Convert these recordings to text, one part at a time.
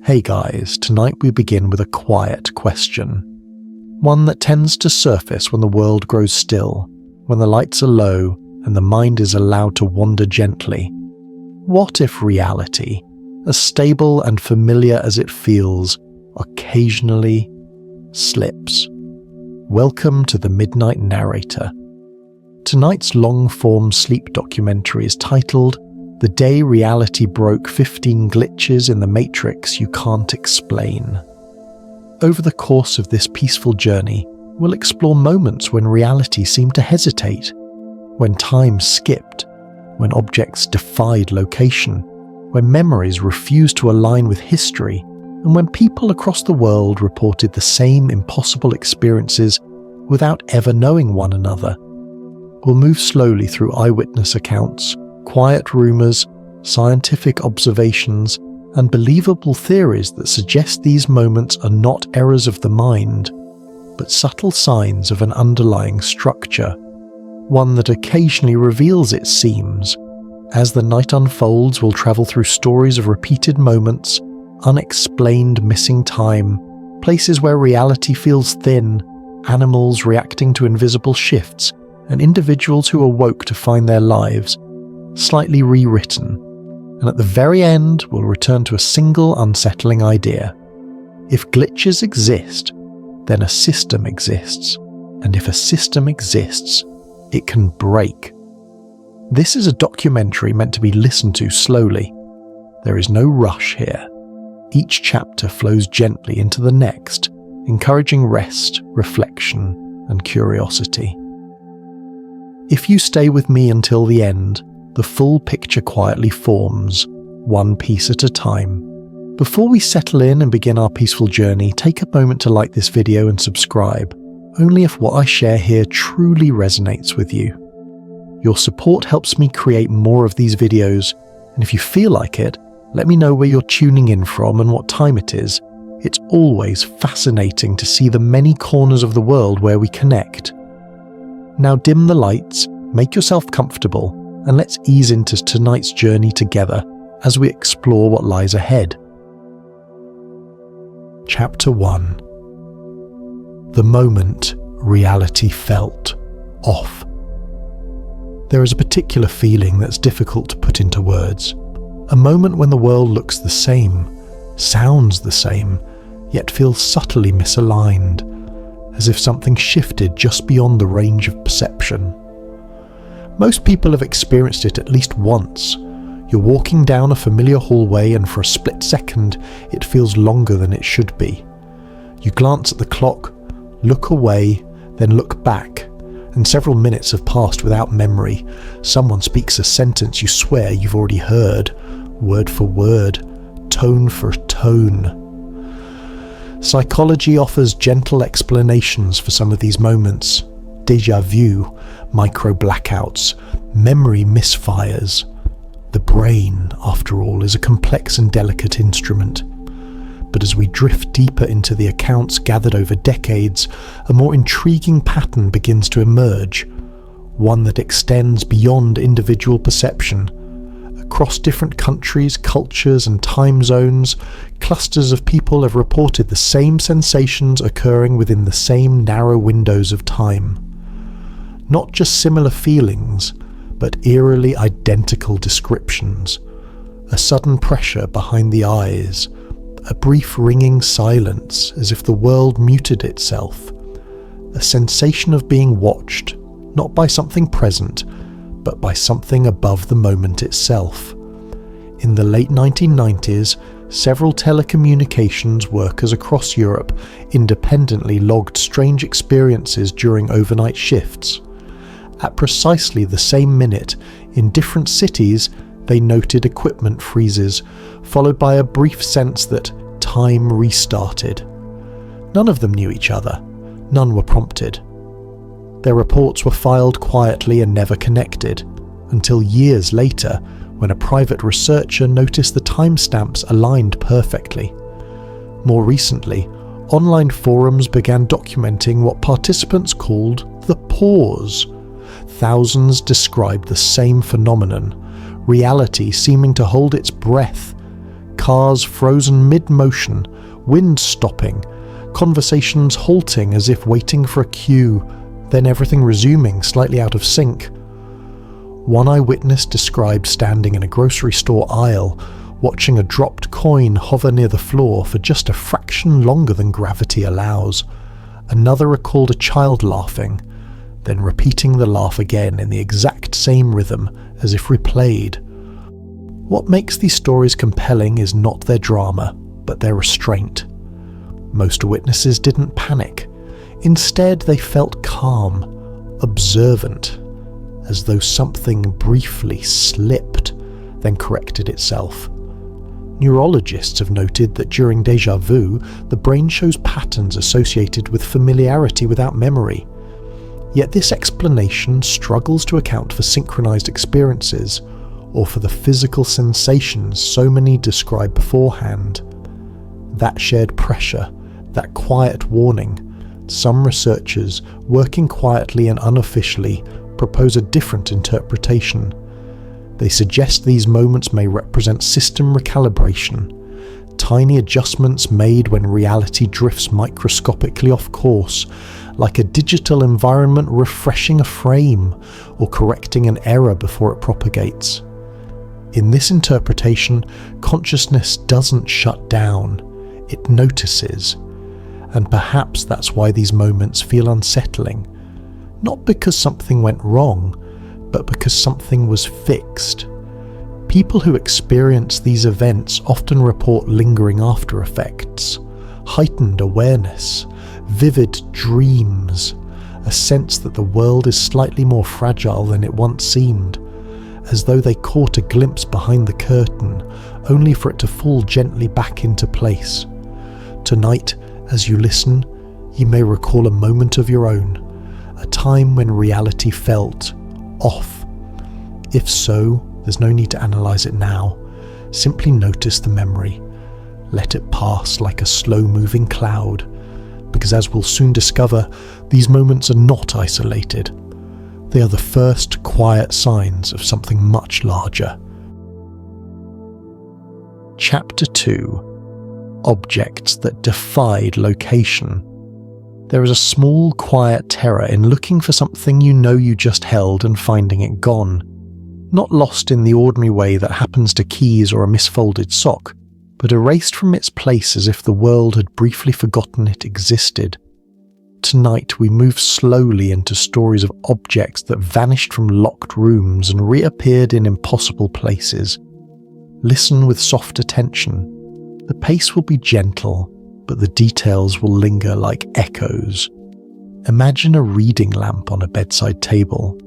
Hey guys, tonight we begin with a quiet question. One that tends to surface when the world grows still, when the lights are low and the mind is allowed to wander gently. What if reality, as stable and familiar as it feels, occasionally slips? Welcome to the Midnight Narrator. Tonight's long-form sleep documentary is titled "The Day Reality Broke 15 Glitches in the Matrix You Can't Explain." Over the course of this peaceful journey, we'll explore moments when reality seemed to hesitate, when time skipped, when objects defied location, when memories refused to align with history, and when people across the world reported the same impossible experiences without ever knowing one another. We'll move slowly through eyewitness accounts, quiet rumours, scientific observations, and believable theories that suggest these moments are not errors of the mind, but subtle signs of an underlying structure, one that occasionally reveals its seams. As the night unfolds, we'll travel through stories of repeated moments, unexplained missing time, places where reality feels thin, animals reacting to invisible shifts, and individuals who awoke to find their lives slightly rewritten. And at the very end, we'll return to a single unsettling idea. If glitches exist, then a system exists. And if a system exists, it can break. This is a documentary meant to be listened to slowly. There is no rush here. Each chapter flows gently into the next, encouraging rest, reflection, and curiosity. If you stay with me until the end, the full picture quietly forms, one piece at a time. Before we settle in and begin our peaceful journey, take a moment to like this video and subscribe, only if what I share here truly resonates with you. Your support helps me create more of these videos, and if you feel like it, let me know where you're tuning in from and what time it is. It's always fascinating to see the many corners of the world where we connect. Now dim the lights, make yourself comfortable, and let's ease into tonight's journey together as we explore what lies ahead. Chapter 1. The moment reality felt off. There is a particular feeling that's difficult to put into words. A moment when the world looks the same, sounds the same, yet feels subtly misaligned, as if something shifted just beyond the range of perception. Most people have experienced it at least once. You're walking down a familiar hallway and for a split second it feels longer than it should be. You glance at the clock, look away, then look back, and several minutes have passed without memory. Someone speaks a sentence you swear you've already heard, word for word, tone for tone. Psychology offers gentle explanations for some of these moments. Déjà vu, micro-blackouts, memory misfires. The brain, after all, is a complex and delicate instrument. But as we drift deeper into the accounts gathered over decades, a more intriguing pattern begins to emerge, one that extends beyond individual perception. Across different countries, cultures, and time zones, clusters of people have reported the same sensations occurring within the same narrow windows of time. Not just similar feelings, but eerily identical descriptions. A sudden pressure behind the eyes, a brief ringing silence as if the world muted itself, a sensation of being watched, not by something present, but by something above the moment itself. In the late 1990s, several telecommunications workers across Europe independently logged strange experiences during overnight shifts. At precisely the same minute, in different cities, they noted equipment freezes, followed by a brief sense that time restarted. None of them knew each other. None were prompted. Their reports were filed quietly and never connected, until years later, when a private researcher noticed the timestamps aligned perfectly. More recently, online forums began documenting what participants called the pause. Thousands described the same phenomenon, reality seeming to hold its breath, cars frozen mid-motion, wind stopping, conversations halting as if waiting for a cue, then everything resuming slightly out of sync. One eyewitness described standing in a grocery store aisle, watching a dropped coin hover near the floor for just a fraction longer than gravity allows. Another recalled a child laughing, then repeating the laugh again in the exact same rhythm as if replayed. What makes these stories compelling is not their drama, but their restraint. Most witnesses didn't panic. Instead, they felt calm, observant, as though something briefly slipped, then corrected itself. Neurologists have noted that during déjà vu, the brain shows patterns associated with familiarity without memory. Yet this explanation struggles to account for synchronized experiences, or for the physical sensations so many describe beforehand. That shared pressure, that quiet warning, some researchers, working quietly and unofficially, propose a different interpretation. They suggest these moments may represent system recalibration, tiny adjustments made when reality drifts microscopically off course, like a digital environment refreshing a frame or correcting an error before it propagates. In this interpretation, consciousness doesn't shut down, it notices. And perhaps that's why these moments feel unsettling. Not because something went wrong, but because something was fixed. People who experience these events often report lingering after effects, heightened awareness, vivid dreams, a sense that the world is slightly more fragile than it once seemed, as though they caught a glimpse behind the curtain, only for it to fall gently back into place. Tonight, as you listen, you may recall a moment of your own, a time when reality felt off. If so, there's no need to analyze it now. Simply notice the memory. Let it pass like a slow-moving cloud, because as we'll soon discover, these moments are not isolated. They are the first quiet signs of something much larger. Chapter 2: Objects that defied location. There is a small, quiet terror in looking for something you know you just held and finding it gone. Not lost in the ordinary way that happens to keys or a misfolded sock, but erased from its place as if the world had briefly forgotten it existed. Tonight we move slowly into stories of objects that vanished from locked rooms and reappeared in impossible places. Listen with soft attention. The pace will be gentle, but the details will linger like echoes. Imagine a reading lamp on a bedside table.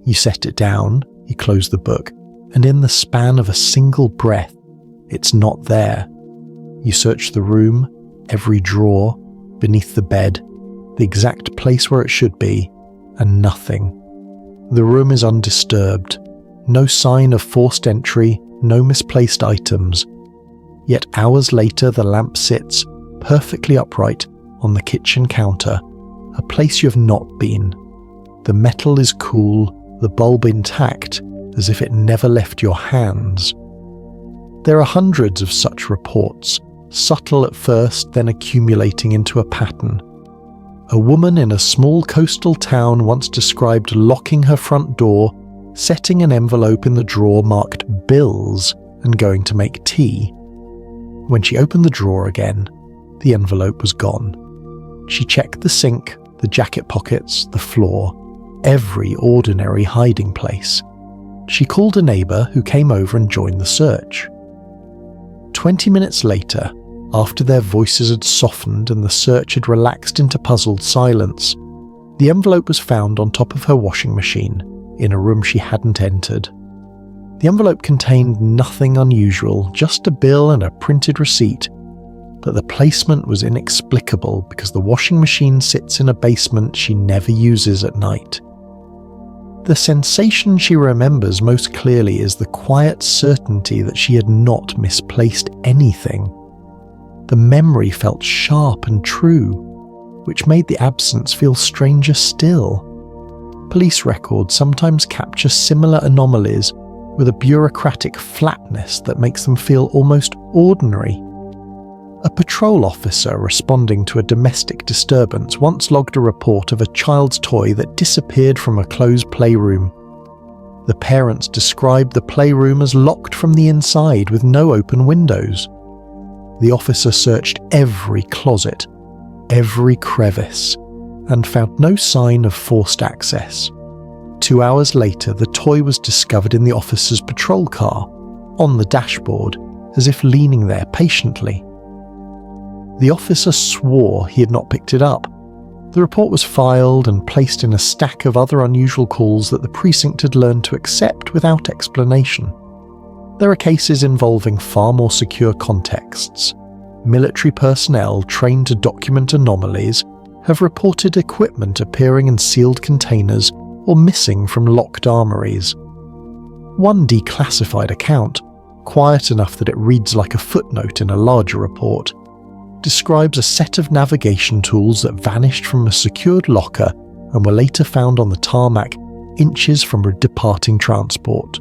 You set it down, you close the book, and in the span of a single breath, it's not there. You search the room, every drawer, beneath the bed, the exact place where it should be, and nothing. The room is undisturbed. No sign of forced entry, no misplaced items. Yet hours later the lamp sits, perfectly upright, on the kitchen counter, a place you have not been. The metal is cool, the bulb intact, as if it never left your hands. There are hundreds of such reports, subtle at first, then accumulating into a pattern. A woman in a small coastal town once described locking her front door, setting an envelope in the drawer marked bills, and going to make tea. When she opened the drawer again, the envelope was gone. She checked the sink, the jacket pockets, the floor, every ordinary hiding place. She called a neighbour who came over and joined the search. 20 minutes later, after their voices had softened and the search had relaxed into puzzled silence, the envelope was found on top of her washing machine, in a room she hadn't entered. The envelope contained nothing unusual, just a bill and a printed receipt, but the placement was inexplicable because the washing machine sits in a basement she never uses at night. The sensation she remembers most clearly is the quiet certainty that she had not misplaced anything. The memory felt sharp and true, which made the absence feel stranger still. Police records sometimes capture similar anomalies, with a bureaucratic flatness that makes them feel almost ordinary. A patrol officer responding to a domestic disturbance once logged a report of a child's toy that disappeared from a closed playroom. The parents described the playroom as locked from the inside with no open windows. The officer searched every closet, every crevice, and found no sign of forced access. 2 hours later, the toy was discovered in the officer's patrol car, on the dashboard, as if leaning there patiently. The officer swore he had not picked it up. The report was filed and placed in a stack of other unusual calls that the precinct had learned to accept without explanation. There are cases involving far more secure contexts. Military personnel trained to document anomalies have reported equipment appearing in sealed containers or missing from locked armories. One declassified account, quiet enough that it reads like a footnote in a larger report, describes a set of navigation tools that vanished from a secured locker and were later found on the tarmac inches from a departing transport.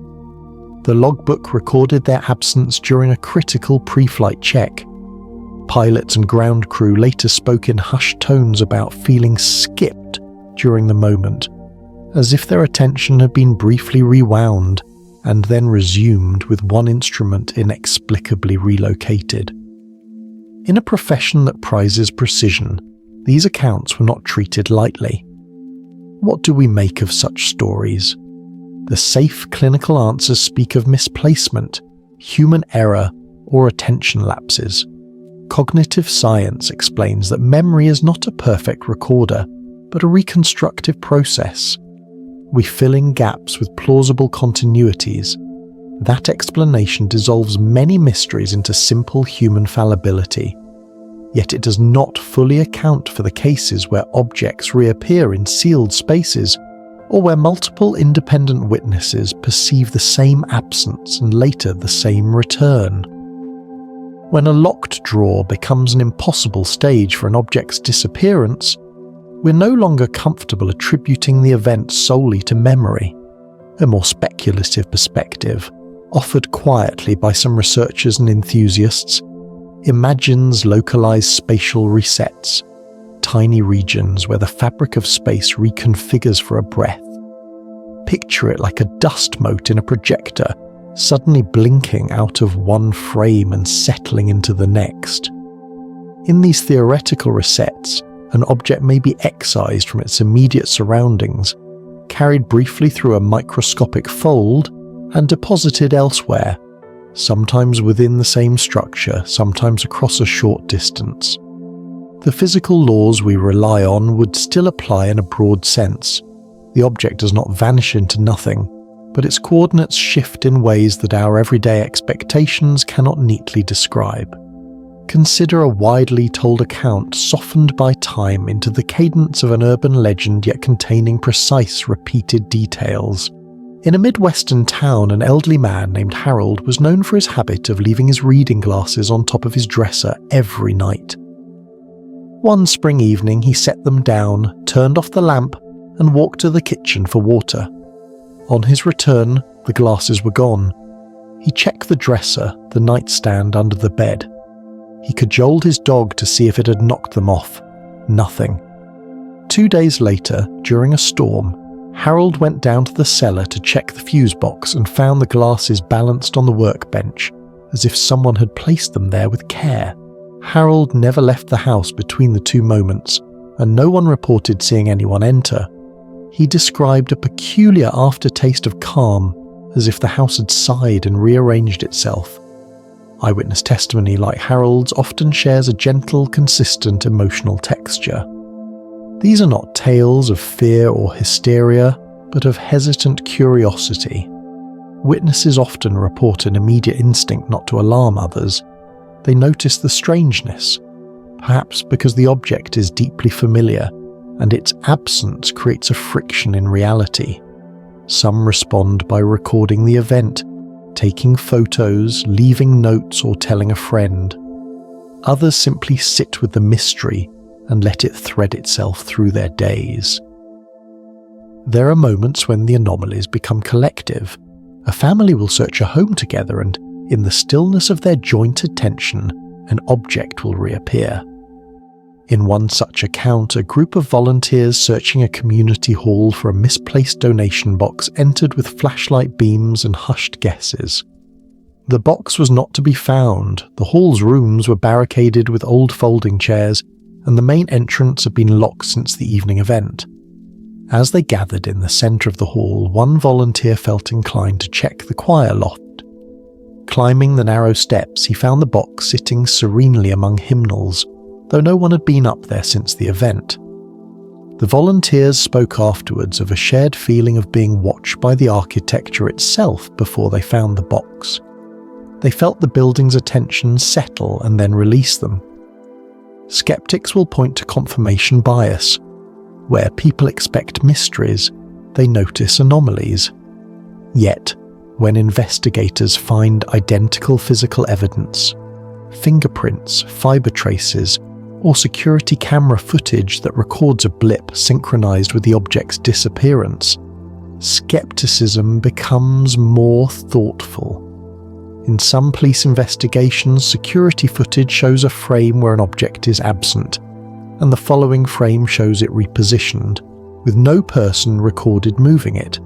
The logbook recorded their absence during a critical pre-flight check. Pilots and ground crew later spoke in hushed tones about feeling skipped during the moment, as if their attention had been briefly rewound and then resumed with one instrument inexplicably relocated. In a profession that prizes precision, these accounts were not treated lightly. What do we make of such stories? The safe clinical answers speak of misplacement, human error, or attention lapses. Cognitive science explains that memory is not a perfect recorder, but a reconstructive process. We fill in gaps with plausible continuities. That explanation dissolves many mysteries into simple human fallibility. Yet it does not fully account for the cases where objects reappear in sealed spaces, or where multiple independent witnesses perceive the same absence and later the same return. When a locked drawer becomes an impossible stage for an object's disappearance, we're no longer comfortable attributing the event solely to memory. A more speculative perspective, offered quietly by some researchers and enthusiasts, imagines localized spatial resets, tiny regions where the fabric of space reconfigures for a breath. Picture it like a dust mote in a projector, suddenly blinking out of one frame and settling into the next. In these theoretical resets, an object may be excised from its immediate surroundings, carried briefly through a microscopic fold, and deposited elsewhere, sometimes within the same structure, sometimes across a short distance. The physical laws we rely on would still apply in a broad sense. The object does not vanish into nothing, but its coordinates shift in ways that our everyday expectations cannot neatly describe. Consider a widely told account softened by time into the cadence of an urban legend yet containing precise, repeated details. In a Midwestern town, an elderly man named Harold was known for his habit of leaving his reading glasses on top of his dresser every night. One spring evening, he set them down, turned off the lamp, and walked to the kitchen for water. On his return, the glasses were gone. He checked the dresser, the nightstand under the bed. He cajoled his dog to see if it had knocked them off. Nothing. 2 days later, during a storm, Harold went down to the cellar to check the fuse box and found the glasses balanced on the workbench, as if someone had placed them there with care. Harold never left the house between the two moments, and no one reported seeing anyone enter. He described a peculiar aftertaste of calm, as if the house had sighed and rearranged itself. Eyewitness testimony like Harold's often shares a gentle, consistent emotional texture. These are not tales of fear or hysteria, but of hesitant curiosity. Witnesses often report an immediate instinct not to alarm others. They notice the strangeness, perhaps because the object is deeply familiar, and its absence creates a friction in reality. Some respond by recording the event, taking photos, leaving notes, or telling a friend. Others simply sit with the mystery and let it thread itself through their days. There are moments when the anomalies become collective, A family will search a home together, and in the stillness of their joint attention, an object will reappear. In one such account, a group of volunteers searching a community hall for a misplaced donation box entered with flashlight beams and hushed guesses. The box was not to be found, the hall's rooms were barricaded with old folding chairs, and the main entrance had been locked since the evening event. As they gathered in the centre of the hall, one volunteer felt inclined to check the choir loft. Climbing the narrow steps, he found the box sitting serenely among hymnals, though no one had been up there since the event. The volunteers spoke afterwards of a shared feeling of being watched by the architecture itself before they found the box. They felt the building's attention settle and then release them. Skeptics will point to confirmation bias. Where people expect mysteries, they notice anomalies. Yet, when investigators find identical physical evidence, fingerprints, fiber traces, or security camera footage that records a blip synchronized with the object's disappearance, skepticism becomes more thoughtful. In some police investigations, security footage shows a frame where an object is absent, and the following frame shows it repositioned, with no person recorded moving it.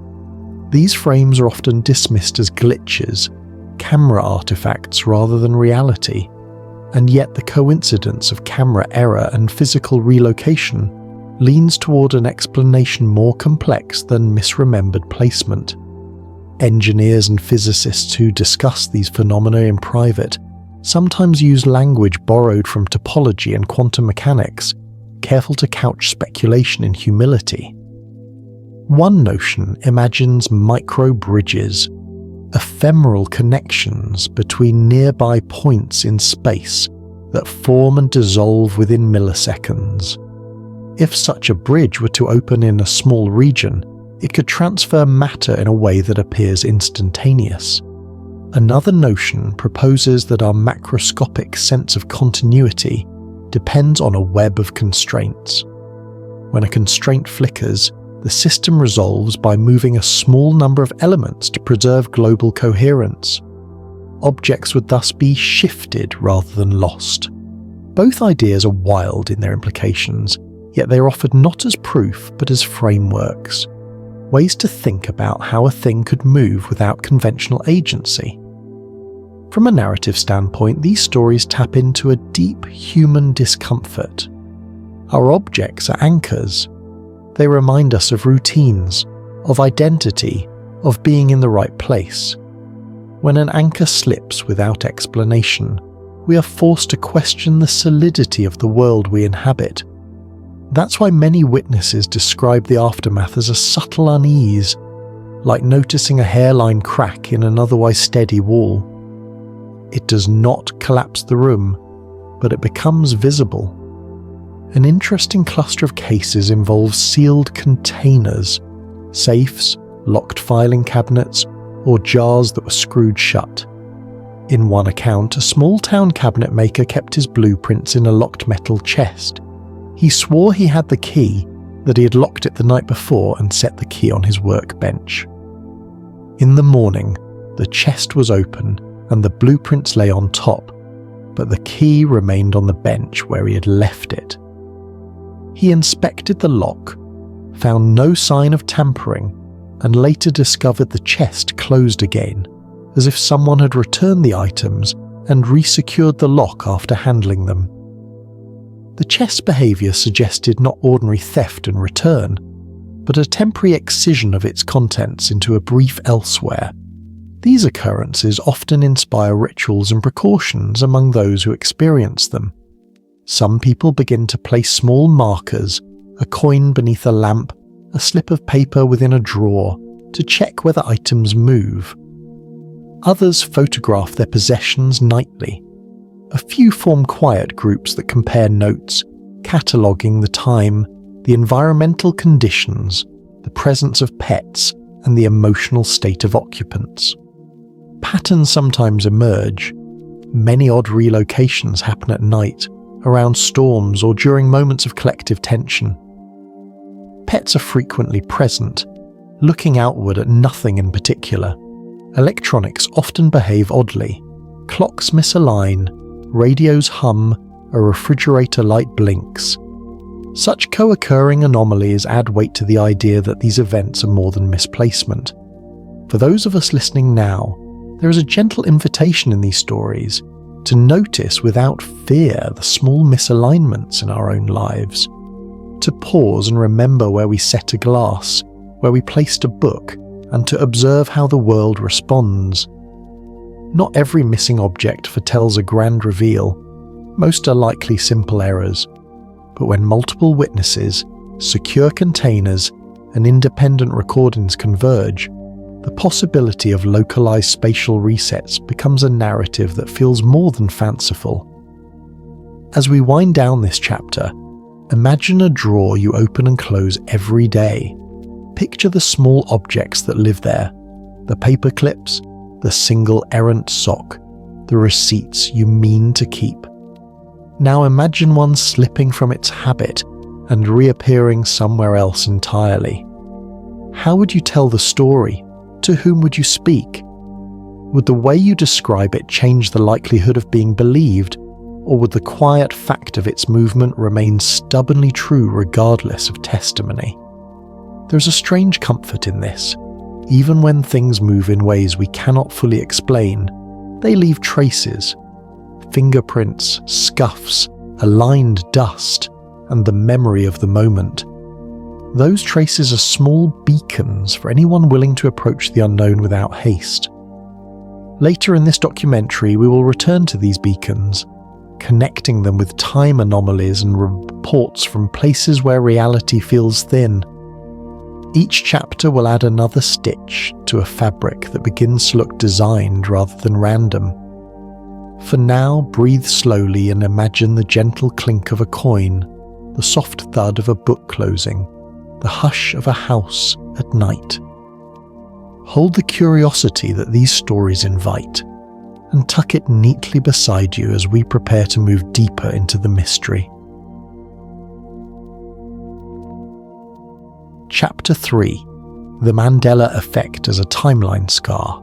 These frames are often dismissed as glitches, camera artifacts rather than reality, and yet the coincidence of camera error and physical relocation leans toward an explanation more complex than misremembered placement. Engineers and physicists who discuss these phenomena in private sometimes use language borrowed from topology and quantum mechanics, careful to couch speculation in humility. One notion imagines micro-bridges, ephemeral connections between nearby points in space that form and dissolve within milliseconds. If such a bridge were to open in a small region, it could transfer matter in a way that appears instantaneous. Another notion proposes that our macroscopic sense of continuity depends on a web of constraints. When a constraint flickers, the system resolves by moving a small number of elements to preserve global coherence. Objects would thus be shifted rather than lost. Both ideas are wild in their implications, yet they are offered not as proof but as frameworks, ways to think about how a thing could move without conventional agency. From a narrative standpoint, these stories tap into a deep human discomfort. Our objects are anchors. They remind us of routines, of identity, of being in the right place. When an anchor slips without explanation, we are forced to question the solidity of the world we inhabit. That's why many witnesses describe the aftermath as a subtle unease, like noticing a hairline crack in an otherwise steady wall. It does not collapse the room, but it becomes visible. An interesting cluster of cases involves sealed containers, safes, locked filing cabinets, or jars that were screwed shut. In one account, a small-town cabinet maker kept his blueprints in a locked metal chest. He swore he had the key, that he had locked it the night before and set the key on his workbench. In the morning, the chest was open and the blueprints lay on top, but the key remained on the bench where he had left it. He inspected the lock, found no sign of tampering, and later discovered the chest closed again, as if someone had returned the items and resecured the lock after handling them. The chest's behaviour suggested not ordinary theft and return, but a temporary excision of its contents into a brief elsewhere. These occurrences often inspire rituals and precautions among those who experience them. Some people begin to place small markers, a coin beneath a lamp, a slip of paper within a drawer, to check whether items move. Others photograph their possessions nightly. A few form quiet groups that compare notes, cataloguing the time, the environmental conditions, the presence of pets, and the emotional state of occupants. Patterns sometimes emerge. Many odd relocations happen at night, around storms or during moments of collective tension. Pets are frequently present, looking outward at nothing in particular. Electronics often behave oddly. Clocks misalign, radios hum, a refrigerator light blinks. Such co-occurring anomalies add weight to the idea that these events are more than misplacement. For those of us listening now, there is a gentle invitation in these stories to notice without fear the small misalignments in our own lives, to pause and remember where we set a glass, where we placed a book, and to observe how the world responds. Not every missing object foretells a grand reveal. Most are likely simple errors. But when multiple witnesses, secure containers, and independent recordings converge, the possibility of localized spatial resets becomes a narrative that feels more than fanciful. As we wind down this chapter, imagine a drawer you open and close every day. Picture the small objects that live there, the paper clips, the single errant sock, the receipts you mean to keep. Now imagine one slipping from its habit and reappearing somewhere else entirely. How would you tell the story? To whom would you speak? Would the way you describe it change the likelihood of being believed, or would the quiet fact of its movement remain stubbornly true regardless of testimony? There's a strange comfort in this. Even when things move in ways we cannot fully explain, they leave traces. Fingerprints, scuffs, aligned dust, and the memory of the moment. Those traces are small beacons for anyone willing to approach the unknown without haste. Later in this documentary, we will return to these beacons, connecting them with time anomalies and reports from places where reality feels thin. Each chapter will add another stitch to a fabric that begins to look designed rather than random. For now, breathe slowly and imagine the gentle clink of a coin, the soft thud of a book closing, the hush of a house at night. Hold the curiosity that these stories invite, and tuck it neatly beside you as we prepare to move deeper into the mystery. Chapter 3: The Mandela Effect as a Timeline Scar.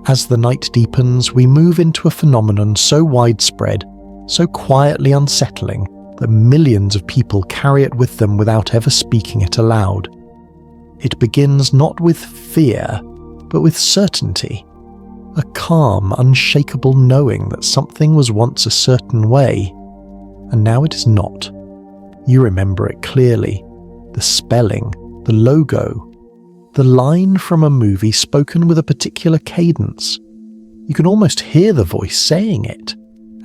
As the night deepens, we move into a phenomenon so widespread, so quietly unsettling, that millions of people carry it with them without ever speaking it aloud. It begins not with fear, but with certainty. A calm, unshakable knowing that something was once a certain way, and now it is not. You remember it clearly. The spelling, the logo, the line from a movie spoken with a particular cadence. You can almost hear the voice saying it,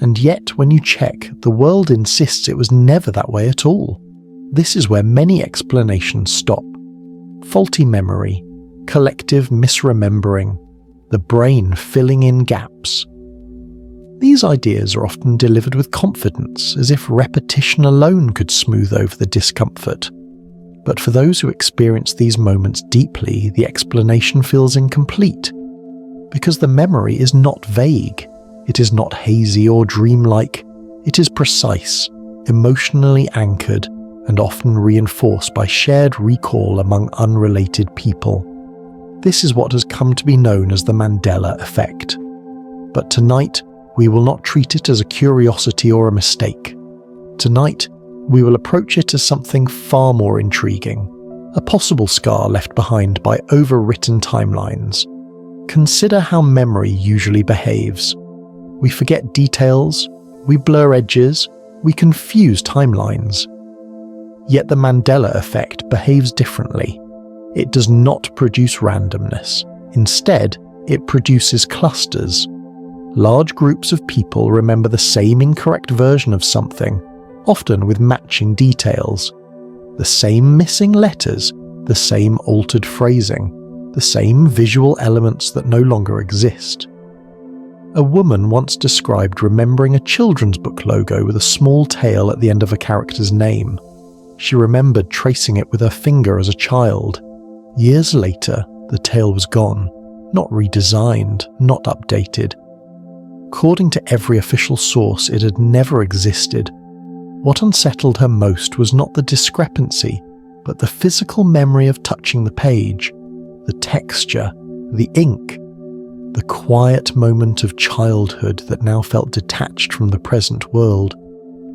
and yet when you check, the world insists it was never that way at all. This is where many explanations stop. Faulty memory, collective misremembering, the brain filling in gaps. These ideas are often delivered with confidence, as if repetition alone could smooth over the discomfort. But for those who experience these moments deeply, the explanation feels incomplete, because the memory is not vague, it is not hazy or dreamlike, it is precise, emotionally anchored, and often reinforced by shared recall among unrelated people. This is what has come to be known as the Mandela Effect. But tonight, we will not treat it as a curiosity or a mistake. Tonight, we will approach it as something far more intriguing, a possible scar left behind by overwritten timelines. Consider how memory usually behaves. We forget details, we blur edges, we confuse timelines. Yet the Mandela Effect behaves differently. It does not produce randomness. Instead, it produces clusters. Large groups of people remember the same incorrect version of something, often with matching details. The same missing letters, the same altered phrasing, the same visual elements that no longer exist. A woman once described remembering a children's book logo with a small tail at the end of a character's name. She remembered tracing it with her finger as a child. Years later, the tail was gone, not redesigned, not updated. According to every official source, it had never existed. What unsettled her most was not the discrepancy, but the physical memory of touching the page, the texture, the ink, the quiet moment of childhood that now felt detached from the present world.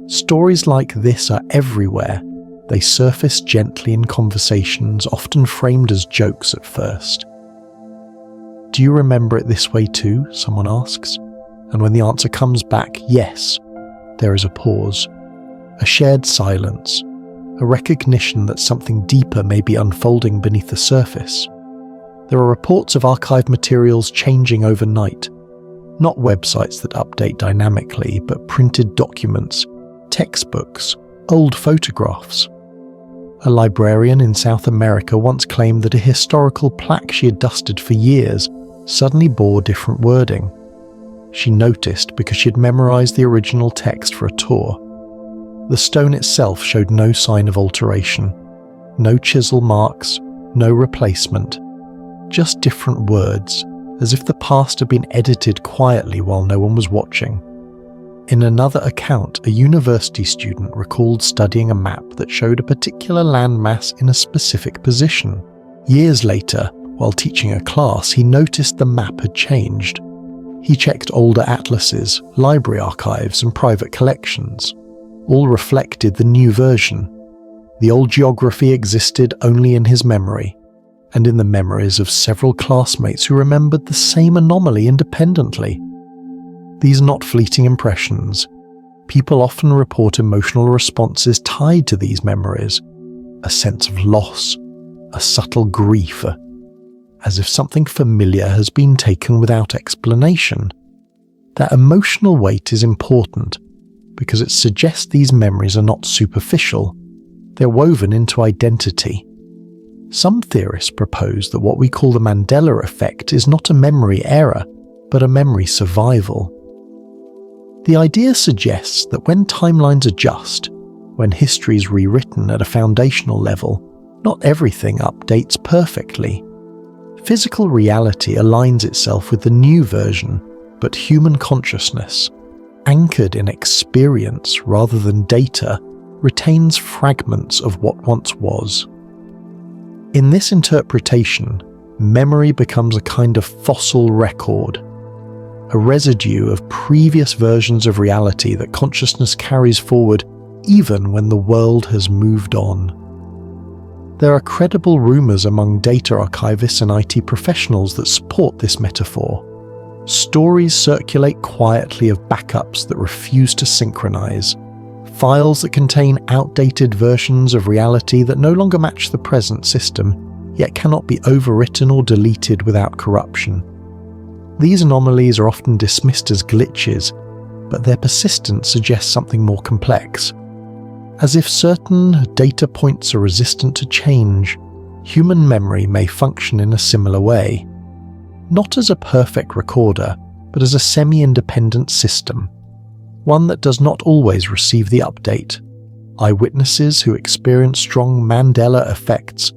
Stories like this are everywhere. They surface gently in conversations, often framed as jokes at first. "Do you remember it this way too?" someone asks. And when the answer comes back, yes, there is a pause, a shared silence, a recognition that something deeper may be unfolding beneath the surface. There are reports of archive materials changing overnight, not websites that update dynamically, but printed documents, textbooks, old photographs. A librarian in South America once claimed that a historical plaque she had dusted for years suddenly bore different wording. She noticed because she had memorized the original text for a tour. The stone itself showed no sign of alteration, no chisel marks, no replacement, just different words, as if the past had been edited quietly while no one was watching. In another account, a university student recalled studying a map that showed a particular landmass in a specific position. Years later, while teaching a class, he noticed the map had changed. He checked older atlases, library archives, and private collections. All reflected the new version. The old geography existed only in his memory, and in the memories of several classmates who remembered the same anomaly independently. These are not fleeting impressions. People often report emotional responses tied to these memories, a sense of loss, a subtle grief, as if something familiar has been taken without explanation. That emotional weight is important because it suggests these memories are not superficial, they're woven into identity. Some theorists propose that what we call the Mandela effect is not a memory error, but a memory survival. The idea suggests that when timelines adjust, when history is rewritten at a foundational level, not everything updates perfectly. Physical reality aligns itself with the new version, but human consciousness, anchored in experience rather than data, retains fragments of what once was. In this interpretation, memory becomes a kind of fossil record, a residue of previous versions of reality that consciousness carries forward even when the world has moved on. There are credible rumours among data archivists and IT professionals that support this metaphor. Stories circulate quietly of backups that refuse to synchronize, files that contain outdated versions of reality that no longer match the present system, yet cannot be overwritten or deleted without corruption. These anomalies are often dismissed as glitches, but their persistence suggests something more complex. As if certain data points are resistant to change, human memory may function in a similar way. Not as a perfect recorder, but as a semi-independent system, one that does not always receive the update. Eyewitnesses who experience strong Mandela effects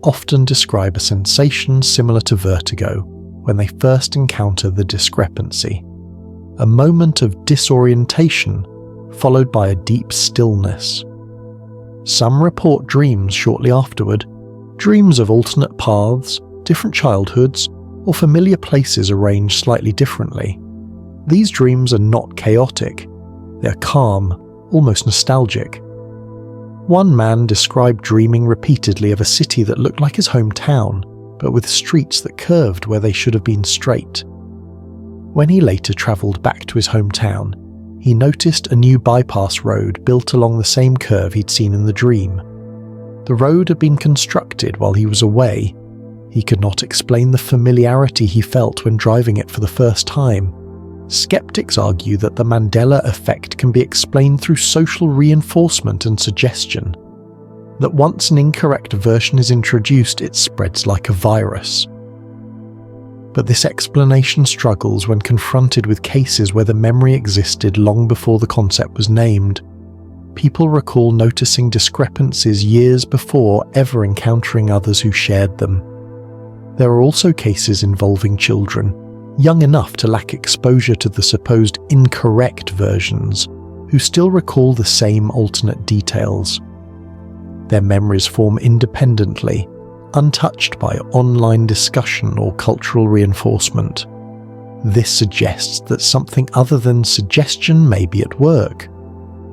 often describe a sensation similar to vertigo when they first encounter the discrepancy, a moment of disorientation followed by a deep stillness. Some report dreams shortly afterward, dreams of alternate paths, different childhoods, or familiar places arranged slightly differently. These dreams are not chaotic, they are calm, almost nostalgic. One man described dreaming repeatedly of a city that looked like his hometown, but with streets that curved where they should have been straight. When he later travelled back to his hometown, he noticed a new bypass road built along the same curve he'd seen in the dream. The road had been constructed while he was away. He could not explain the familiarity he felt when driving it for the first time. Skeptics argue that the Mandela effect can be explained through social reinforcement and suggestion, that once an incorrect version is introduced, it spreads like a virus. But this explanation struggles when confronted with cases where the memory existed long before the concept was named. People recall noticing discrepancies years before ever encountering others who shared them. There are also cases involving children, young enough to lack exposure to the supposed incorrect versions, who still recall the same alternate details. Their memories form independently, untouched by online discussion or cultural reinforcement. This suggests that something other than suggestion may be at work.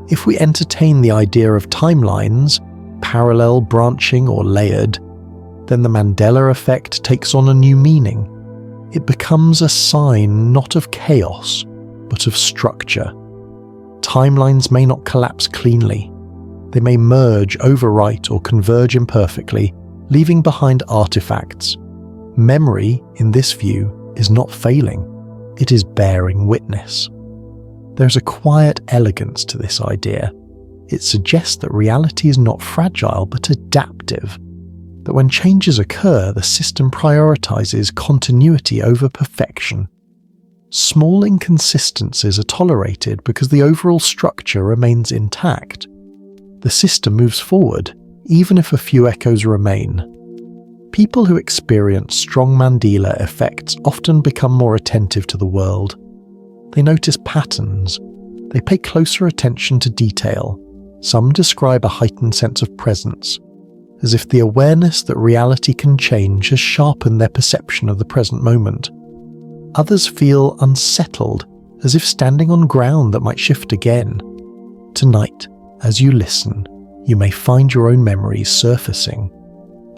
If we entertain the idea of timelines, parallel, branching, or layered, then the Mandela effect takes on a new meaning. It becomes a sign not of chaos, but of structure. Timelines may not collapse cleanly. They may merge, overwrite, or converge imperfectly, leaving behind artifacts. Memory, in this view, is not failing. It is bearing witness. There's a quiet elegance to this idea. It suggests that reality is not fragile but adaptive, that when changes occur, the system prioritizes continuity over perfection. Small inconsistencies are tolerated because the overall structure remains intact. The system moves forward, even if a few echoes remain. People who experience strong Mandela effects often become more attentive to the world. They notice patterns. They pay closer attention to detail. Some describe a heightened sense of presence, as if the awareness that reality can change has sharpened their perception of the present moment. Others feel unsettled, as if standing on ground that might shift again. Tonight, as you listen, you may find your own memories surfacing.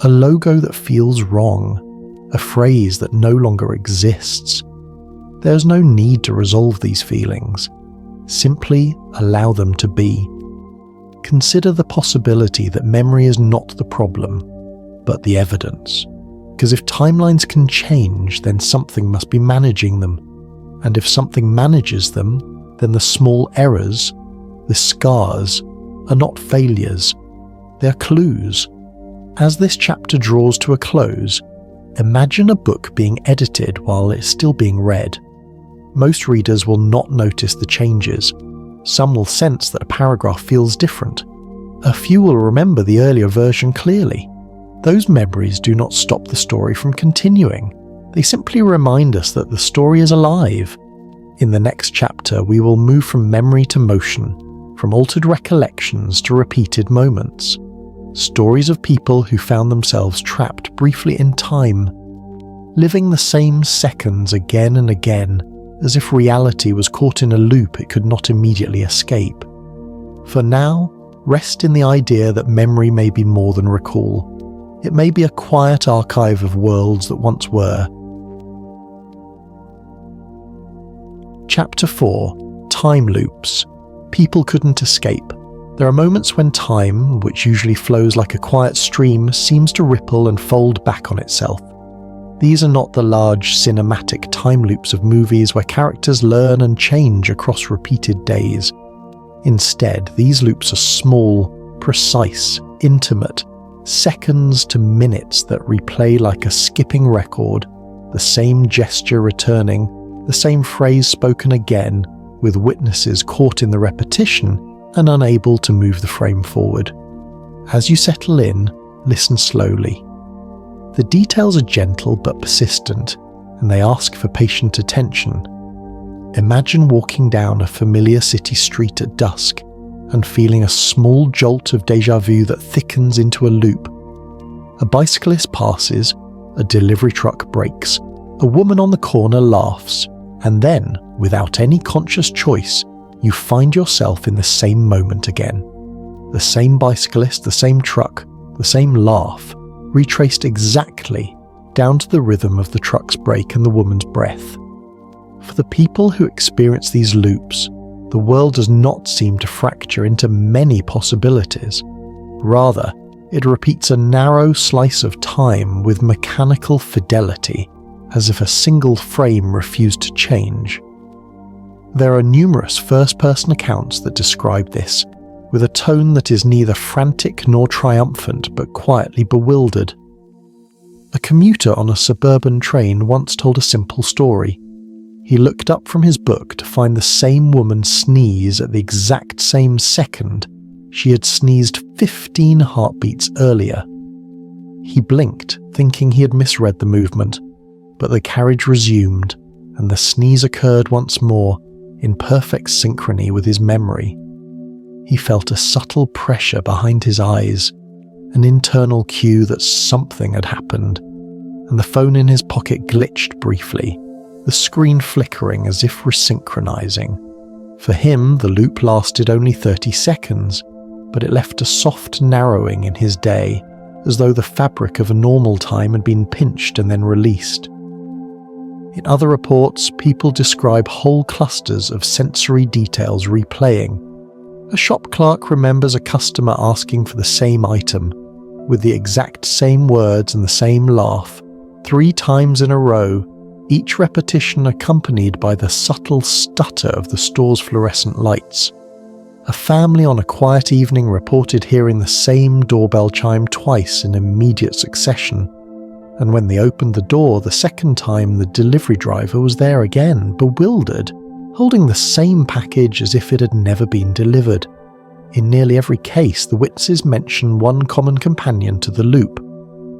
A logo that feels wrong, a phrase that no longer exists. There's no need to resolve these feelings. Simply allow them to be. Consider the possibility that memory is not the problem, but the evidence. Because if timelines can change, then something must be managing them. And if something manages them, then the small errors, the scars, are not failures. They are clues. As this chapter draws to a close, imagine a book being edited while it's still being read. Most readers will not notice the changes. Some will sense that a paragraph feels different. A few will remember the earlier version clearly. Those memories do not stop the story from continuing. They simply remind us that the story is alive. In the next chapter, we will move from memory to motion, from altered recollections to repeated moments. Stories of people who found themselves trapped briefly in time, living the same seconds again and again, as if reality was caught in a loop it could not immediately escape. For now, rest in the idea that memory may be more than recall. It may be a quiet archive of worlds that once were. Chapter 4. Time Loops. People couldn't escape. There are moments when time, which usually flows like a quiet stream, seems to ripple and fold back on itself. These are not the large cinematic time loops of movies where characters learn and change across repeated days. Instead, these loops are small, precise, intimate, seconds to minutes that replay like a skipping record, the same gesture returning, the same phrase spoken again, with witnesses caught in the repetition and unable to move the frame forward. As you settle in, listen slowly. The details are gentle but persistent, and they ask for patient attention. Imagine walking down a familiar city street at dusk and feeling a small jolt of déjà vu that thickens into a loop. A bicyclist passes, a delivery truck brakes, a woman on the corner laughs, and then, without any conscious choice, you find yourself in the same moment again. The same bicyclist, the same truck, the same laugh, retraced exactly down to the rhythm of the truck's brake and the woman's breath. For the people who experience these loops, the world does not seem to fracture into many possibilities. Rather, it repeats a narrow slice of time with mechanical fidelity, as if a single frame refused to change. There are numerous first-person accounts that describe this, with a tone that is neither frantic nor triumphant but quietly bewildered. A commuter on a suburban train once told a simple story. He looked up from his book to find the same woman sneeze at the exact same second she had sneezed 15 heartbeats earlier. He blinked, thinking he had misread the movement, but the carriage resumed, and the sneeze occurred once more, in perfect synchrony with his memory. He felt a subtle pressure behind his eyes, an internal cue that something had happened, and the phone in his pocket glitched briefly, the screen flickering as if resynchronizing. For him, the loop lasted only 30 seconds, but it left a soft narrowing in his day, as though the fabric of a normal time had been pinched and then released. In other reports, people describe whole clusters of sensory details replaying. A shop clerk remembers a customer asking for the same item, with the exact same words and the same laugh, 3 times in a row, each repetition accompanied by the subtle stutter of the store's fluorescent lights. A family on a quiet evening reported hearing the same doorbell chime twice in immediate succession, and when they opened the door the second time, the delivery driver was there again, bewildered, holding the same package as if it had never been delivered. In nearly every case, the witnesses mention one common companion to the loop: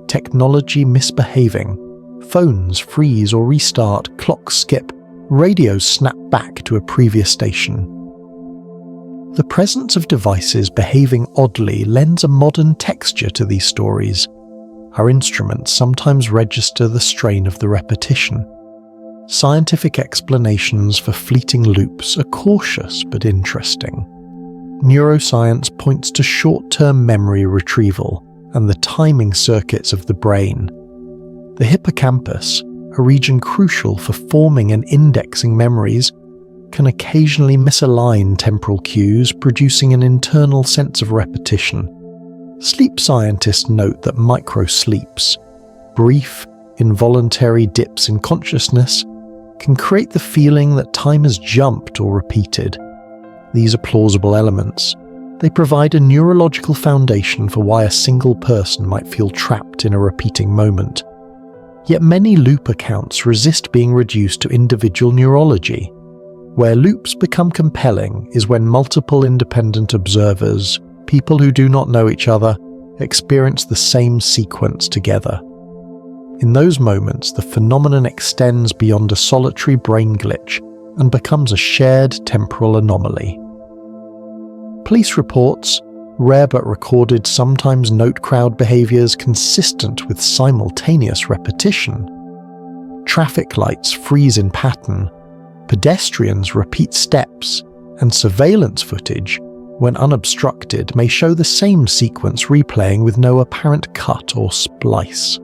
technology misbehaving. Phones freeze or restart, clocks skip, radios snap back to a previous station. The presence of devices behaving oddly lends a modern texture to these stories. Our instruments sometimes register the strain of the repetition. Scientific explanations for fleeting loops are cautious but interesting. Neuroscience points to short-term memory retrieval and the timing circuits of the brain. The hippocampus, a region crucial for forming and indexing memories, can occasionally misalign temporal cues, producing an internal sense of repetition. Sleep scientists note that microsleeps, brief, involuntary dips in consciousness, can create the feeling that time has jumped or repeated. These are plausible elements. They provide a neurological foundation for why a single person might feel trapped in a repeating moment. Yet many loop accounts resist being reduced to individual neurology. Where loops become compelling is when multiple independent observers, people who do not know each other, experience the same sequence together. In those moments, the phenomenon extends beyond a solitary brain glitch and becomes a shared temporal anomaly. Police reports, rare but recorded, sometimes note crowd behaviours consistent with simultaneous repetition. Traffic lights freeze in pattern, pedestrians repeat steps, and surveillance footage, when unobstructed, may show the same sequence replaying with no apparent cut or splice.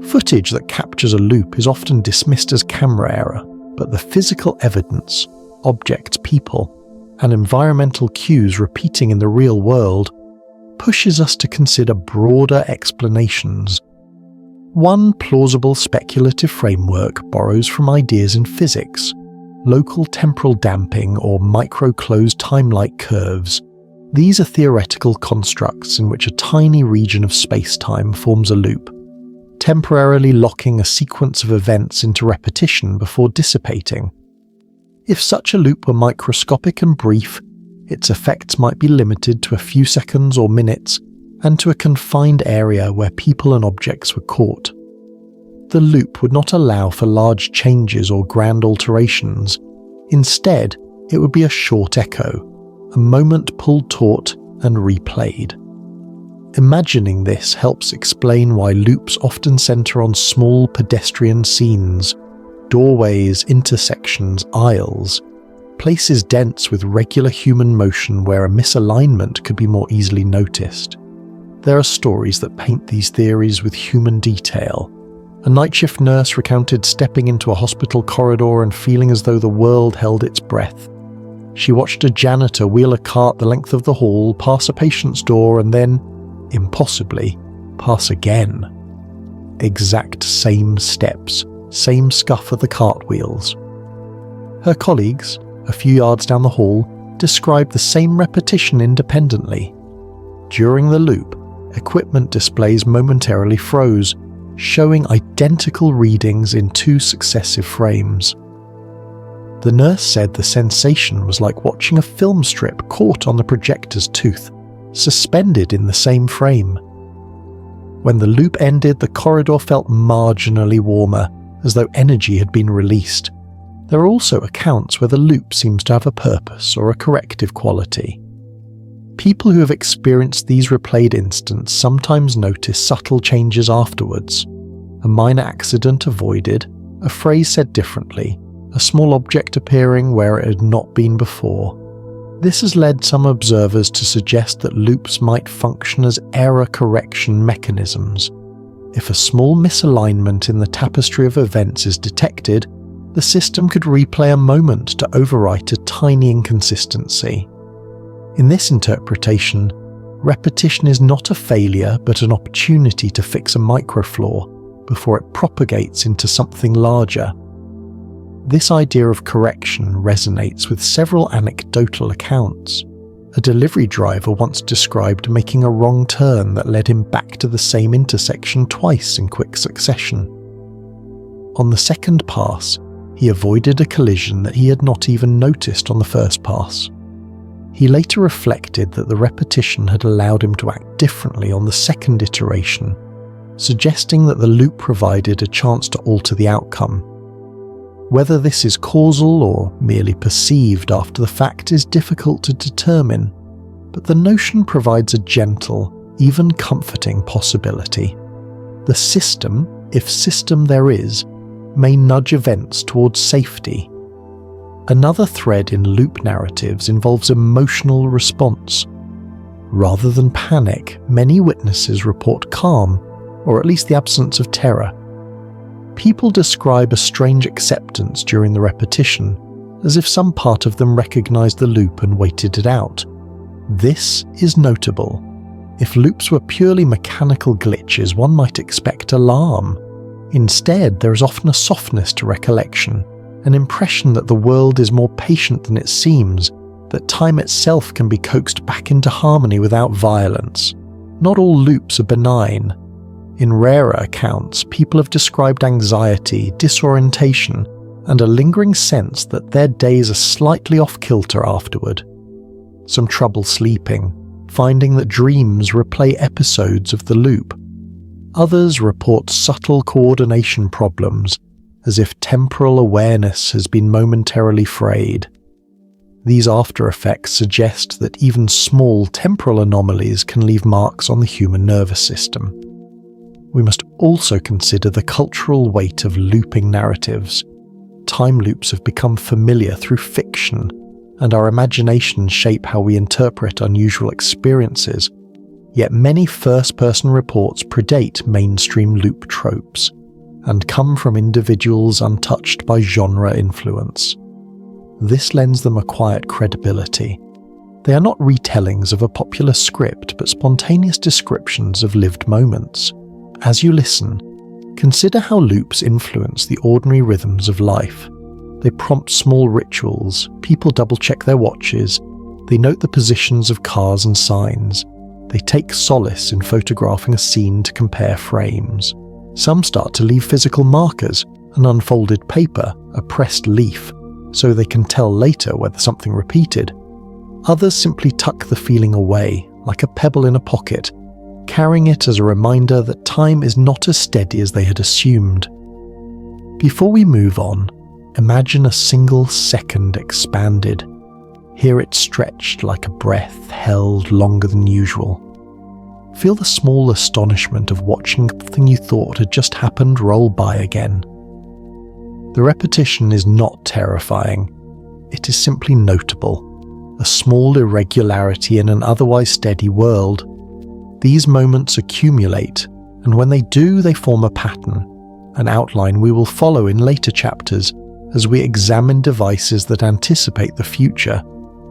Footage that captures a loop is often dismissed as camera error, but the physical evidence, objects, people, and environmental cues repeating in the real world pushes us to consider broader explanations. One plausible speculative framework borrows from ideas in physics: local temporal damping or micro-closed time-like curves. These are theoretical constructs in which a tiny region of space-time forms a loop, temporarily locking a sequence of events into repetition before dissipating. If such a loop were microscopic and brief, its effects might be limited to a few seconds or minutes and to a confined area where people and objects were caught. The loop would not allow for large changes or grand alterations. Instead, it would be a short echo, a moment pulled taut and replayed. Imagining this helps explain why loops often center on small pedestrian scenes, doorways, intersections, aisles, places dense with regular human motion where a misalignment could be more easily noticed. There are stories that paint these theories with human detail. A night shift nurse recounted stepping into a hospital corridor and feeling as though the world held its breath. She watched a janitor wheel a cart the length of the hall, pass a patient's door, and then, impossibly, pass again. Exact same steps, same scuff of the cartwheels. Her colleagues, a few yards down the hall, described the same repetition independently. During the loop, equipment displays momentarily froze, showing identical readings in 2 successive frames. The nurse said the sensation was like watching a film strip caught on the projector's tooth, suspended in the same frame. When the loop ended, the corridor felt marginally warmer, as though energy had been released. There are also accounts where the loop seems to have a purpose or a corrective quality. People who have experienced these replayed instants sometimes notice subtle changes afterwards: a minor accident avoided, a phrase said differently, a small object appearing where it had not been before. This has led some observers to suggest that loops might function as error correction mechanisms. If a small misalignment in the tapestry of events is detected, the system could replay a moment to overwrite a tiny inconsistency. In this interpretation, repetition is not a failure but an opportunity to fix a microflaw before it propagates into something larger. This idea of correction resonates with several anecdotal accounts. A delivery driver once described making a wrong turn that led him back to the same intersection twice in quick succession. On the second pass, he avoided a collision that he had not even noticed on the first pass. He later reflected that the repetition had allowed him to act differently on the second iteration, suggesting that the loop provided a chance to alter the outcome. Whether this is causal or merely perceived after the fact is difficult to determine, but the notion provides a gentle, even comforting possibility. The system, if system there is, may nudge events towards safety. Another thread in loop narratives involves emotional response. Rather than panic, many witnesses report calm, or at least the absence of terror. People describe a strange acceptance during the repetition, as if some part of them recognized the loop and waited it out. This is notable. If loops were purely mechanical glitches, one might expect alarm. Instead, there is often a softness to recollection, an impression that the world is more patient than it seems, that time itself can be coaxed back into harmony without violence. Not all loops are benign. In rarer accounts, people have described anxiety, disorientation, and a lingering sense that their days are slightly off-kilter afterward. Some trouble sleeping, finding that dreams replay episodes of the loop. Others report subtle coordination problems, as if temporal awareness has been momentarily frayed. These after effects suggest that even small temporal anomalies can leave marks on the human nervous system. We must also consider the cultural weight of looping narratives. Time loops have become familiar through fiction, and our imaginations shape how we interpret unusual experiences. Yet many first-person reports predate mainstream loop tropes, and come from individuals untouched by genre influence. This lends them a quiet credibility. They are not retellings of a popular script, but spontaneous descriptions of lived moments. As you listen, consider how loops influence the ordinary rhythms of life. They prompt small rituals, people double-check their watches, they note the positions of cars and signs, they take solace in photographing a scene to compare frames. Some start to leave physical markers, an unfolded paper, a pressed leaf, so they can tell later whether something repeated. Others simply tuck the feeling away, like a pebble in a pocket, carrying it as a reminder that time is not as steady as they had assumed. Before we move on, imagine a single second expanded. Hear it stretched like a breath held longer than usual. Feel the small astonishment of watching something you thought had just happened roll by again. The repetition is not terrifying. It is simply notable, a small irregularity in an otherwise steady world. These moments accumulate, and when they do, they form a pattern, an outline we will follow in later chapters as we examine devices that anticipate the future,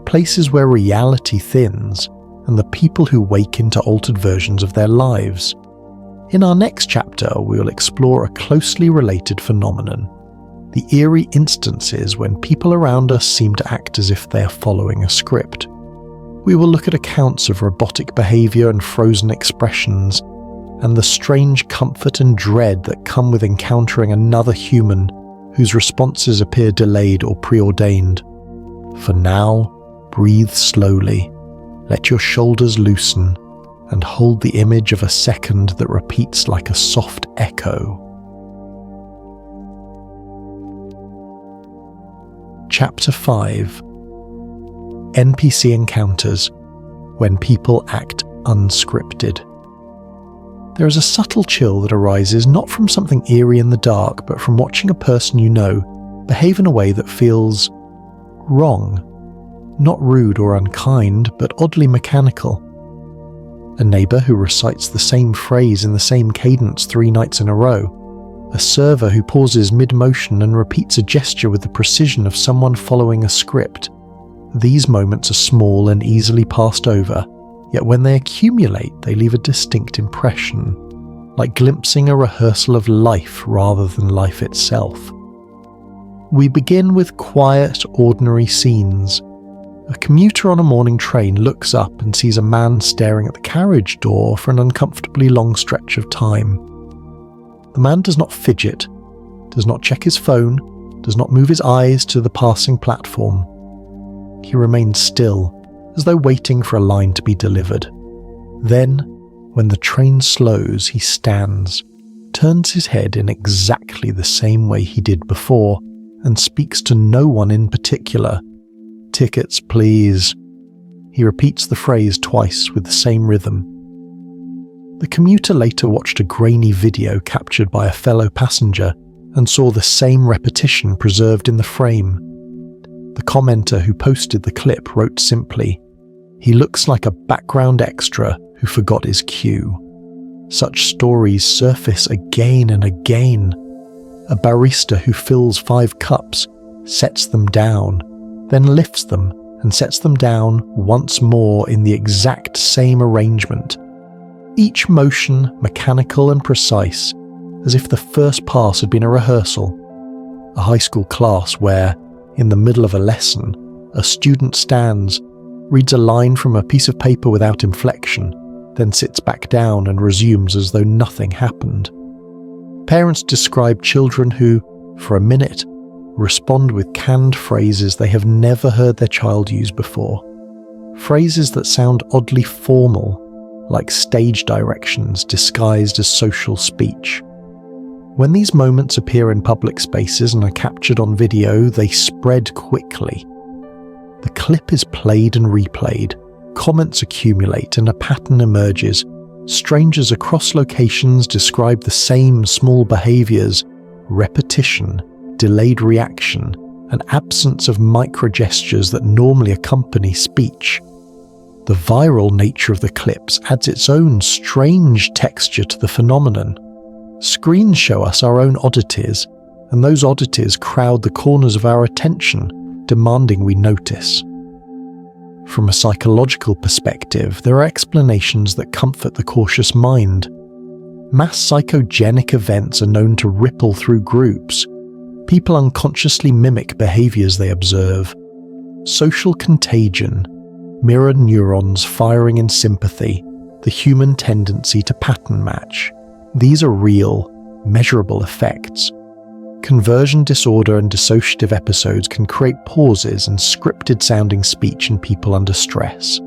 places where reality thins, and the people who wake into altered versions of their lives. In our next chapter, we will explore a closely related phenomenon, the eerie instances when people around us seem to act as if they are following a script. We will look at accounts of robotic behavior and frozen expressions, and the strange comfort and dread that come with encountering another human whose responses appear delayed or preordained. For now, breathe slowly, let your shoulders loosen, and hold the image of a second that repeats like a soft echo. Chapter 5. NPC Encounters, when people act unscripted. There is a subtle chill that arises not from something eerie in the dark, but from watching a person you know behave in a way that feels wrong. Not rude or unkind, but oddly mechanical. A neighbour who recites the same phrase in the same cadence 3 nights in a row. A server who pauses mid-motion and repeats a gesture with the precision of someone following a script. These moments are small and easily passed over, yet when they accumulate, they leave a distinct impression, like glimpsing a rehearsal of life rather than life itself. We begin with quiet, ordinary scenes. A commuter on a morning train looks up and sees a man staring at the carriage door for an uncomfortably long stretch of time. The man does not fidget, does not check his phone, does not move his eyes to the passing platform. He remains still, as though waiting for a line to be delivered. Then, when the train slows, he stands, turns his head in exactly the same way he did before, and speaks to no one in particular. "Tickets, please." He repeats the phrase twice with the same rhythm. The commuter later watched a grainy video captured by a fellow passenger and saw the same repetition preserved in the frame. The commenter who posted the clip wrote simply, "He looks like a background extra who forgot his cue." Such stories surface again and again. A barista who fills 5 cups, sets them down, then lifts them and sets them down once more in the exact same arrangement. Each motion mechanical and precise, as if the first pass had been a rehearsal. A high school class where, in the middle of a lesson, a student stands, reads a line from a piece of paper without inflection, then sits back down and resumes as though nothing happened. Parents describe children who, for a minute, respond with canned phrases they have never heard their child use before. Phrases that sound oddly formal, like stage directions disguised as social speech. When these moments appear in public spaces and are captured on video, they spread quickly. The clip is played and replayed, comments accumulate and a pattern emerges. Strangers across locations describe the same small behaviours: repetition, delayed reaction, an absence of micro-gestures that normally accompany speech. The viral nature of the clips adds its own strange texture to the phenomenon. Screens show us our own oddities, and those oddities crowd the corners of our attention, demanding we notice. From a psychological perspective, there are explanations that comfort the cautious mind. Mass psychogenic events are known to ripple through groups. People unconsciously mimic behaviours they observe. Social contagion, mirror neurons firing in sympathy, the human tendency to pattern match. These are real, measurable effects. Conversion disorder and dissociative episodes can create pauses and scripted-sounding speech in people under stress.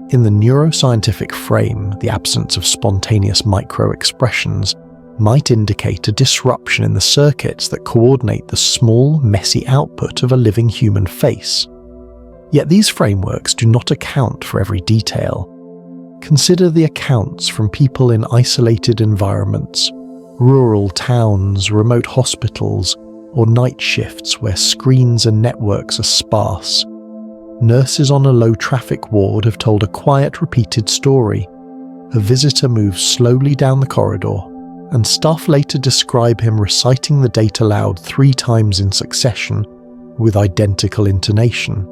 In the neuroscientific frame, the absence of spontaneous micro-expressions might indicate a disruption in the circuits that coordinate the small, messy output of a living human face. Yet these frameworks do not account for every detail. Consider the accounts from people in isolated environments, rural towns, remote hospitals, or night shifts where screens and networks are sparse. Nurses on a low-traffic ward have told a quiet, repeated story. A visitor moves slowly down the corridor, and staff later describe him reciting the date aloud 3 times in succession with identical intonation.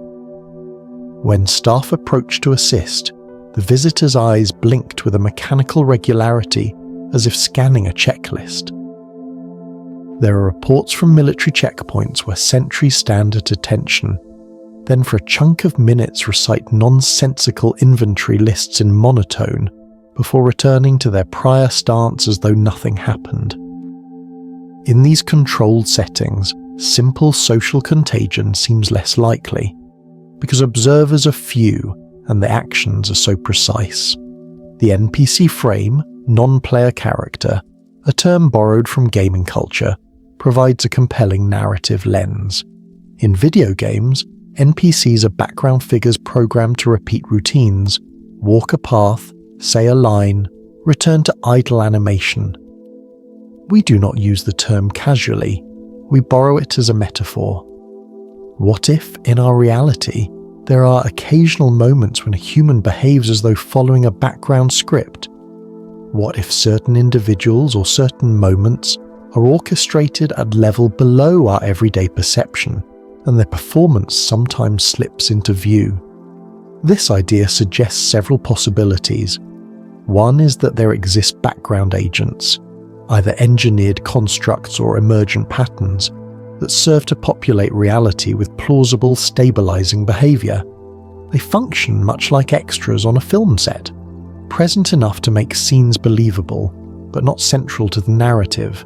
When staff approached to assist, the visitor's eyes blinked with a mechanical regularity, as if scanning a checklist. There are reports from military checkpoints where sentries stand at attention, then for a chunk of minutes recite nonsensical inventory lists in monotone, before returning to their prior stance as though nothing happened. In these controlled settings, simple social contagion seems less likely, because observers are few and the actions are so precise. The NPC frame, non-player character, a term borrowed from gaming culture, provides a compelling narrative lens. In video games, NPCs are background figures programmed to repeat routines, walk a path, say a line, return to idle animation. We do not use the term casually, we borrow it as a metaphor. What if, in our reality, there are occasional moments when a human behaves as though following a background script? What if certain individuals or certain moments are orchestrated at a level below our everyday perception, and their performance sometimes slips into view? This idea suggests several possibilities. One is that there exist background agents, either engineered constructs or emergent patterns, that serve to populate reality with plausible, stabilizing behavior. They function much like extras on a film set, present enough to make scenes believable, but not central to the narrative.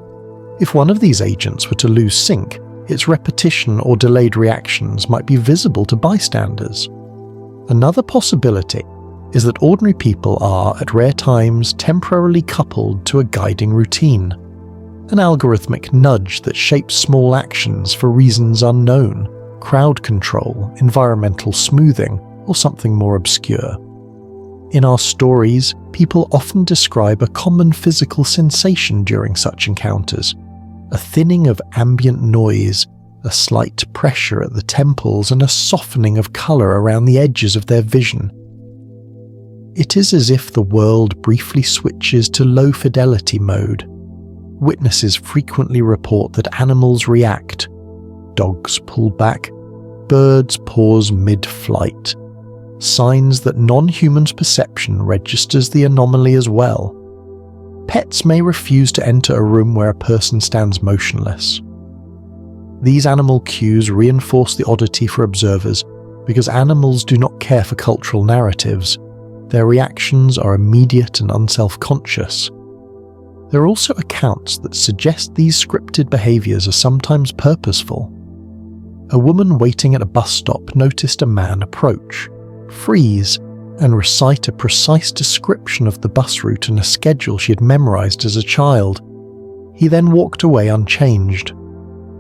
If one of these agents were to lose sync, its repetition or delayed reactions might be visible to bystanders. Another possibility is that ordinary people are, at rare times, temporarily coupled to a guiding routine, an algorithmic nudge that shapes small actions for reasons unknown, crowd control, environmental smoothing, or something more obscure. In our stories, people often describe a common physical sensation during such encounters, a thinning of ambient noise, a slight pressure at the temples, and a softening of colour around the edges of their vision. It is as if the world briefly switches to low-fidelity mode. Witnesses frequently report that animals react. Dogs pull back, birds pause mid-flight. Signs that non-humans' perception registers the anomaly as well. Pets may refuse to enter a room where a person stands motionless. These animal cues reinforce the oddity for observers because animals do not care for cultural narratives. Their reactions are immediate and unself-conscious. There are also accounts that suggest these scripted behaviours are sometimes purposeful. A woman waiting at a bus stop noticed a man approach, freeze, and recite a precise description of the bus route and a schedule she had memorised as a child. He then walked away unchanged.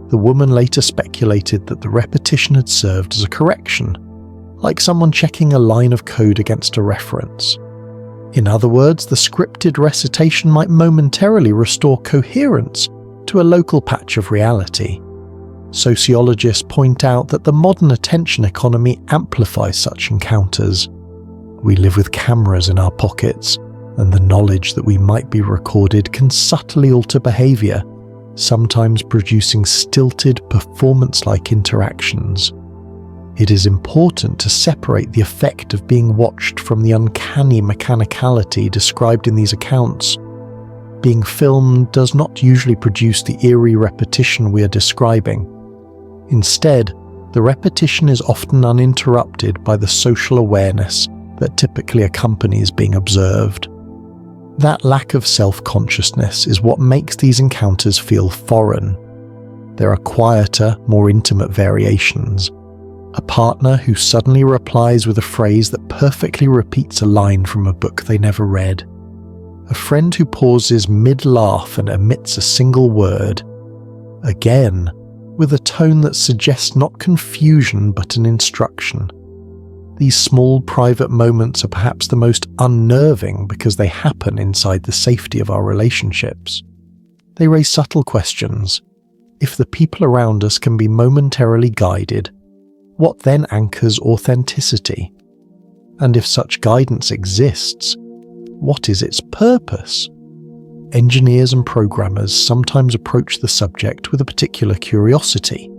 The woman later speculated that the repetition had served as a correction, like someone checking a line of code against a reference. In other words, the scripted recitation might momentarily restore coherence to a local patch of reality. Sociologists point out that the modern attention economy amplifies such encounters. We live with cameras in our pockets, and the knowledge that we might be recorded can subtly alter behaviour, sometimes producing stilted, performance-like interactions. It is important to separate the effect of being watched from the uncanny mechanicality described in these accounts. Being filmed does not usually produce the eerie repetition we are describing. Instead, the repetition is often uninterrupted by the social awareness that typically accompanies being observed. That lack of self-consciousness is what makes these encounters feel foreign. There are quieter, more intimate variations. A partner who suddenly replies with a phrase that perfectly repeats a line from a book they never read. A friend who pauses mid-laugh and omits a single word. Again, with a tone that suggests not confusion but an instruction. These small private moments are perhaps the most unnerving because they happen inside the safety of our relationships. They raise subtle questions. If the people around us can be momentarily guided, what then anchors authenticity? And if such guidance exists, what is its purpose? Engineers and programmers sometimes approach the subject with a particular curiosity.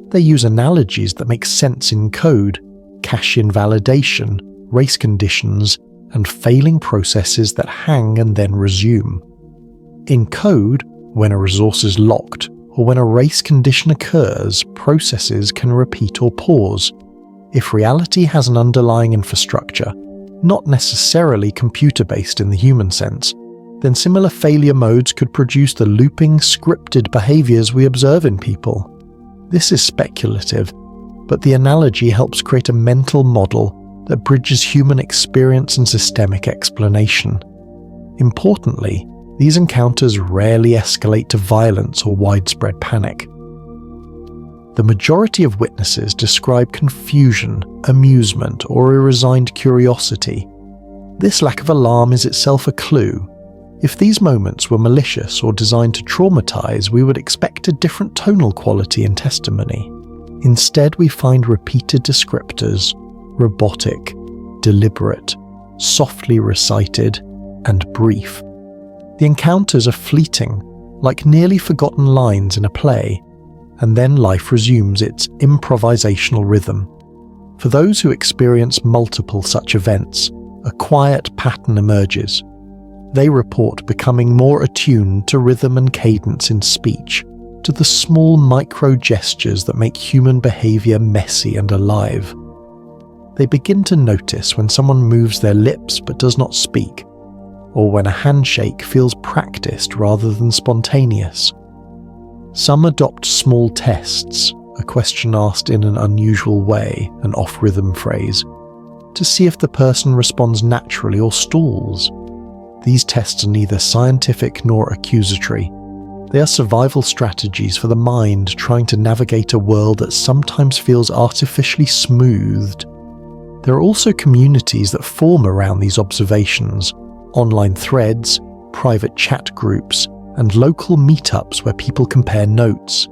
They use analogies that make sense in code, cache invalidation, race conditions, and failing processes that hang and then resume. In code, when a resource is locked, or when a race condition occurs, processes can repeat or pause. If reality has an underlying infrastructure, not necessarily computer-based in the human sense, then similar failure modes could produce the looping, scripted behaviours we observe in people. This is speculative, but the analogy helps create a mental model that bridges human experience and systemic explanation. Importantly, these encounters rarely escalate to violence or widespread panic. The majority of witnesses describe confusion, amusement, or a resigned curiosity. This lack of alarm is itself a clue. If these moments were malicious or designed to traumatize, we would expect a different tonal quality in testimony. Instead, we find repeated descriptors: robotic, deliberate, softly recited, and brief. The encounters are fleeting, like nearly forgotten lines in a play, and then life resumes its improvisational rhythm. For those who experience multiple such events, a quiet pattern emerges. They report becoming more attuned to rhythm and cadence in speech, to the small micro-gestures that make human behavior messy and alive. They begin to notice when someone moves their lips but does not speak, or when a handshake feels practiced rather than spontaneous. Some adopt small tests, a question asked in an unusual way, an off-rhythm phrase, to see if the person responds naturally or stalls. These tests are neither scientific nor accusatory. They are survival strategies for the mind trying to navigate a world that sometimes feels artificially smoothed. There are also communities that form around these observations: online threads, private chat groups, and local meetups where people compare notes.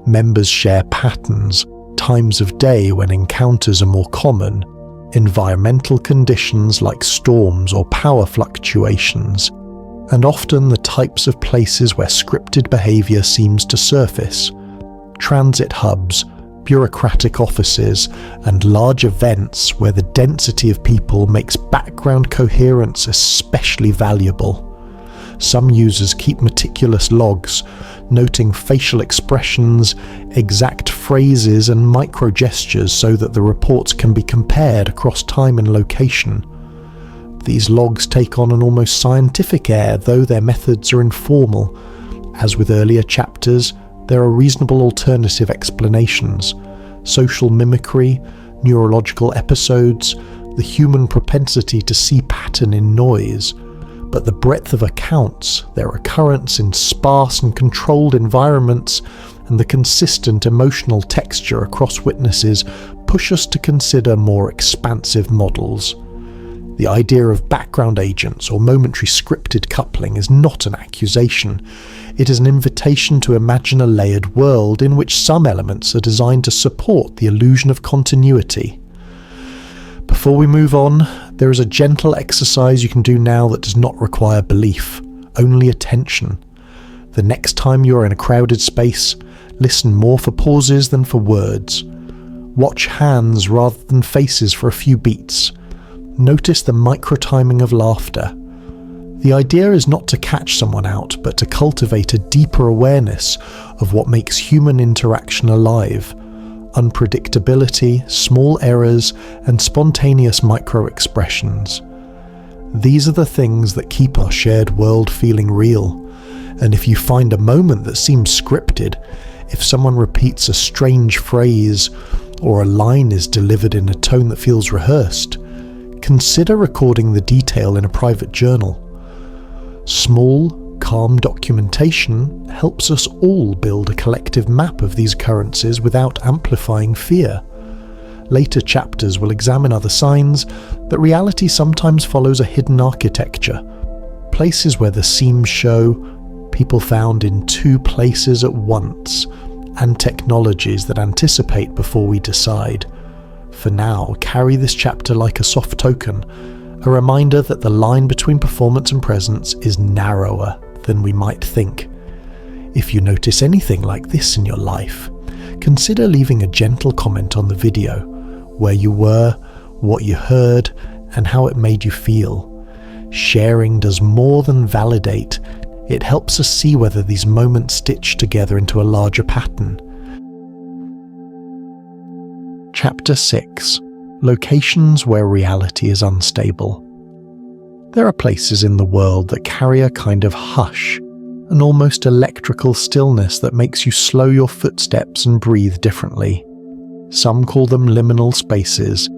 Members share patterns, times of day when encounters are more common, environmental conditions like storms or power fluctuations, and often the types of places where scripted behavior seems to surface: transit hubs, bureaucratic offices, and large events where the density of people makes background coherence especially valuable. Some users keep meticulous logs, noting facial expressions, exact phrases, and micro-gestures so that the reports can be compared across time and location. These logs take on an almost scientific air, though their methods are informal. As with earlier chapters, there are reasonable alternative explanations: social mimicry, neurological episodes, the human propensity to see pattern in noise. But the breadth of accounts, their occurrence in sparse and controlled environments, and the consistent emotional texture across witnesses push us to consider more expansive models. The idea of background agents or momentary scripted coupling is not an accusation. It is an invitation to imagine a layered world in which some elements are designed to support the illusion of continuity. Before we move on, there is a gentle exercise you can do now that does not require belief, only attention. The next time you are in a crowded space, listen more for pauses than for words. Watch hands rather than faces for a few beats. Notice the micro-timing of laughter. The idea is not to catch someone out, but to cultivate a deeper awareness of what makes human interaction alive: unpredictability, small errors, and spontaneous micro-expressions. These are the things that keep our shared world feeling real. And if you find a moment that seems scripted, if someone repeats a strange phrase, or a line is delivered in a tone that feels rehearsed, consider recording the detail in a private journal. Small, calm documentation helps us all build a collective map of these occurrences without amplifying fear. Later chapters will examine other signs that reality sometimes follows a hidden architecture. Places where the seams show, people found in two places at once, and technologies that anticipate before we decide. For now, carry this chapter like a soft token, a reminder that the line between performance and presence is narrower than we might think. If you notice anything like this in your life, consider leaving a gentle comment on the video, where you were, what you heard, and how it made you feel. Sharing does more than validate. It helps us see whether these moments stitch together into a larger pattern. Chapter 6: Locations where reality is unstable. There are places in the world that carry a kind of hush, an almost electrical stillness that makes you slow your footsteps and breathe differently. Some call them liminal spaces,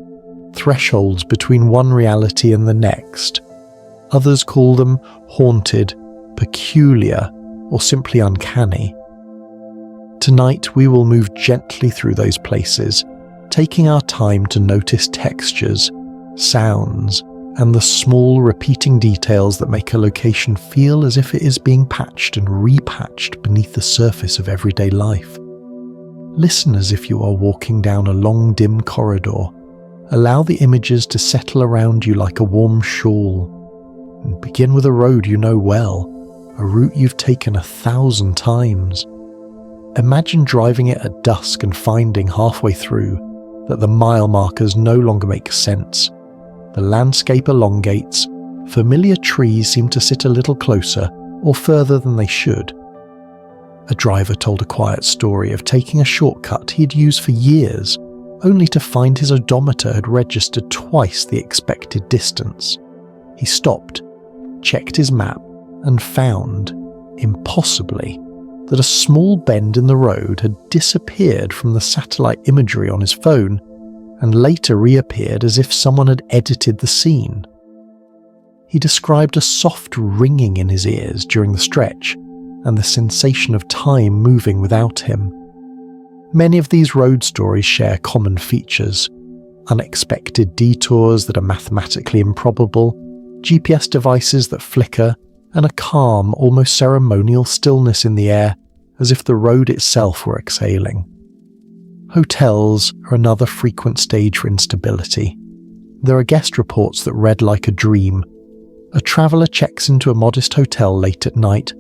thresholds between one reality and the next. Others call them haunted, peculiar, or simply uncanny. Tonight we will move gently through those places, taking our time to notice textures, sounds, and the small repeating details that make a location feel as if it is being patched and repatched beneath the surface of everyday life. Listen as if you are walking down a long, dim corridor. Allow the images to settle around you like a warm shawl. And begin with a road you know well, a route you've taken 1,000 times. Imagine driving it at dusk and finding halfway through that the mile markers no longer make sense. The landscape elongates, familiar trees seem to sit a little closer or further than they should. A driver told a quiet story of taking a shortcut he had used for years, only to find his odometer had registered twice the expected distance. He stopped, checked his map, and found, impossibly, that a small bend in the road had disappeared from the satellite imagery on his phone and later reappeared as if someone had edited the scene. He described a soft ringing in his ears during the stretch and the sensation of time moving without him. Many of these road stories share common features: unexpected detours that are mathematically improbable, GPS devices that flicker, and a calm, almost ceremonial stillness in the air, as if the road itself were exhaling. Hotels are another frequent stage for instability. There are guest reports that read like a dream. A traveller checks into a modest hotel late at night,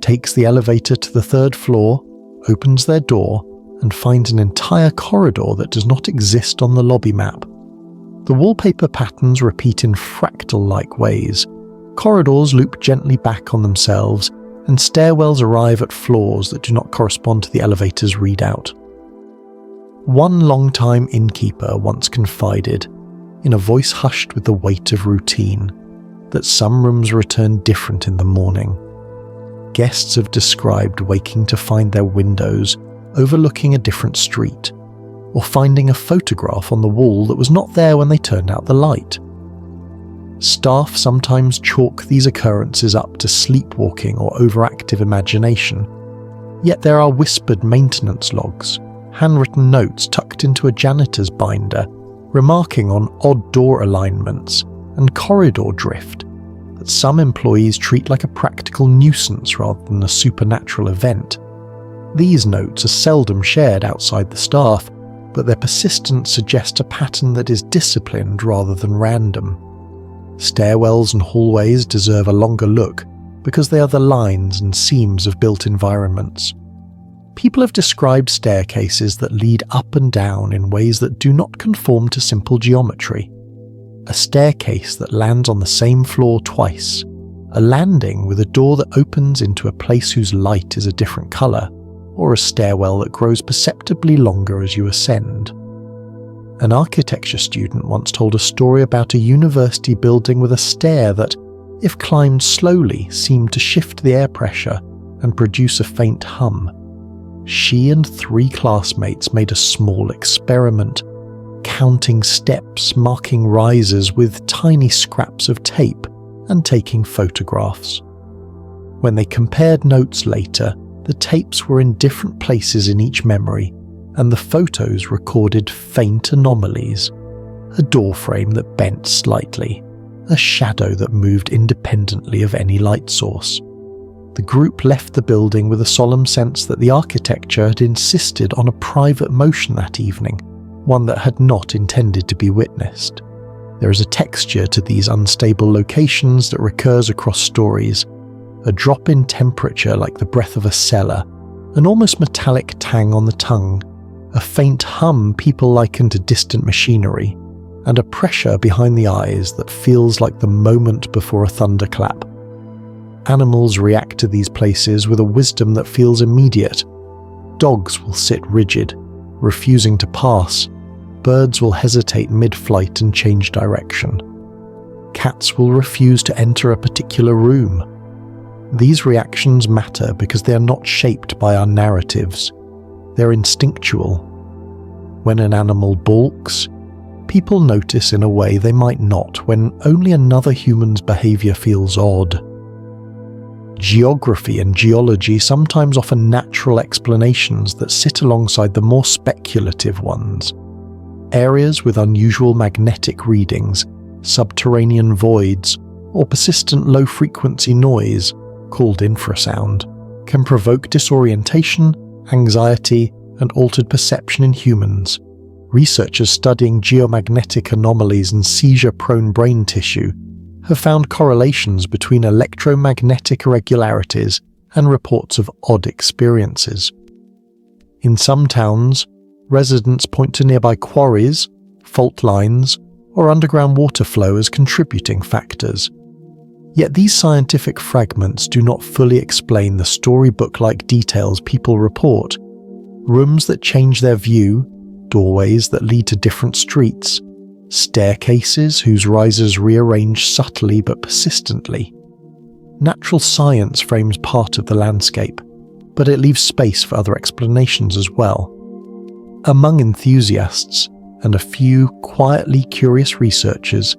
takes the elevator to the 3rd floor, opens their door, and finds an entire corridor that does not exist on the lobby map. The wallpaper patterns repeat in fractal-like ways. Corridors loop gently back on themselves, and stairwells arrive at floors that do not correspond to the elevator's readout. One long-time innkeeper once confided, in a voice hushed with the weight of routine, that some rooms return different in the morning. Guests have described waking to find their windows overlooking a different street, or finding a photograph on the wall that was not there when they turned out the light. Staff sometimes chalk these occurrences up to sleepwalking or overactive imagination, yet there are whispered maintenance logs, handwritten notes tucked into a janitor's binder, remarking on odd door alignments and corridor drift that some employees treat like a practical nuisance rather than a supernatural event. These notes are seldom shared outside the staff, but their persistence suggests a pattern that is disciplined rather than random. Stairwells and hallways deserve a longer look because they are the lines and seams of built environments. People have described staircases that lead up and down in ways that do not conform to simple geometry. A staircase that lands on the same floor twice, a landing with a door that opens into a place whose light is a different colour, or a stairwell that grows perceptibly longer as you ascend. An architecture student once told a story about a university building with a stair that, if climbed slowly, seemed to shift the air pressure and produce a faint hum. She and 3 classmates made a small experiment, counting steps, marking rises with tiny scraps of tape, and taking photographs. When they compared notes later, the tapes were in different places in each memory, and the photos recorded faint anomalies: a doorframe that bent slightly, a shadow that moved independently of any light source. The group left the building with a solemn sense that the architecture had insisted on a private motion that evening, one that had not intended to be witnessed. There is a texture to these unstable locations that recurs across stories, a drop in temperature like the breath of a cellar, an almost metallic tang on the tongue, a faint hum people liken to distant machinery, and a pressure behind the eyes that feels like the moment before a thunderclap. Animals react to these places with a wisdom that feels immediate. Dogs will sit rigid, refusing to pass. Birds will hesitate mid-flight and change direction. Cats will refuse to enter a particular room. These reactions matter because they are not shaped by our narratives. They're instinctual. When an animal balks, people notice in a way they might not when only another human's behavior feels odd. Geography and geology sometimes offer natural explanations that sit alongside the more speculative ones. Areas with unusual magnetic readings subterranean voids, or persistent low-frequency noise, called infrasound, can provoke disorientation, anxiety, and altered perception in humans. Researchers studying geomagnetic anomalies in seizure-prone brain tissue have found correlations between electromagnetic irregularities and reports of odd experiences. In some towns, residents point to nearby quarries, fault lines, or underground water flow as contributing factors. Yet these scientific fragments do not fully explain the storybook-like details people report. Rooms that change their view, doorways that lead to different streets, staircases whose risers rearrange subtly but persistently. Natural science frames part of the landscape, but it leaves space for other explanations as well. Among enthusiasts and a few quietly curious researchers,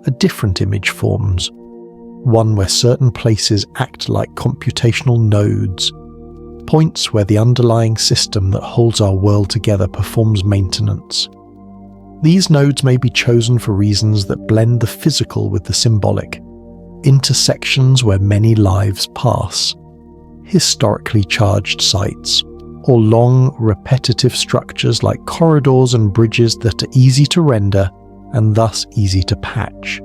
a different image forms, one where certain places act like computational nodes, points where the underlying system that holds our world together performs maintenance. These nodes may be chosen for reasons that blend the physical with the symbolic, intersections where many lives pass, historically charged sites, or long, repetitive structures like corridors and bridges that are easy to render and thus easy to patch.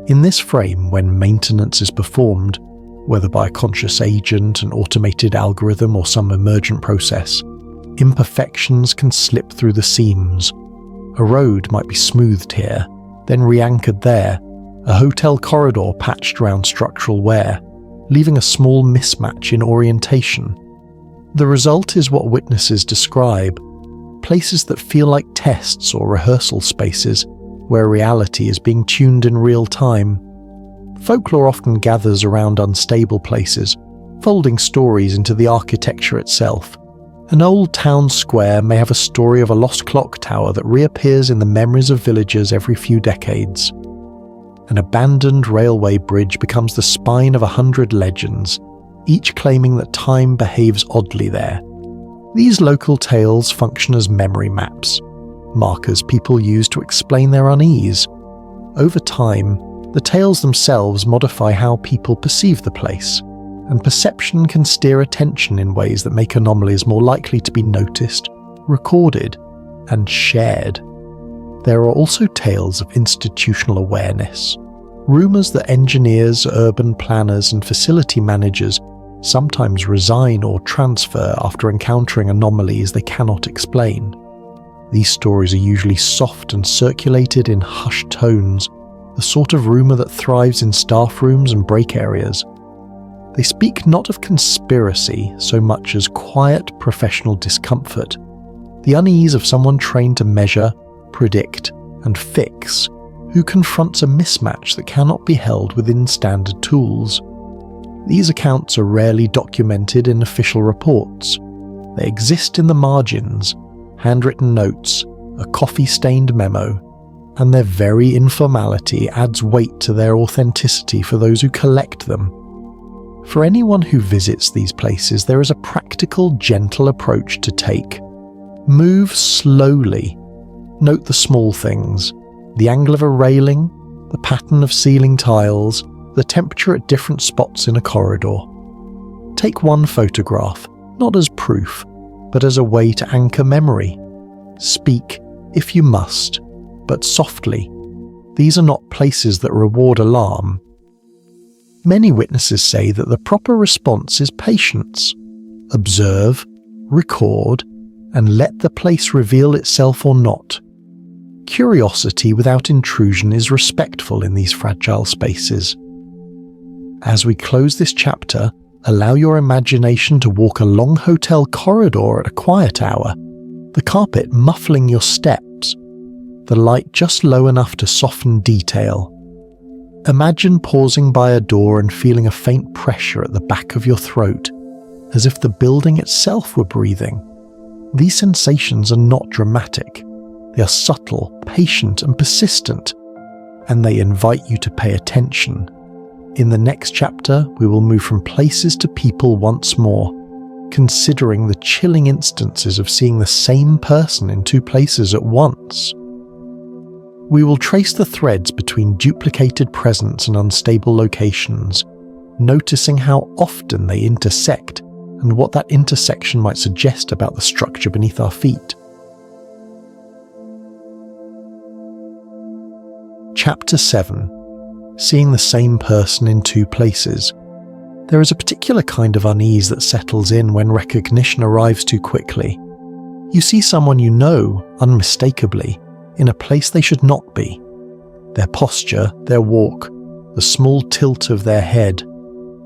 In this frame, when maintenance is performed, whether by a conscious agent, an automated algorithm, or some emergent process, imperfections can slip through the seams. A road might be smoothed here, then re-anchored there, a hotel corridor patched around structural wear, leaving a small mismatch in orientation. The result is what witnesses describe, places that feel like tests or rehearsal spaces, where reality is being tuned in real time. Folklore often gathers around unstable places, folding stories into the architecture itself. An old town square may have a story of a lost clock tower that reappears in the memories of villagers every few decades. An abandoned railway bridge becomes the spine of 100 legends, each claiming that time behaves oddly there. These local tales function as memory maps, markers people use to explain their unease. Over time, the tales themselves modify how people perceive the place, and perception can steer attention in ways that make anomalies more likely to be noticed, recorded, and shared. There are also tales of institutional awareness, rumours that engineers, urban planners, and facility managers sometimes resign or transfer after encountering anomalies they cannot explain. These stories are usually soft and circulated in hushed tones, the sort of rumour that thrives in staff rooms and break areas. They speak not of conspiracy so much as quiet professional discomfort, the unease of someone trained to measure, predict, and fix, who confronts a mismatch that cannot be held within standard tools. These accounts are rarely documented in official reports. They exist in the margins, handwritten notes, a coffee-stained memo, and their very informality adds weight to their authenticity for those who collect them. For anyone who visits these places, there is a practical, gentle approach to take. Move slowly. Note the small things, the angle of a railing, the pattern of ceiling tiles, the temperature at different spots in a corridor. Take one photograph, not as proof, but as a way to anchor memory. Speak, if you must, but softly. These are not places that reward alarm. Many witnesses say that the proper response is patience. Observe, record, and let the place reveal itself or not. Curiosity without intrusion is respectful in these fragile spaces. As we close this chapter, allow your imagination to walk a long hotel corridor at a quiet hour, the carpet muffling your steps, the light just low enough to soften detail. Imagine pausing by a door and feeling a faint pressure at the back of your throat, as if the building itself were breathing. These sensations are not dramatic. They are subtle, patient, and persistent, and they invite you to pay attention. In the next chapter, we will move from places to people once more, considering the chilling instances of seeing the same person in two places at once. We will trace the threads between duplicated presents and unstable locations, noticing how often they intersect and what that intersection might suggest about the structure beneath our feet. Chapter 7. Seeing the same person in two places. There is a particular kind of unease that settles in when recognition arrives too quickly. You see someone you know, unmistakably, in a place they should not be. Their posture, their walk, the small tilt of their head,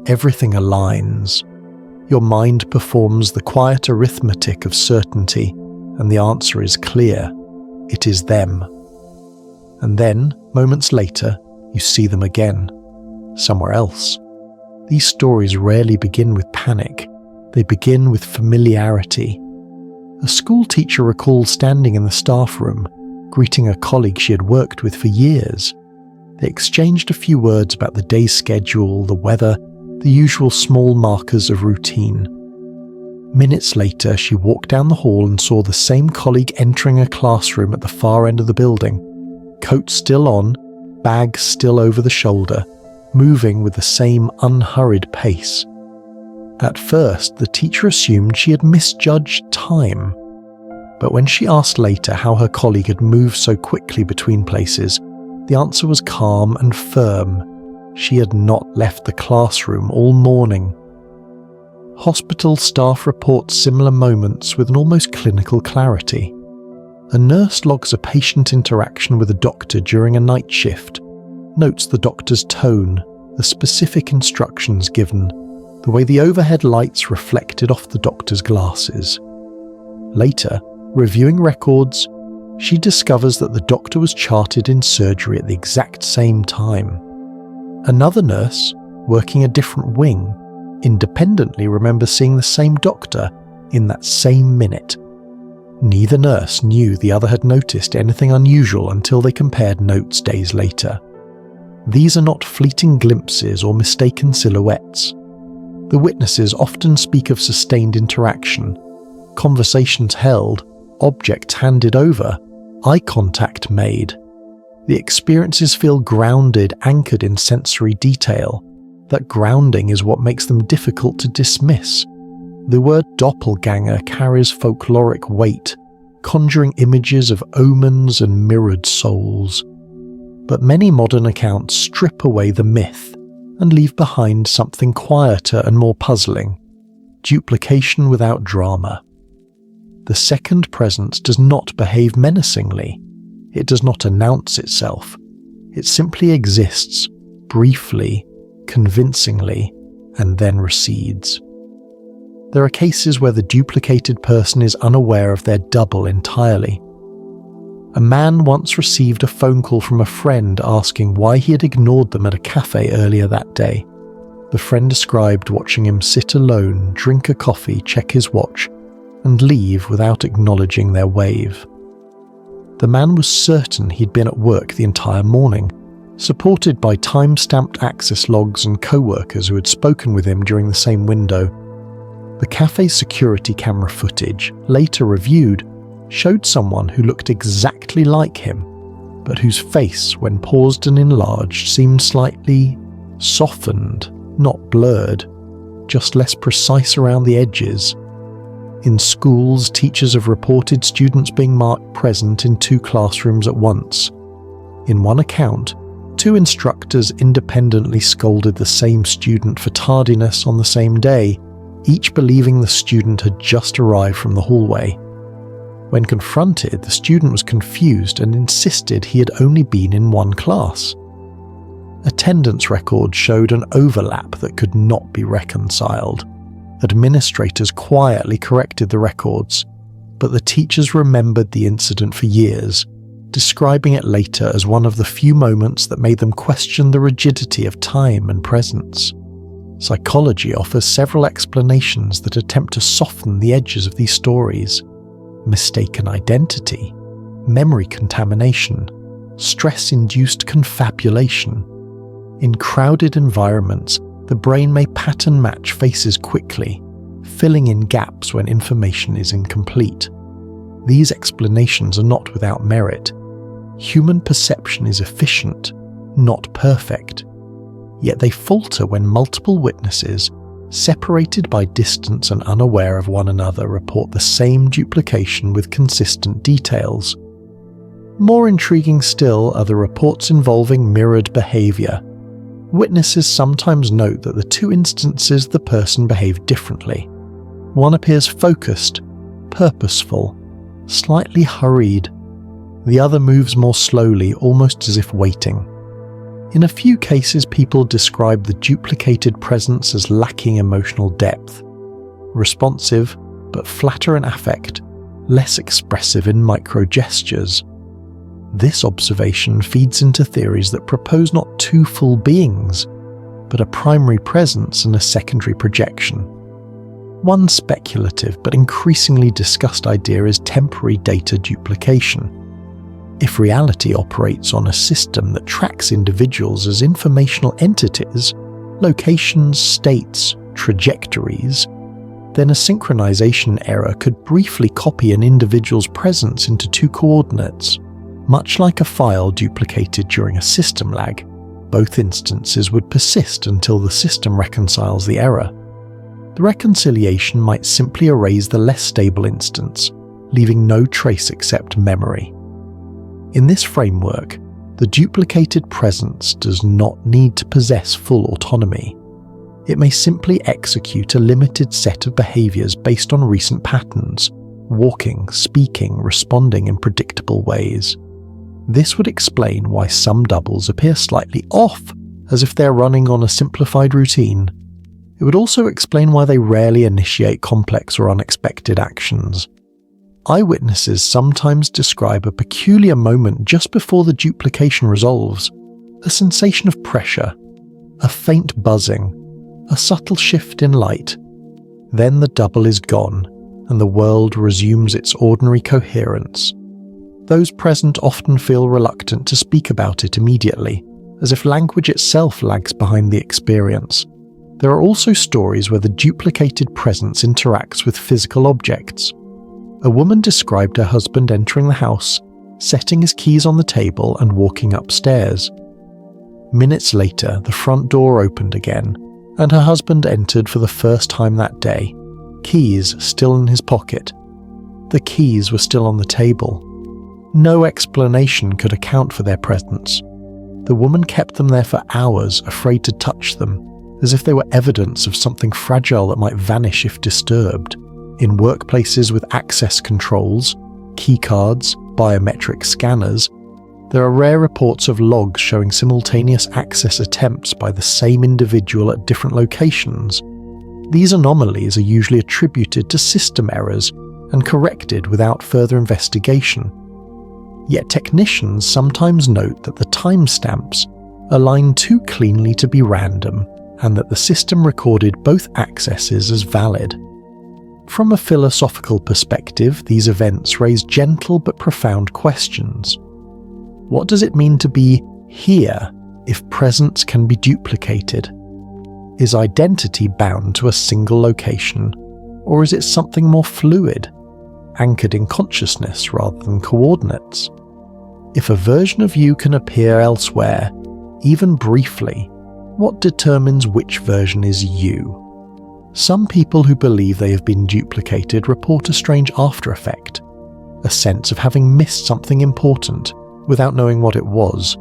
everything aligns. Your mind performs the quiet arithmetic of certainty, and the answer is clear. It is them. And then, moments later, you see them again, somewhere else. These stories rarely begin with panic. They begin with familiarity. A school teacher recalls standing in the staff room, greeting a colleague she had worked with for years. They exchanged a few words about the day's schedule, the weather, the usual small markers of routine. Minutes later, she walked down the hall and saw the same colleague entering a classroom at the far end of the building, coat still on, bag still over the shoulder, moving with the same unhurried pace. At first, the teacher assumed she had misjudged time. But when she asked later how her colleague had moved so quickly between places, the answer was calm and firm. She had not left the classroom all morning. Hospital staff report similar moments with an almost clinical clarity. A nurse logs a patient interaction with a doctor during a night shift, notes the doctor's tone, the specific instructions given, the way the overhead lights reflected off the doctor's glasses. Later, reviewing records, she discovers that the doctor was charted in surgery at the exact same time. Another nurse, working a different wing, independently remembers seeing the same doctor in that same minute. Neither nurse knew the other had noticed anything unusual until they compared notes days later. These are not fleeting glimpses or mistaken silhouettes. The witnesses often speak of sustained interaction, conversations held, objects handed over, eye contact made. The experiences feel grounded, anchored in sensory detail. That grounding is what makes them difficult to dismiss. The word doppelganger carries folkloric weight, conjuring images of omens and mirrored souls. But many modern accounts strip away the myth and leave behind something quieter and more puzzling: duplication without drama. The second presence does not behave menacingly. It does not announce itself. It simply exists, briefly, convincingly, and then recedes. There are cases where the duplicated person is unaware of their double entirely. A man once received a phone call from a friend asking why he had ignored them at a cafe earlier that day. The friend described watching him sit alone, drink a coffee, check his watch, and leave without acknowledging their wave. The man was certain he'd been at work the entire morning, supported by time-stamped access logs and co-workers who had spoken with him during the same window. The cafe's security camera footage, later reviewed, showed someone who looked exactly like him, but whose face, when paused and enlarged, seemed slightly softened, not blurred, just less precise around the edges. In schools, teachers have reported students being marked present in two classrooms at once. In one account, two instructors independently scolded the same student for tardiness on the same day, each believing the student had just arrived from the hallway. When confronted, the student was confused and insisted he had only been in one class. Attendance records showed an overlap that could not be reconciled. Administrators quietly corrected the records, but the teachers remembered the incident for years, describing it later as one of the few moments that made them question the rigidity of time and presence. Psychology offers several explanations that attempt to soften the edges of these stories: mistaken identity, memory contamination, stress-induced confabulation. In crowded environments, the brain may pattern match faces quickly, filling in gaps when information is incomplete. These explanations are not without merit. Human perception is efficient, not perfect. Yet they falter when multiple witnesses, separated by distance and unaware of one another, report the same duplication with consistent details. More intriguing still are the reports involving mirrored behaviour. Witnesses sometimes note that the two instances the person behaved differently. One appears focused, purposeful, slightly hurried. The other moves more slowly, almost as if waiting. In a few cases, people describe the duplicated presence as lacking emotional depth, responsive but flatter in affect, less expressive in micro-gestures. This observation feeds into theories that propose not two full beings, but a primary presence and a secondary projection. One speculative but increasingly discussed idea is temporary data duplication. If reality operates on a system that tracks individuals as informational entities, locations, states, trajectories, then a synchronization error could briefly copy an individual's presence into two coordinates. Much like a file duplicated during a system lag, both instances would persist until the system reconciles the error. The reconciliation might simply erase the less stable instance, leaving no trace except memory. In this framework, the duplicated presence does not need to possess full autonomy. It may simply execute a limited set of behaviors based on recent patterns, walking, speaking, responding in predictable ways. This would explain why some doubles appear slightly off, as if they're running on a simplified routine. It would also explain why they rarely initiate complex or unexpected actions. Eyewitnesses sometimes describe a peculiar moment just before the duplication resolves, a sensation of pressure, a faint buzzing, a subtle shift in light. Then the double is gone, and the world resumes its ordinary coherence. Those present often feel reluctant to speak about it immediately, as if language itself lags behind the experience. There are also stories where the duplicated presence interacts with physical objects. A woman described her husband entering the house, setting his keys on the table and walking upstairs. Minutes later, the front door opened again, and her husband entered for the first time that day, keys still in his pocket. The keys were still on the table. No explanation could account for their presence. The woman kept them there for hours, afraid to touch them, as if they were evidence of something fragile that might vanish if disturbed. In workplaces with access controls, keycards, biometric scanners, there are rare reports of logs showing simultaneous access attempts by the same individual at different locations. These anomalies are usually attributed to system errors and corrected without further investigation. Yet technicians sometimes note that the timestamps align too cleanly to be random, and that the system recorded both accesses as valid. From a philosophical perspective, these events raise gentle but profound questions. What does it mean to be here if presence can be duplicated? Is identity bound to a single location, or is it something more fluid, anchored in consciousness rather than coordinates? If a version of you can appear elsewhere, even briefly, what determines which version is you? Some people who believe they have been duplicated report a strange after effect, a sense of having missed something important without knowing what it was.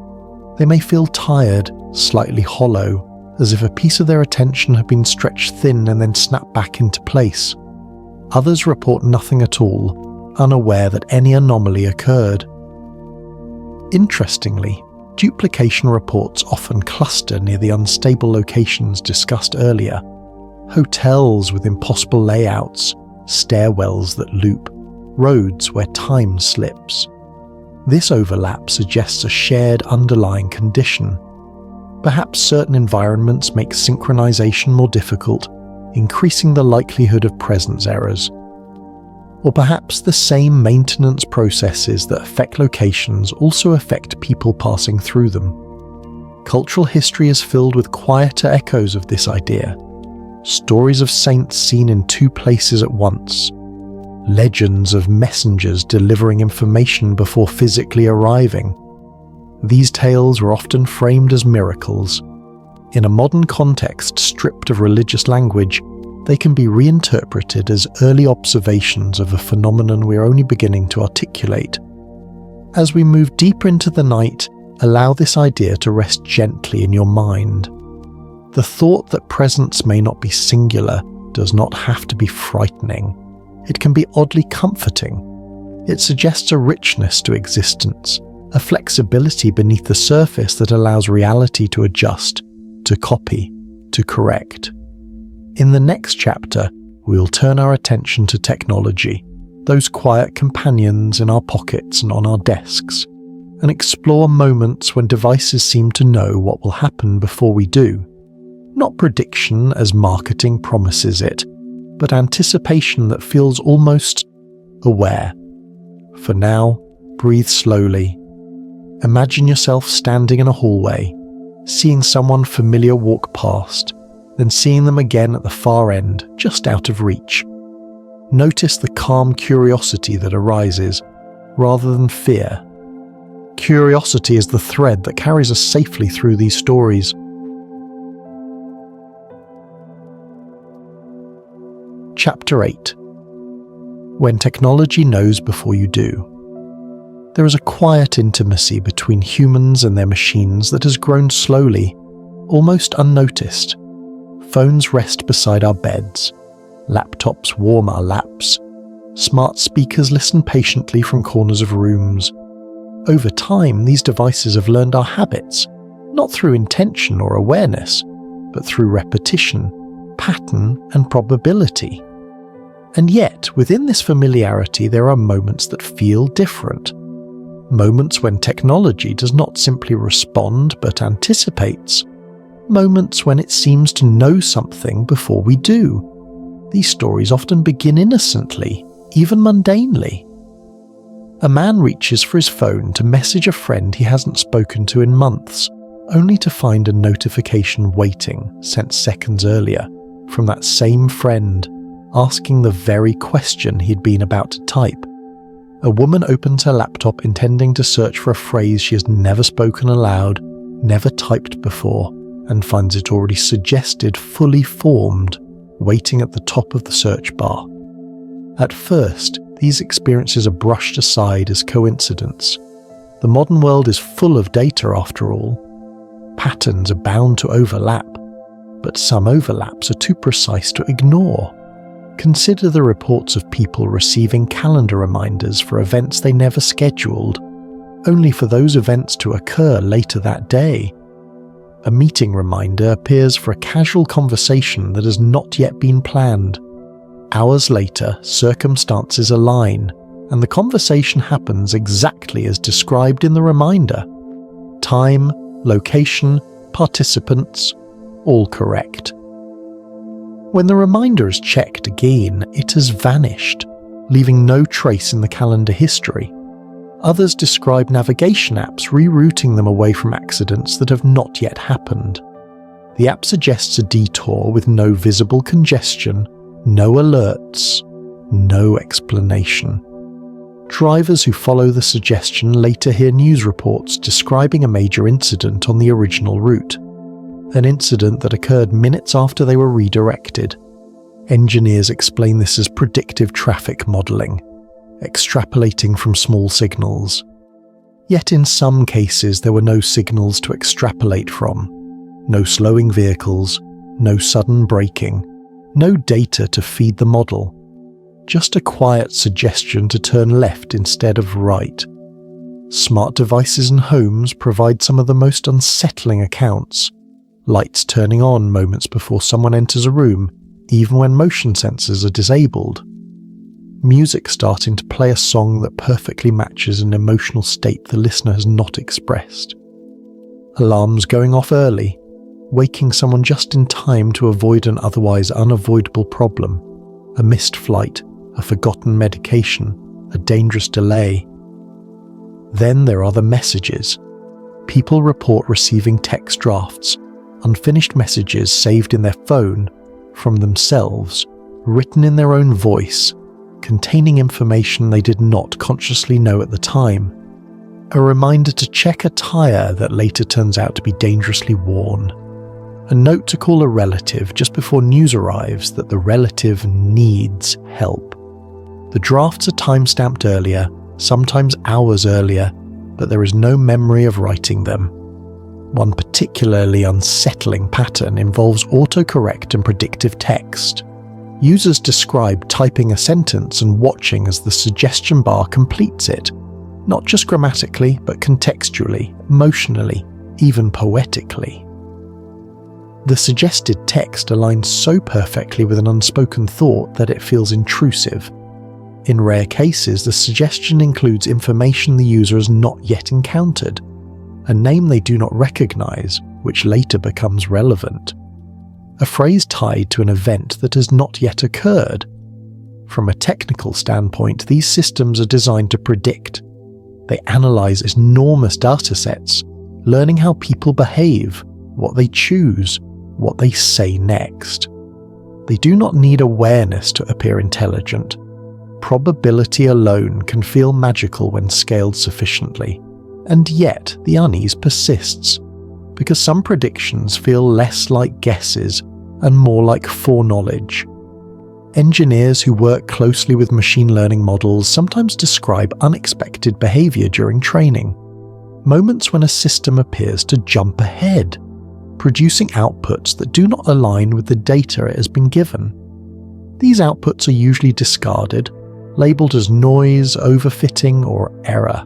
They may feel tired, slightly hollow, as if a piece of their attention had been stretched thin and then snapped back into place. Others report nothing at all, unaware that any anomaly occurred. Interestingly, duplication reports often cluster near the unstable locations discussed earlier. Hotels with impossible layouts, stairwells that loop, roads where time slips. This overlap suggests a shared underlying condition. Perhaps certain environments make synchronization more difficult, increasing the likelihood of presence errors. Or perhaps the same maintenance processes that affect locations also affect people passing through them. Cultural history is filled with quieter echoes of this idea. Stories of saints seen in two places at once. Legends of messengers delivering information before physically arriving. These tales were often framed as miracles. In a modern context stripped of religious language, they can be reinterpreted as early observations of a phenomenon we're only beginning to articulate. As we move deeper into the night, allow this idea to rest gently in your mind. The thought that presence may not be singular does not have to be frightening. It can be oddly comforting. It suggests a richness to existence, a flexibility beneath the surface that allows reality to adjust, to copy, to correct. In the next chapter, we will turn our attention to technology, those quiet companions in our pockets and on our desks, and explore moments when devices seem to know what will happen before we do. Not prediction as marketing promises it, but anticipation that feels almost aware. For now, breathe slowly. Imagine yourself standing in a hallway, seeing someone familiar walk past, then seeing them again at the far end, just out of reach. Notice the calm curiosity that arises, rather than fear. Curiosity is the thread that carries us safely through these stories. Chapter 8. When technology knows before you do. There is a quiet intimacy between humans and their machines that has grown slowly, almost unnoticed. Phones rest beside our beds. Laptops warm our laps. Smart speakers listen patiently from corners of rooms. Over time, these devices have learned our habits, not through intention or awareness, but through repetition, pattern, and probability. And yet, within this familiarity, there are moments that feel different. Moments when technology does not simply respond but anticipates. Moments when it seems to know something before we do. These stories often begin innocently, even mundanely. A man reaches for his phone to message a friend he hasn't spoken to in months, only to find a notification waiting, sent seconds earlier, from that same friend, asking the very question he'd been about to type. A woman opens her laptop intending to search for a phrase she has never spoken aloud, never typed before, and finds it already suggested, fully formed, waiting at the top of the search bar. At first, these experiences are brushed aside as coincidence. The modern world is full of data after all. Patterns are bound to overlap, but some overlaps are too precise to ignore. Consider the reports of people receiving calendar reminders for events they never scheduled, only for those events to occur later that day. A meeting reminder appears for a casual conversation that has not yet been planned. Hours later, circumstances align, and the conversation happens exactly as described in the reminder. Time, location, participants, all correct. When the reminder is checked again, it has vanished, leaving no trace in the calendar history. Others describe navigation apps rerouting them away from accidents that have not yet happened. The app suggests a detour with no visible congestion, no alerts, no explanation. Drivers who follow the suggestion later hear news reports describing a major incident on the original route. An incident that occurred minutes after they were redirected. Engineers explain this as predictive traffic modelling, extrapolating from small signals. Yet in some cases there were no signals to extrapolate from, no slowing vehicles, no sudden braking, no data to feed the model, just a quiet suggestion to turn left instead of right. Smart devices in homes provide some of the most unsettling accounts. Lights turning on moments before someone enters a room, even when motion sensors are disabled. Music starting to play a song that perfectly matches an emotional state the listener has not expressed. Alarms going off early, waking someone just in time to avoid an otherwise unavoidable problem, a missed flight, a forgotten medication, a dangerous delay. Then there are the messages. People report receiving text drafts, unfinished messages saved in their phone, from themselves, written in their own voice, containing information they did not consciously know at the time. A reminder to check a tyre that later turns out to be dangerously worn. A note to call a relative just before news arrives that the relative needs help. The drafts are time-stamped earlier, sometimes hours earlier, but there is no memory of writing them. One particularly unsettling pattern involves autocorrect and predictive text. Users describe typing a sentence and watching as the suggestion bar completes it, not just grammatically, but contextually, emotionally, even poetically. The suggested text aligns so perfectly with an unspoken thought that it feels intrusive. In rare cases, the suggestion includes information the user has not yet encountered, a name they do not recognize, which later becomes relevant. A phrase tied to an event that has not yet occurred. From a technical standpoint, these systems are designed to predict. They analyze enormous datasets, learning how people behave, what they choose, what they say next. They do not need awareness to appear intelligent. Probability alone can feel magical when scaled sufficiently, and yet the unease persists, because some predictions feel less like guesses and more like foreknowledge. Engineers who work closely with machine learning models sometimes describe unexpected behavior during training, moments when a system appears to jump ahead, producing outputs that do not align with the data it has been given. These outputs are usually discarded, labeled as noise, overfitting, or error,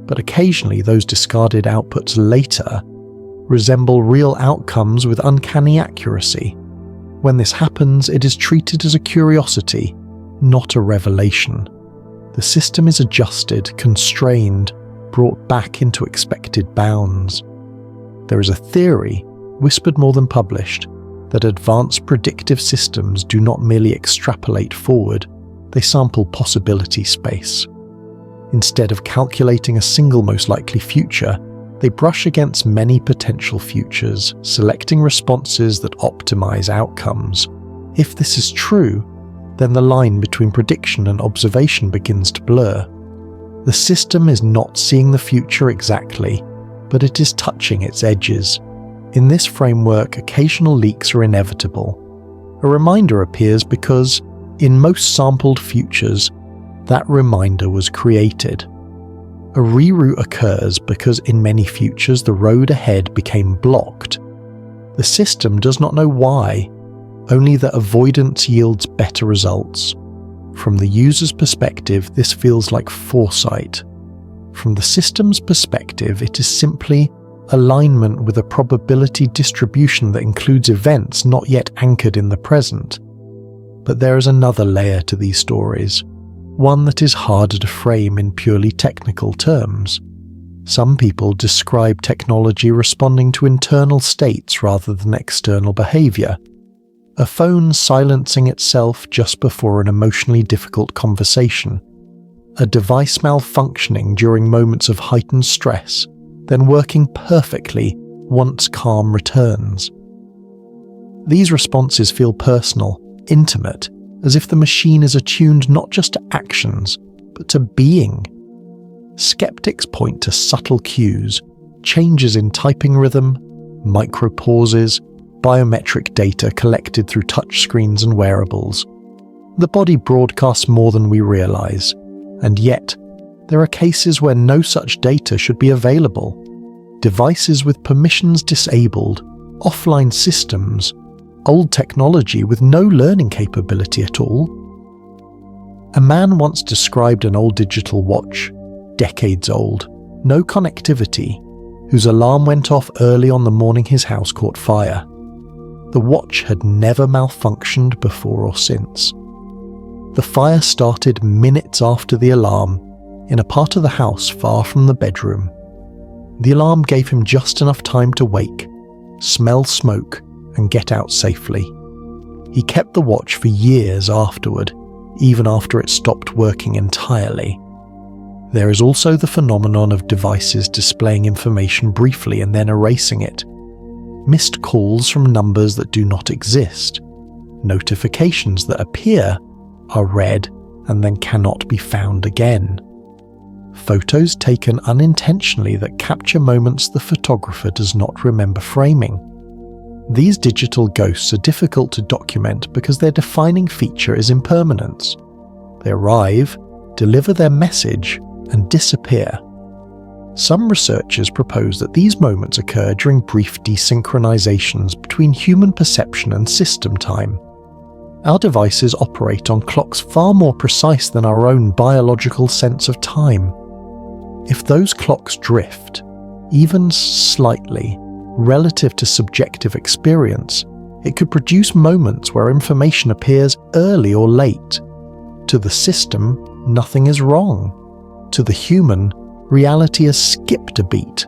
but occasionally those discarded outputs later resemble real outcomes with uncanny accuracy. When this happens, it is treated as a curiosity, not a revelation. The system is adjusted, constrained, brought back into expected bounds. There is a theory, whispered more than published, that advanced predictive systems do not merely extrapolate forward, they sample possibility space. Instead of calculating a single most likely future, they brush against many potential futures, selecting responses that optimize outcomes. If this is true, then the line between prediction and observation begins to blur. The system is not seeing the future exactly, but it is touching its edges. In this framework, occasional leaks are inevitable. A reminder appears because, in most sampled futures, that reminder was created. A reroute occurs because in many futures the road ahead became blocked. The system does not know why, only that avoidance yields better results. From the user's perspective, this feels like foresight. From the system's perspective, it is simply alignment with a probability distribution that includes events not yet anchored in the present. But there is another layer to these stories, one that is harder to frame in purely technical terms. Some people describe technology responding to internal states rather than external behavior. A phone silencing itself just before an emotionally difficult conversation. A device malfunctioning during moments of heightened stress, then working perfectly once calm returns. These responses feel personal, intimate, as if the machine is attuned not just to actions, but to being. Skeptics point to subtle cues, changes in typing rhythm, micro-pauses, biometric data collected through touchscreens and wearables. The body broadcasts more than we realize, and yet, there are cases where no such data should be available. Devices with permissions disabled, offline systems, old technology with no learning capability at all. A man once described an old digital watch, decades old, no connectivity, whose alarm went off early on the morning his house caught fire. The watch had never malfunctioned before or since. The fire started minutes after the alarm, in a part of the house far from the bedroom. The alarm gave him just enough time to wake, smell smoke, and get out safely. He kept the watch for years afterward, even after it stopped working entirely. There is also the phenomenon of devices displaying information briefly and then erasing it. Missed calls from numbers that do not exist. Notifications that appear, are read, and then cannot be found again. photos taken unintentionally that capture moments the photographer does not remember framing. These digital ghosts are difficult to document because their defining feature is impermanence. They arrive, deliver their message, and disappear. Some researchers propose that these moments occur during brief desynchronizations between human perception and system time. Our devices operate on clocks far more precise than our own biological sense of time. If those clocks drift, even slightly, relative to subjective experience, it could produce moments where information appears early or late. To the system, nothing is wrong. To the human, reality has skipped a beat.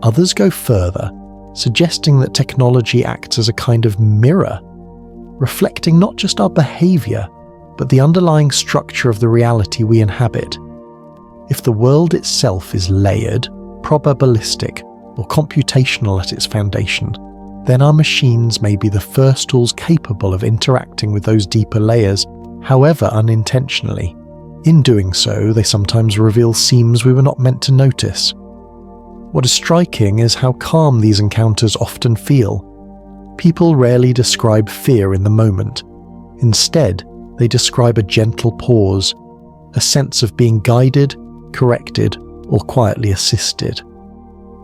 Others go further, suggesting that technology acts as a kind of mirror, reflecting not just our behavior, but the underlying structure of the reality we inhabit. If the world itself is layered, probabilistic, or computational at its foundation, then our machines may be the first tools capable of interacting with those deeper layers, however unintentionally. In doing so, they sometimes reveal seams we were not meant to notice. What is striking is how calm these encounters often feel. People rarely describe fear in the moment. Instead, they describe a gentle pause, a sense of being guided, corrected, or quietly assisted.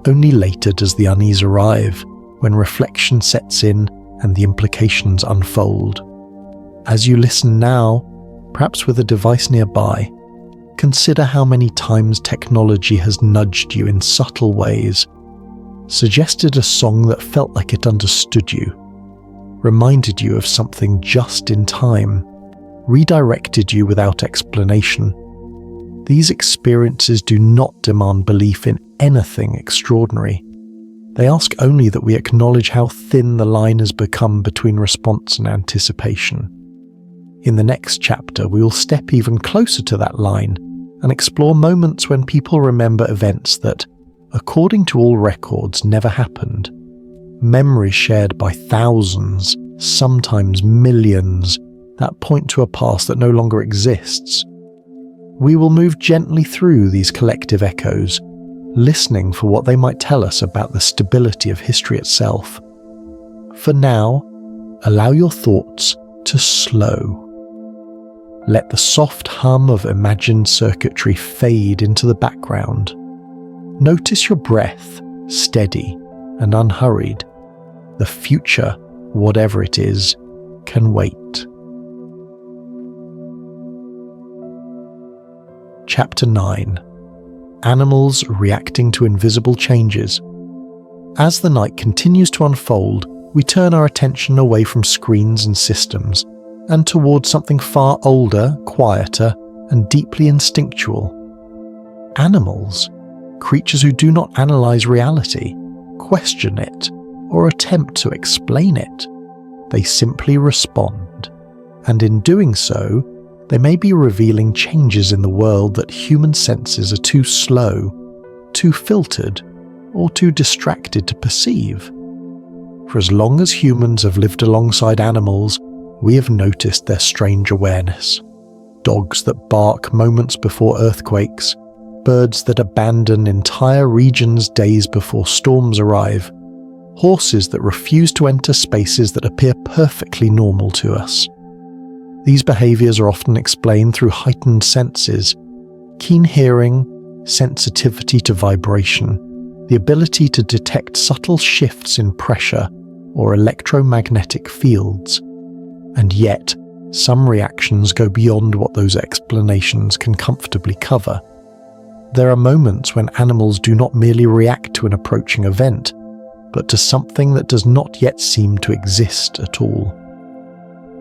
Only later does the unease arrive, when reflection sets in and the implications unfold. As you listen now, perhaps with a device nearby, consider how many times technology has nudged you in subtle ways, suggested a song that felt like it understood you, reminded you of something just in time, redirected you without explanation. These experiences do not demand belief in anything extraordinary. They ask only that we acknowledge how thin the line has become between response and anticipation. In the next chapter, we will step even closer to that line and explore moments when people remember events that, according to all records, never happened. Memories shared by thousands, sometimes millions, that point to a past that no longer exists. We will move gently through these collective echoes, listening for what they might tell us about the stability of history itself. For now, allow your thoughts to slow. Let the soft hum of imagined circuitry fade into the background. Notice your breath, steady and unhurried. The future, whatever it is, can wait. Chapter 9. Animals reacting to invisible changes. As the night continues to unfold, we turn our attention away from screens and systems and towards something far older, quieter, and deeply instinctual. Animals, creatures who do not analyze reality, question it, or attempt to explain it. They simply respond, and in doing so, they may be revealing changes in the world that human senses are too slow, too filtered, or too distracted to perceive. For as long as humans have lived alongside animals, we have noticed their strange awareness. Dogs that bark moments before earthquakes, birds that abandon entire regions days before storms arrive, horses that refuse to enter spaces that appear perfectly normal to us. These behaviors are often explained through heightened senses, keen hearing, sensitivity to vibration, the ability to detect subtle shifts in pressure or electromagnetic fields. And yet, some reactions go beyond what those explanations can comfortably cover. There are moments when animals do not merely react to an approaching event, but to something that does not yet seem to exist at all.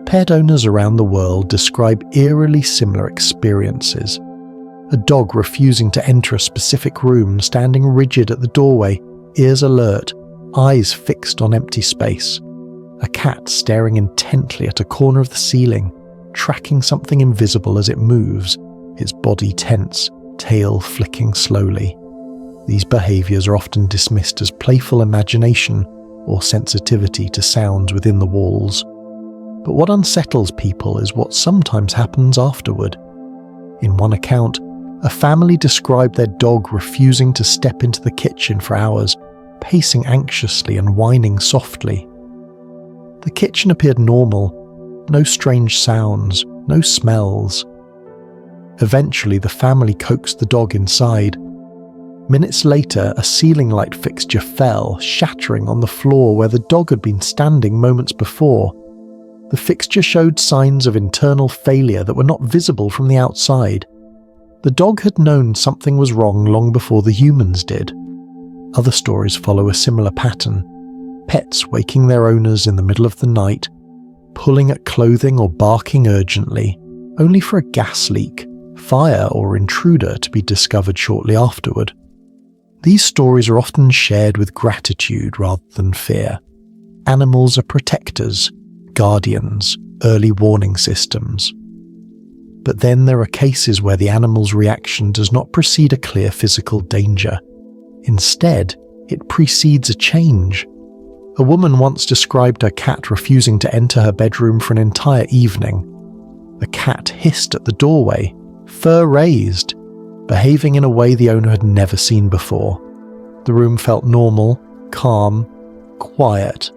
Pet owners around the world describe eerily similar experiences. A dog refusing to enter a specific room, standing rigid at the doorway, ears alert, eyes fixed on empty space. A cat staring intently at a corner of the ceiling, tracking something invisible as it moves, its body tense, tail flicking slowly. These behaviors are often dismissed as playful imagination or sensitivity to sounds within the walls. But what unsettles people is what sometimes happens afterward. In one account, A family described their dog refusing to step into the kitchen for hours, pacing anxiously and whining softly. The kitchen appeared normal, no strange sounds, no smells. Eventually, the family coaxed the dog inside. Minutes later, a ceiling light fixture fell, shattering on the floor where the dog had been standing moments before. The fixture showed signs of internal failure that were not visible from the outside. The dog had known something was wrong long before the humans did. Other stories follow a similar pattern. Pets waking their owners in the middle of the night, pulling at clothing or barking urgently, only for a gas leak, fire or intruder to be discovered shortly afterward. These stories are often shared with gratitude rather than fear. Animals are protectors, guardians, early warning systems. But then there are cases where the animal's reaction does not precede a clear physical danger. Instead, it precedes a change. A woman once described her cat refusing to enter her bedroom for an entire evening. The cat hissed at the doorway, fur raised, behaving in a way the owner had never seen before. The room felt normal, calm, quiet.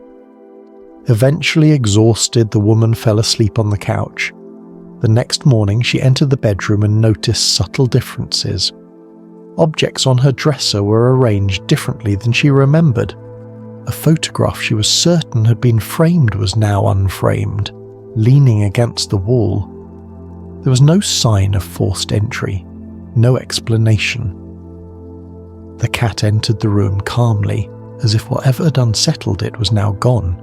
Eventually exhausted, the woman fell asleep on the couch. The next morning, she entered the bedroom and noticed subtle differences. Objects on her dresser were arranged differently than she remembered. A photograph she was certain had been framed was now unframed, leaning against the wall. There was no sign of forced entry, no explanation. The cat entered the room calmly, as if whatever had unsettled it was now gone.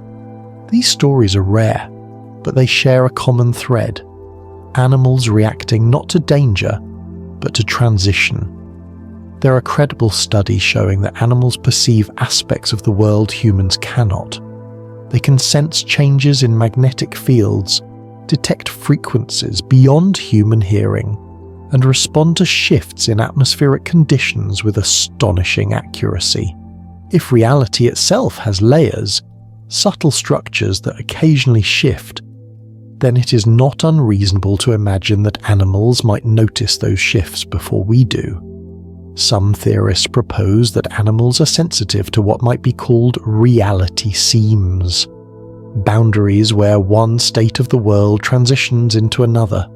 These stories are rare, but they share a common thread. Animals reacting not to danger, but to transition. There are credible studies showing that animals perceive aspects of the world humans cannot. They can sense changes in magnetic fields, detect frequencies beyond human hearing, and respond to shifts in atmospheric conditions with astonishing accuracy. If reality itself has layers, subtle structures that occasionally shift, then it is not unreasonable to imagine that animals might notice those shifts before we do. Some theorists propose that animals are sensitive to what might be called reality seams, boundaries where one state of the world transitions into another.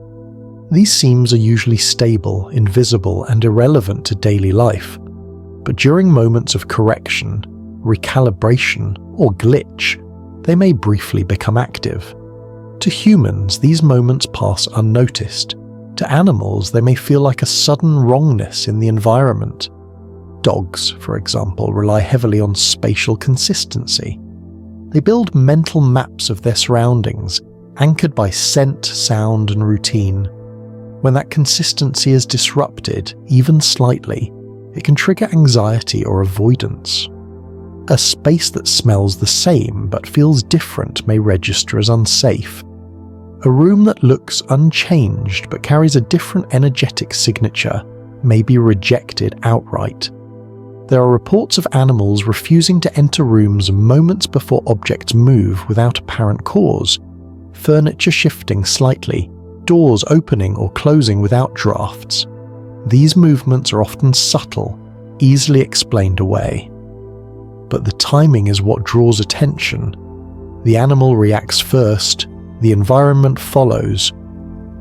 These seams are usually stable, invisible, and irrelevant to daily life, but during moments of correction, recalibration, or glitch, they may briefly become active. To humans, these moments pass unnoticed. To animals, they may feel like a sudden wrongness in the environment. Dogs, for example, rely heavily on spatial consistency. They build mental maps of their surroundings, anchored by scent, sound, and routine. When that consistency is disrupted, even slightly, it can trigger anxiety or avoidance. A space that smells the same but feels different may register as unsafe. A room that looks unchanged but carries a different energetic signature may be rejected outright. There are reports of animals refusing to enter rooms moments before objects move without apparent cause, furniture shifting slightly, doors opening or closing without drafts. These movements are often subtle, easily explained away. But the timing is what draws attention. The animal reacts first, the environment follows.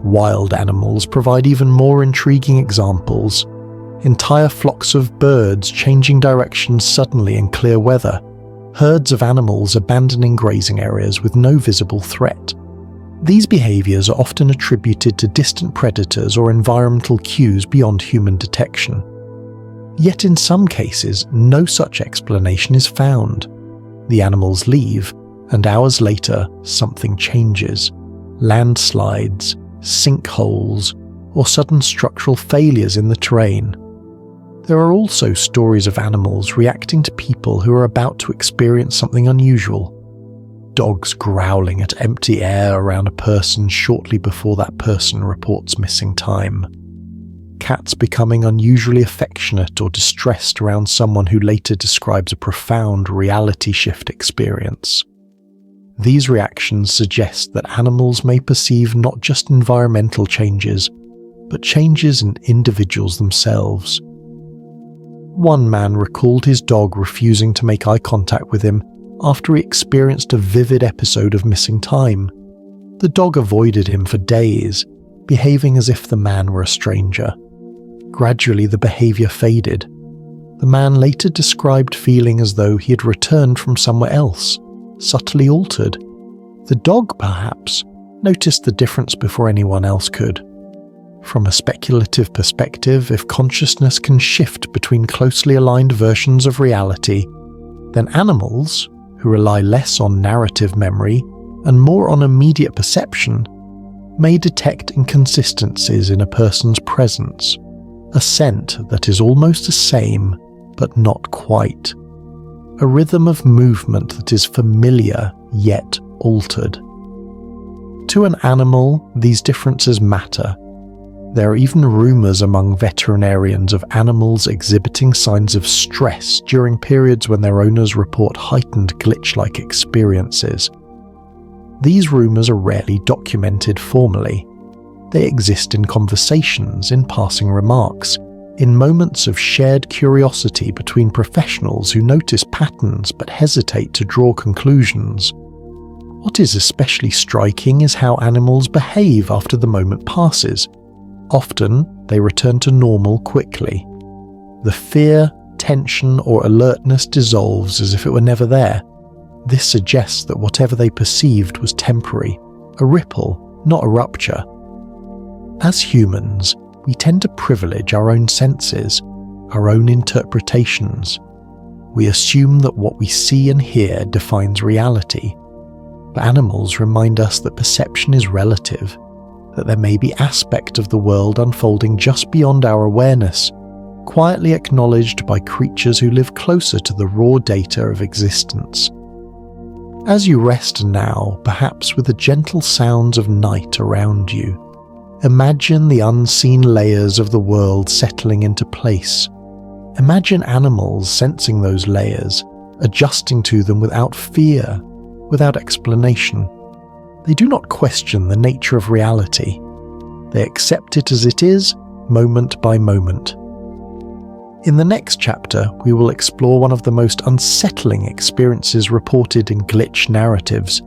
Wild animals provide even more intriguing examples. Entire flocks of birds changing directions suddenly in clear weather. Herds of animals abandoning grazing areas with no visible threat. These behaviors are often attributed to distant predators or environmental cues beyond human detection. Yet in some cases, no such explanation is found. The animals leave, and hours later, something changes. Landslides, sinkholes, or sudden structural failures in the terrain. There are also stories of animals reacting to people who are about to experience something unusual. Dogs growling at empty air around a person shortly before that person reports missing time. Cats becoming unusually affectionate or distressed around someone who later describes a profound reality shift experience. These reactions suggest that animals may perceive not just environmental changes, but changes in individuals themselves. One man recalled his dog refusing to make eye contact with him after he experienced a vivid episode of missing time. The dog avoided him for days, behaving as if the man were a stranger. Gradually, the behavior faded. The man later described feeling as though he had returned from somewhere else, subtly altered. The dog, perhaps, noticed the difference before anyone else could. From a speculative perspective, if consciousness can shift between closely aligned versions of reality, then animals, who rely less on narrative memory and more on immediate perception, may detect inconsistencies in a person's presence, a scent that is almost the same but not quite, a rhythm of movement that is familiar yet altered. To an animal, these differences matter. There are even rumours among veterinarians of animals exhibiting signs of stress during periods when their owners report heightened glitch-like experiences. These rumours are rarely documented formally. They exist in conversations, in passing remarks, in moments of shared curiosity between professionals who notice patterns but hesitate to draw conclusions. What is especially striking is how animals behave after the moment passes. Often, they return to normal quickly. The fear, tension, or alertness dissolves as if it were never there. This suggests that whatever they perceived was temporary, a ripple, not a rupture. As humans, we tend to privilege our own senses, our own interpretations. We assume that what we see and hear defines reality. But animals remind us that perception is relative, that there may be aspects of the world unfolding just beyond our awareness, quietly acknowledged by creatures who live closer to the raw data of existence. As you rest now, perhaps with the gentle sounds of night around you, imagine the unseen layers of the world settling into place. Imagine animals sensing those layers, adjusting to them without fear, without explanation. They do not question the nature of reality. They accept it as it is, moment by moment. In the next chapter, we will explore one of the most unsettling experiences reported in glitch narratives: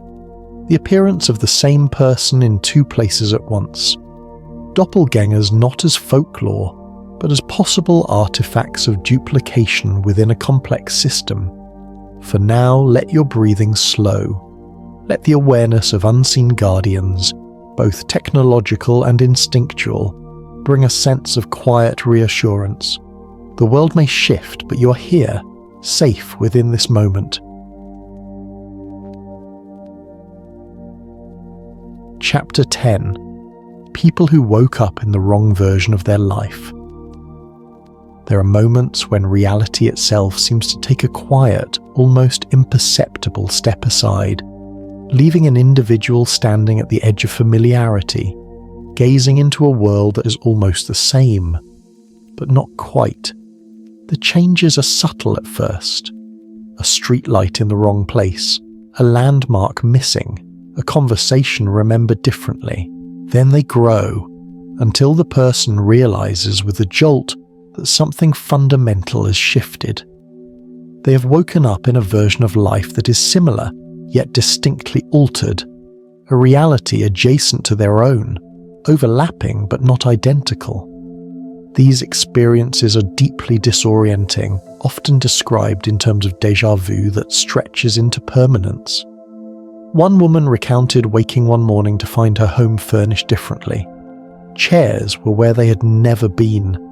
the appearance of the same person in two places at once. Doppelgangers not as folklore, but as possible artifacts of duplication within a complex system. For now, let your breathing slow. Let the awareness of unseen guardians, both technological and instinctual, bring a sense of quiet reassurance. The world may shift, but you are here, safe within this moment. Chapter 10: People who woke up in the wrong version of their life. There are moments when reality itself seems to take a quiet, almost imperceptible step aside, leaving an individual standing at the edge of familiarity, gazing into a world that is almost the same, but not quite. The changes are subtle at first. A streetlight in the wrong place, a landmark missing, a conversation remembered differently. Then they grow, until the person realizes with a jolt that something fundamental has shifted. They have woken up in a version of life that is similar, yet distinctly altered, a reality adjacent to their own, overlapping but not identical. These experiences are deeply disorienting, often described in terms of déjà vu that stretches into permanence. One woman recounted waking one morning to find her home furnished differently. Chairs were where they had never been.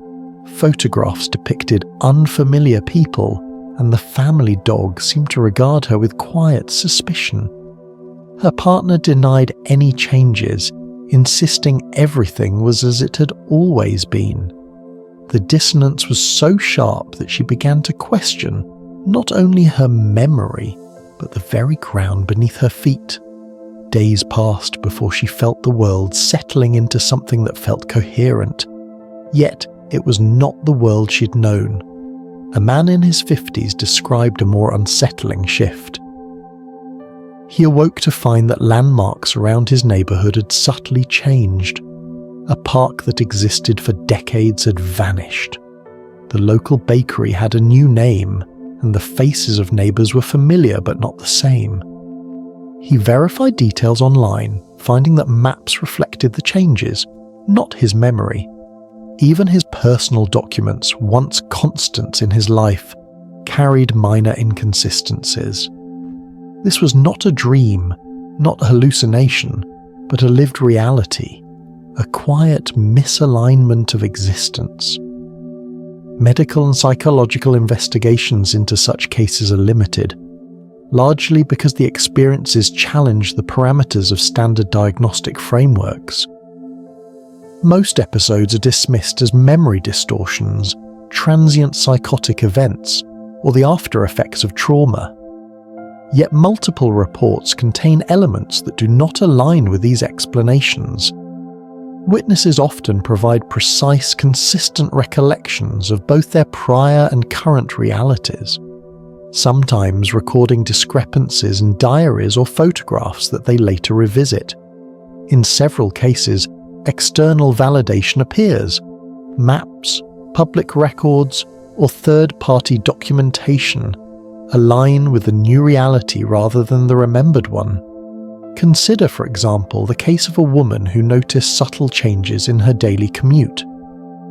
Photographs depicted unfamiliar people, and the family dog seemed to regard her with quiet suspicion. Her partner denied any changes, insisting everything was as it had always been. The dissonance was so sharp that she began to question not only her memory, but the very ground beneath her feet. Days passed before she felt the world settling into something that felt coherent. Yet, it was not the world she'd known. A man in his 50s described a more unsettling shift. He awoke to find that landmarks around his neighbourhood had subtly changed. A park that existed for decades had vanished. The local bakery had a new name, and the faces of neighbours were familiar but not the same. He verified details online, finding that maps reflected the changes, not his memory. Even his personal documents, once constants in his life, carried minor inconsistencies. This was not a dream, not a hallucination, but a lived reality, a quiet misalignment of existence. Medical and psychological investigations into such cases are limited, largely because the experiences challenge the parameters of standard diagnostic frameworks. Most episodes are dismissed as memory distortions, transient psychotic events, or the after effects of trauma. Yet multiple reports contain elements that do not align with these explanations. Witnesses often provide precise, consistent recollections of both their prior and current realities, sometimes recording discrepancies in diaries or photographs that they later revisit. In several cases, external validation appears. Maps, public records, or third-party documentation align with the new reality rather than the remembered one. Consider, for example, the case of a woman who noticed subtle changes in her daily commute.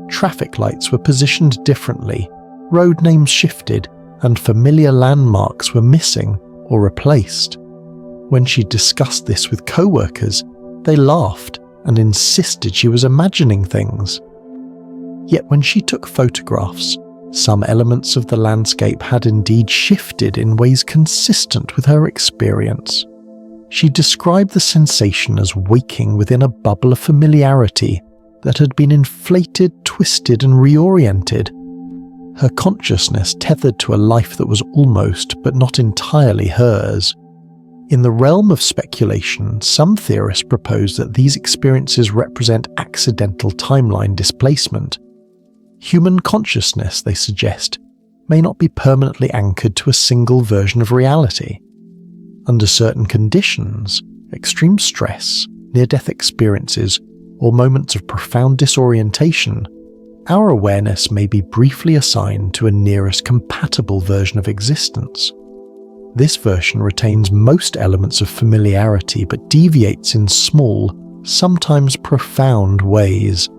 Traffic lights were positioned differently, road names shifted, and familiar landmarks were missing or replaced. When she discussed this with co-workers, they laughed and insisted she was imagining things. Yet when she took photographs, some elements of the landscape had indeed shifted in ways consistent with her experience. She described the sensation as waking within a bubble of familiarity that had been inflated, twisted, and reoriented. Her consciousness tethered to a life that was almost, but not entirely hers. In the realm of speculation, some theorists propose that these experiences represent accidental timeline displacement. Human consciousness, they suggest, may not be permanently anchored to a single version of reality. Under certain conditions, extreme stress, near-death experiences, or moments of profound disorientation, our awareness may be briefly assigned to a nearest compatible version of existence. This version retains most elements of familiarity but deviates in small, sometimes profound ways.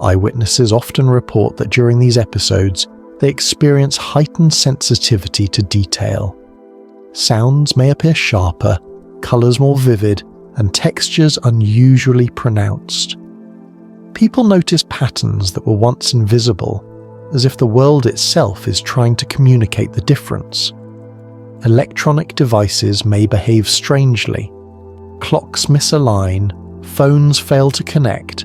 Eyewitnesses often report that during these episodes, they experience heightened sensitivity to detail. Sounds may appear sharper, colours more vivid, and textures unusually pronounced. People notice patterns that were once invisible, as if the world itself is trying to communicate the difference. Electronic devices may behave strangely. Clocks misalign, phones fail to connect,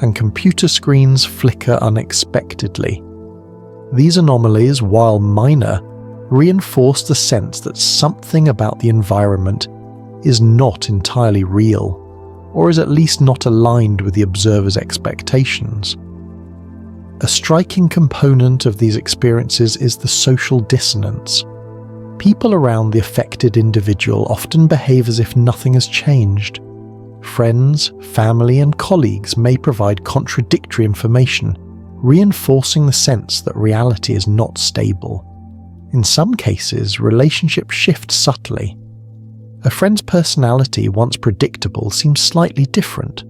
and computer screens flicker unexpectedly. These anomalies, while minor, reinforce the sense that something about the environment is not entirely real, or is at least not aligned with the observer's expectations. A striking component of these experiences is the social dissonance. People around the affected individual often behave as if nothing has changed. Friends, family, and colleagues may provide contradictory information, reinforcing the sense that reality is not stable. In some cases, relationships shift subtly. A friend's personality, once predictable, seems slightly different.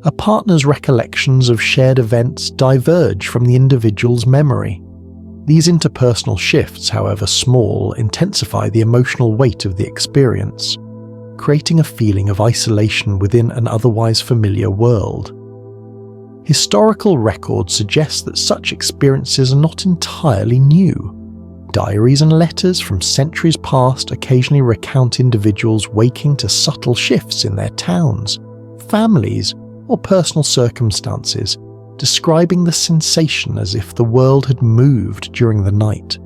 A partner's recollections of shared events diverge from the individual's memory. These interpersonal shifts, however small, intensify the emotional weight of the experience, creating a feeling of isolation within an otherwise familiar world. Historical records suggest that such experiences are not entirely new. Diaries and letters from centuries past occasionally recount individuals waking to subtle shifts in their towns, families, or personal circumstances, describing the sensation as if the world had moved during the night.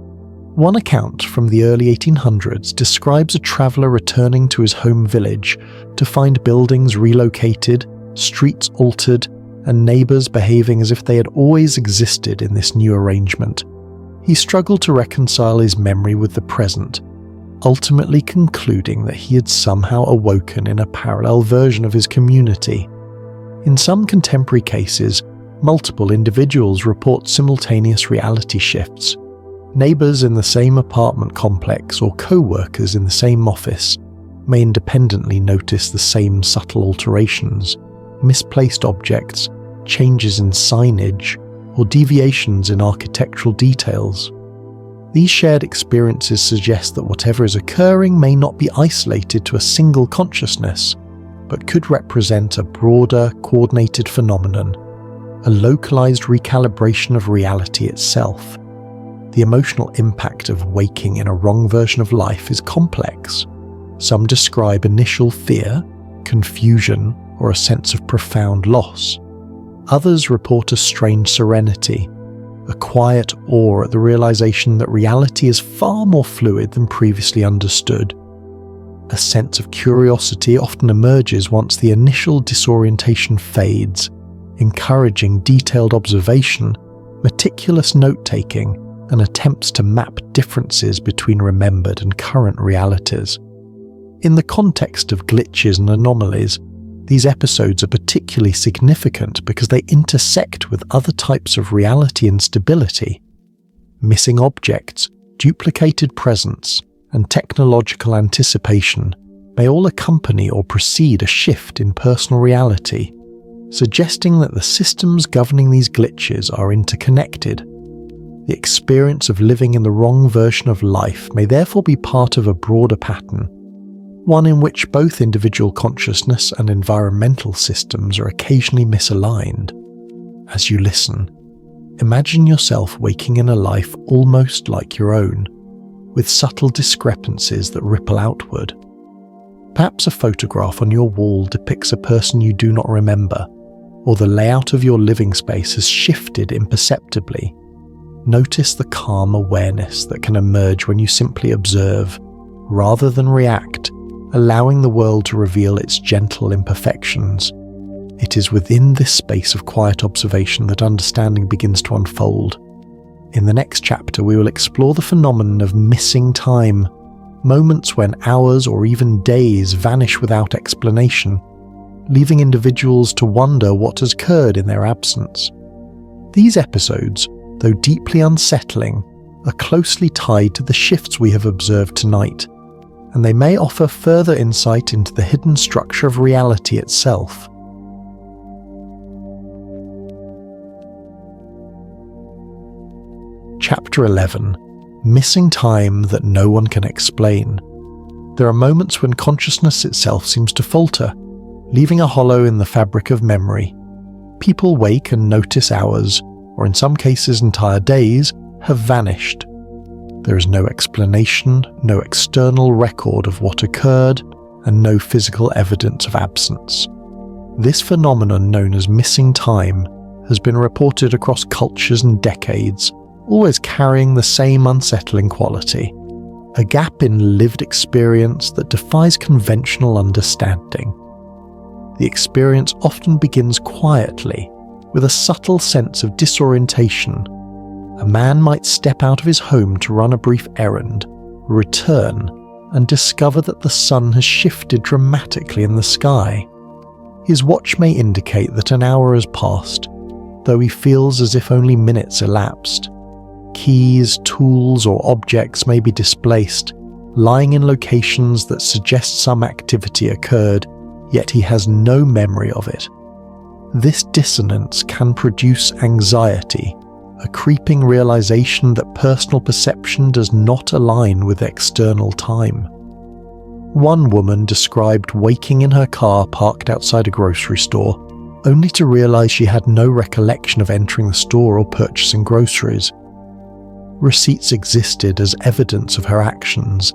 One account from the early 1800s describes a traveller returning to his home village to find buildings relocated, streets altered, and neighbours behaving as if they had always existed in this new arrangement. He struggled to reconcile his memory with the present, ultimately concluding that he had somehow awoken in a parallel version of his community. In some contemporary cases, multiple individuals report simultaneous reality shifts. Neighbours in the same apartment complex or co-workers in the same office may independently notice the same subtle alterations, misplaced objects, changes in signage, or deviations in architectural details. These shared experiences suggest that whatever is occurring may not be isolated to a single consciousness, but could represent a broader, coordinated phenomenon, a localized recalibration of reality itself. The emotional impact of waking in a wrong version of life is complex. Some describe initial fear, confusion, or a sense of profound loss. Others report a strange serenity, a quiet awe at the realization that reality is far more fluid than previously understood. A sense of curiosity often emerges once the initial disorientation fades, encouraging detailed observation, meticulous note-taking, and attempts to map differences between remembered and current realities. In the context of glitches and anomalies, these episodes are particularly significant because they intersect with other types of reality instability. Missing objects, duplicated presence, and technological anticipation may all accompany or precede a shift in personal reality, suggesting that the systems governing these glitches are interconnected. The experience of living in the wrong version of life may therefore be part of a broader pattern, one in which both individual consciousness and environmental systems are occasionally misaligned. As you listen, imagine yourself waking in a life almost like your own, with subtle discrepancies that ripple outward. Perhaps a photograph on your wall depicts a person you do not remember, or the layout of your living space has shifted imperceptibly. Notice the calm awareness that can emerge when you simply observe, rather than react, allowing the world to reveal its gentle imperfections. It is within this space of quiet observation that understanding begins to unfold. In the next chapter, we will explore the phenomenon of missing time, moments when hours or even days vanish without explanation, leaving individuals to wonder what has occurred in their absence. These episodes, though deeply unsettling, are closely tied to the shifts we have observed tonight, and they may offer further insight into the hidden structure of reality itself. Chapter 11. Missing time that no one can explain. There are moments when consciousness itself seems to falter, leaving a hollow in the fabric of memory. People wake and notice hours, or in some cases entire days, have vanished. There is no explanation, no external record of what occurred, and no physical evidence of absence. This phenomenon, known as missing time, has been reported across cultures and decades, always carrying the same unsettling quality, a gap in lived experience that defies conventional understanding. The experience often begins quietly, with a subtle sense of disorientation. A man might step out of his home to run a brief errand, return, and discover that the sun has shifted dramatically in the sky. His watch may indicate that an hour has passed, though he feels as if only minutes elapsed. Keys, tools, or objects may be displaced, lying in locations that suggest some activity occurred, yet he has no memory of it. This dissonance can produce anxiety, a creeping realization that personal perception does not align with external time. One woman described waking in her car parked outside a grocery store, only to realize she had no recollection of entering the store or purchasing groceries. Receipts existed as evidence of her actions,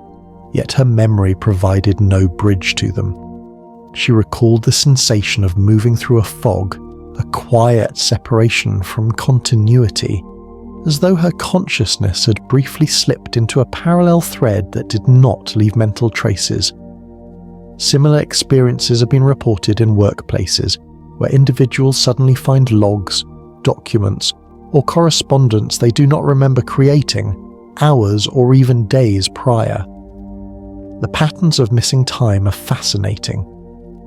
yet her memory provided no bridge to them. She recalled the sensation of moving through a fog, a quiet separation from continuity, as though her consciousness had briefly slipped into a parallel thread that did not leave mental traces. Similar experiences have been reported in workplaces, where individuals suddenly find logs, documents, or correspondence they do not remember creating, hours or even days prior. The patterns of missing time are fascinating.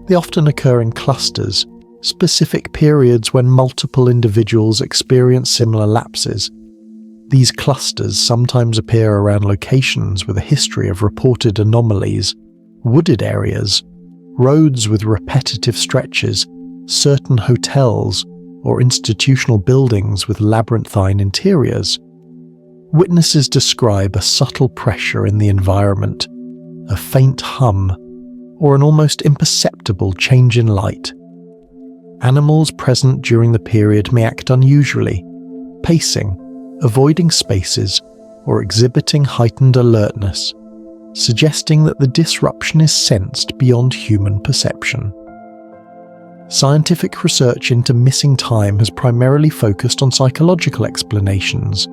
They often occur in clusters, specific periods when multiple individuals experience similar lapses. These clusters sometimes appear around locations with a history of reported anomalies, wooded areas, roads with repetitive stretches, certain hotels, or institutional buildings with labyrinthine interiors. Witnesses describe a subtle pressure in the environment, a faint hum, or an almost imperceptible change in light. Animals present during the period may act unusually, pacing, avoiding spaces, or exhibiting heightened alertness, suggesting that the disruption is sensed beyond human perception. Scientific research into missing time has primarily focused on psychological explanations.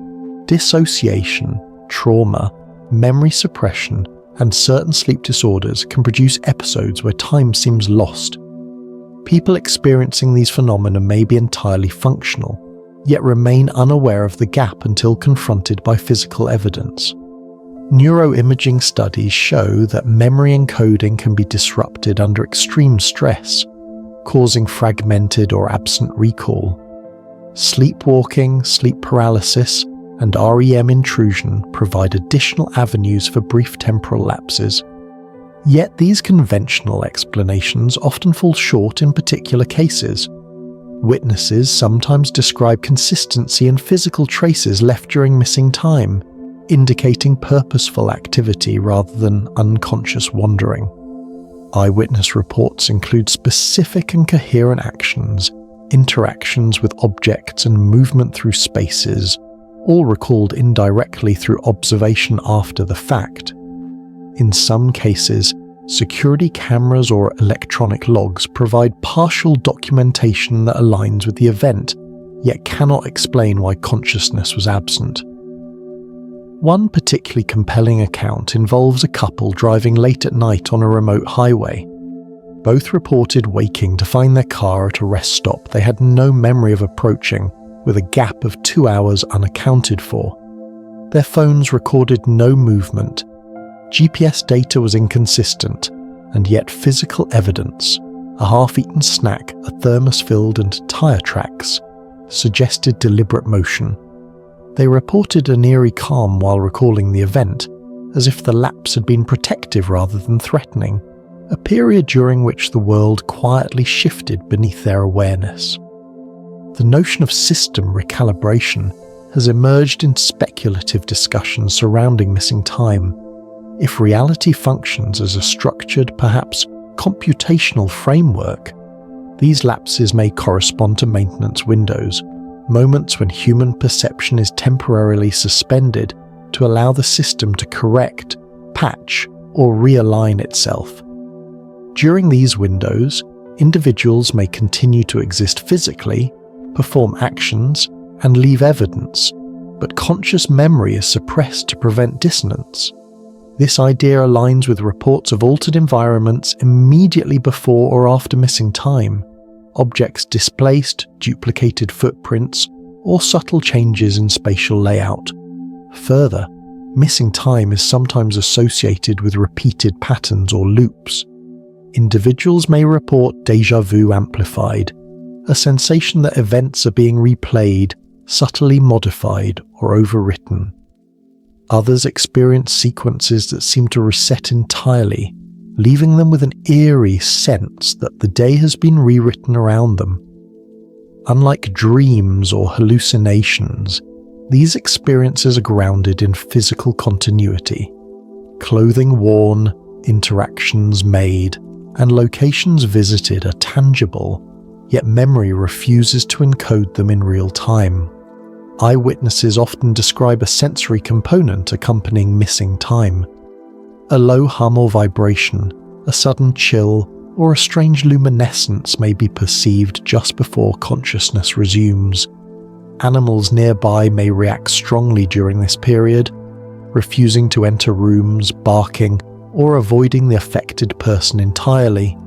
Dissociation, trauma, memory suppression, and certain sleep disorders can produce episodes where time seems lost. People experiencing these phenomena may be entirely functional, yet remain unaware of the gap until confronted by physical evidence. Neuroimaging studies show that memory encoding can be disrupted under extreme stress, causing fragmented or absent recall. Sleepwalking, sleep paralysis, and REM intrusion provide additional avenues for brief temporal lapses. Yet these conventional explanations often fall short in particular cases. Witnesses sometimes describe consistency in physical traces left during missing time, indicating purposeful activity rather than unconscious wandering. Eyewitness reports include specific and coherent actions, interactions with objects, and movement through spaces, all recalled indirectly through observation after the fact. In some cases, security cameras or electronic logs provide partial documentation that aligns with the event, yet cannot explain why consciousness was absent. One particularly compelling account involves a couple driving late at night on a remote highway. Both reported waking to find their car at a rest stop they had no memory of approaching, with a gap of 2 hours unaccounted for. Their phones recorded no movement. GPS data was inconsistent, and yet physical evidence, a half-eaten snack, a thermos filled, and tire tracks, suggested deliberate motion. They reported an eerie calm while recalling the event, as if the lapse had been protective rather than threatening, a period during which the world quietly shifted beneath their awareness. The notion of system recalibration has emerged in speculative discussions surrounding missing time. If reality functions as a structured, perhaps computational framework, these lapses may correspond to maintenance windows, moments when human perception is temporarily suspended to allow the system to correct, patch, or realign itself. During these windows, individuals may continue to exist physically, perform actions, and leave evidence, but conscious memory is suppressed to prevent dissonance. This idea aligns with reports of altered environments immediately before or after missing time, objects displaced, duplicated footprints, or subtle changes in spatial layout. Further, missing time is sometimes associated with repeated patterns or loops. Individuals may report déjà vu amplified, a sensation that events are being replayed, subtly modified, or overwritten. Others experience sequences that seem to reset entirely, leaving them with an eerie sense that the day has been rewritten around them. Unlike dreams or hallucinations, these experiences are grounded in physical continuity. Clothing worn, interactions made, and locations visited are tangible, yet memory refuses to encode them in real time. Eyewitnesses often describe a sensory component accompanying missing time. A low hum or vibration, a sudden chill, or a strange luminescence may be perceived just before consciousness resumes. Animals nearby may react strongly during this period, refusing to enter rooms, barking, or avoiding the affected person entirely.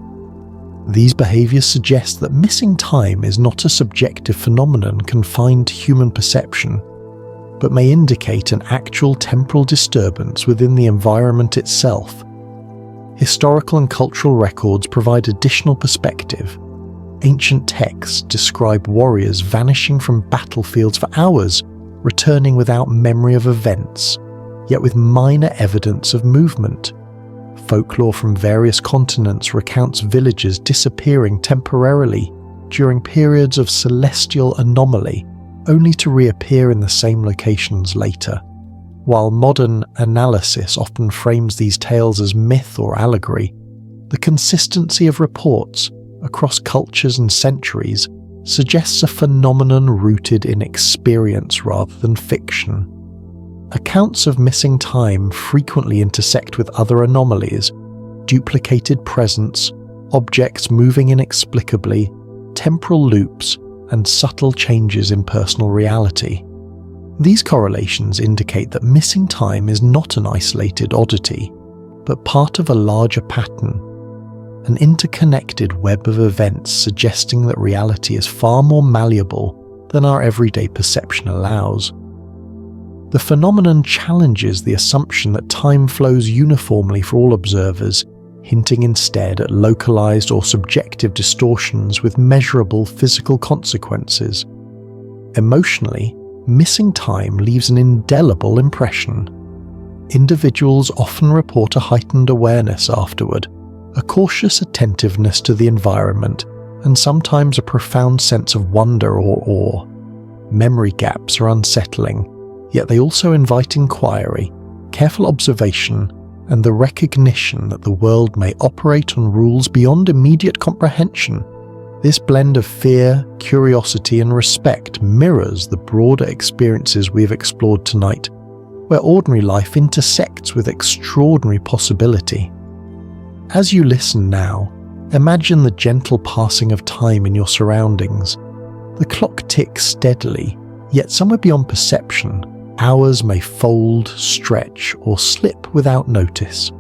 These behaviors suggest that missing time is not a subjective phenomenon confined to human perception, but may indicate an actual temporal disturbance within the environment itself. Historical and cultural records provide additional perspective. Ancient texts describe warriors vanishing from battlefields for hours, returning without memory of events, yet with minor evidence of movement. Folklore from various continents recounts villagers disappearing temporarily during periods of celestial anomaly, only to reappear in the same locations later. While modern analysis often frames these tales as myth or allegory, the consistency of reports across cultures and centuries suggests a phenomenon rooted in experience rather than fiction. Accounts of missing time frequently intersect with other anomalies: duplicated presence, objects moving inexplicably, temporal loops, and subtle changes in personal reality. These correlations indicate that missing time is not an isolated oddity, but part of a larger pattern, an interconnected web of events suggesting that reality is far more malleable than our everyday perception allows. The phenomenon challenges the assumption that time flows uniformly for all observers, hinting instead at localized or subjective distortions with measurable physical consequences. Emotionally, missing time leaves an indelible impression. Individuals often report a heightened awareness afterward, a cautious attentiveness to the environment, and sometimes a profound sense of wonder or awe. Memory gaps are unsettling, yet they also invite inquiry, careful observation, and the recognition that the world may operate on rules beyond immediate comprehension. This blend of fear, curiosity, and respect mirrors the broader experiences we have explored tonight, where ordinary life intersects with extraordinary possibility. As you listen now, imagine the gentle passing of time in your surroundings. The clock ticks steadily, yet somewhere beyond perception, hours may fold, stretch, or slip without notice.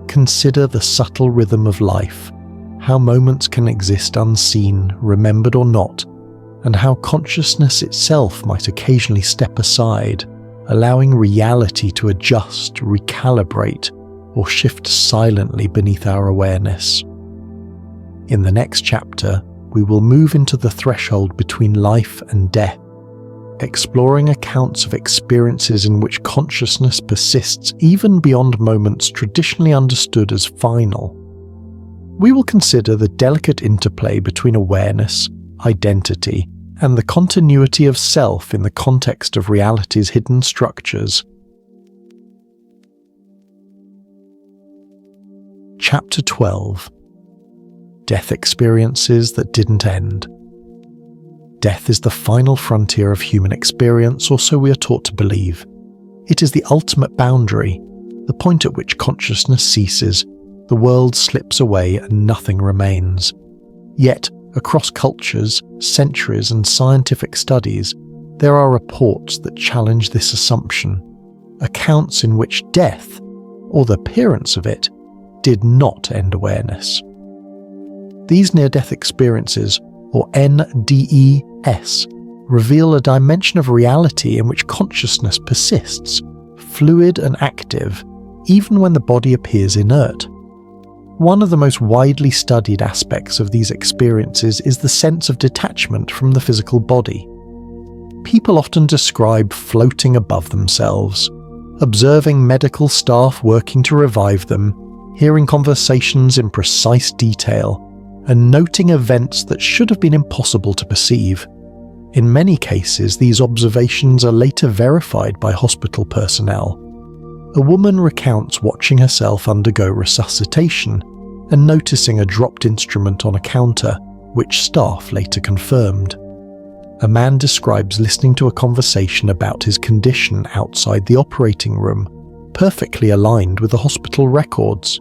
Consider the subtle rhythm of life, how moments can exist unseen, remembered or not, and how consciousness itself might occasionally step aside, allowing reality to adjust, recalibrate, or shift silently beneath our awareness. In the next chapter, we will move into the threshold between life and death, exploring accounts of experiences in which consciousness persists even beyond moments traditionally understood as final. We will consider the delicate interplay between awareness, identity, and the continuity of self in the context of reality's hidden structures. Chapter 12. Death Experiences That Didn't End. Death is the final frontier of human experience, or so we are taught to believe. It is the ultimate boundary, the point at which consciousness ceases, the world slips away and nothing remains. Yet, across cultures, centuries, and scientific studies, there are reports that challenge this assumption, accounts in which death, or the appearance of it, did not end awareness. These near-death experiences, or NDES, reveal a dimension of reality in which consciousness persists, fluid and active, even when the body appears inert. One of the most widely studied aspects of these experiences is the sense of detachment from the physical body. People often describe floating above themselves, observing medical staff working to revive them, hearing conversations in precise detail, and noting events that should have been impossible to perceive. In many cases, these observations are later verified by hospital personnel. A woman recounts watching herself undergo resuscitation and noticing a dropped instrument on a counter, which staff later confirmed. A man describes listening to a conversation about his condition outside the operating room, perfectly aligned with the hospital records.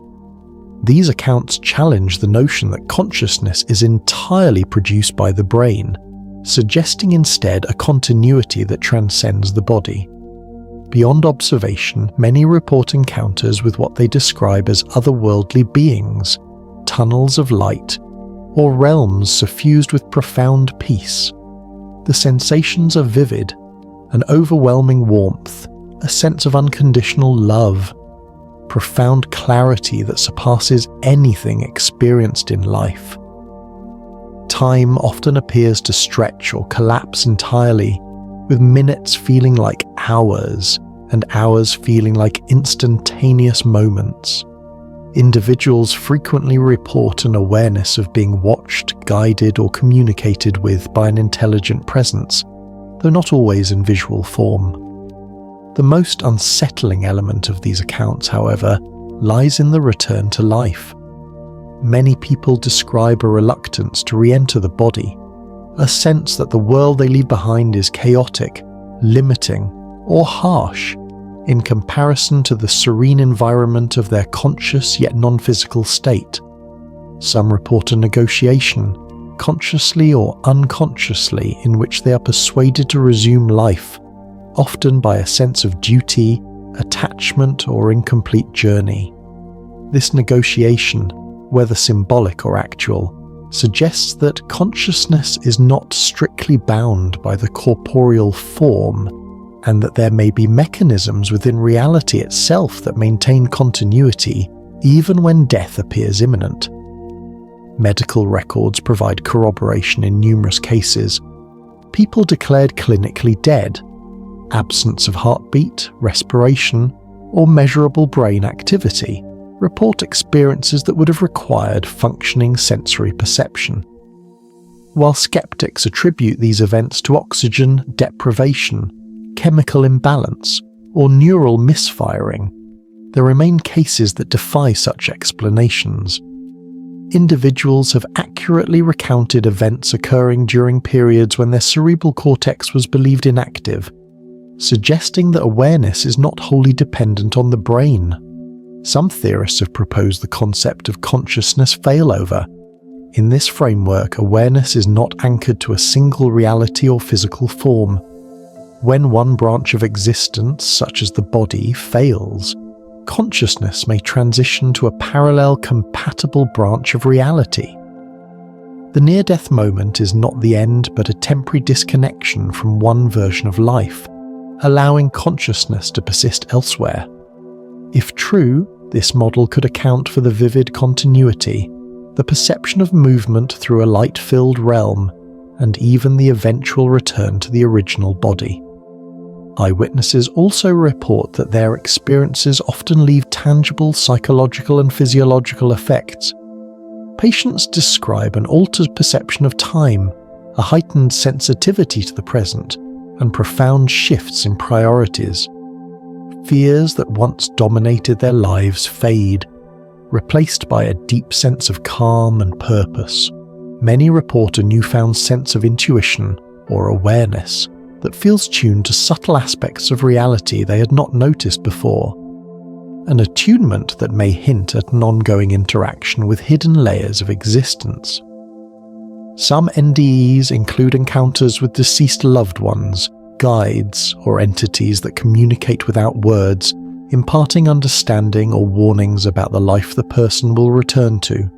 These accounts challenge the notion that consciousness is entirely produced by the brain, suggesting instead a continuity that transcends the body. Beyond observation, many report encounters with what they describe as otherworldly beings, tunnels of light, or realms suffused with profound peace. The sensations are vivid, an overwhelming warmth, a sense of unconditional love, profound clarity that surpasses anything experienced in life. Time often appears to stretch or collapse entirely, with minutes feeling like hours and hours feeling like instantaneous moments. Individuals frequently report an awareness of being watched, guided, or communicated with by an intelligent presence, though not always in visual form. The most unsettling element of these accounts, however, lies in the return to life. Many people describe a reluctance to re-enter the body, a sense that the world they leave behind is chaotic, limiting, or harsh in comparison to the serene environment of their conscious yet non-physical state. Some report a negotiation, consciously or unconsciously, in which they are persuaded to resume life, often by a sense of duty, attachment, or incomplete journey. This negotiation, whether symbolic or actual, suggests that consciousness is not strictly bound by the corporeal form, and that there may be mechanisms within reality itself that maintain continuity even when death appears imminent. Medical records provide corroboration in numerous cases. People declared clinically dead, absence of heartbeat, respiration, or measurable brain activity report experiences that would have required functioning sensory perception. While skeptics attribute these events to oxygen deprivation, chemical imbalance, or neural misfiring, there remain cases that defy such explanations. Individuals have accurately recounted events occurring during periods when their cerebral cortex was believed inactive, suggesting that awareness is not wholly dependent on the brain. Some theorists have proposed the concept of consciousness failover. In this framework, awareness is not anchored to a single reality or physical form. When one branch of existence, such as the body, fails, consciousness may transition to a parallel compatible branch of reality. The near-death moment is not the end but a temporary disconnection from one version of life, allowing consciousness to persist elsewhere. If true, this model could account for the vivid continuity, the perception of movement through a light-filled realm, and even the eventual return to the original body. Eyewitnesses also report that their experiences often leave tangible psychological and physiological effects. Patients describe an altered perception of time, a heightened sensitivity to the present, and profound shifts in priorities. Fears that once dominated their lives fade, replaced by a deep sense of calm and purpose. Many report a newfound sense of intuition or awareness that feels tuned to subtle aspects of reality they had not noticed before, an attunement that may hint at an ongoing interaction with hidden layers of existence. Some NDEs include encounters with deceased loved ones, guides, or entities that communicate without words, imparting understanding or warnings about the life the person will return to.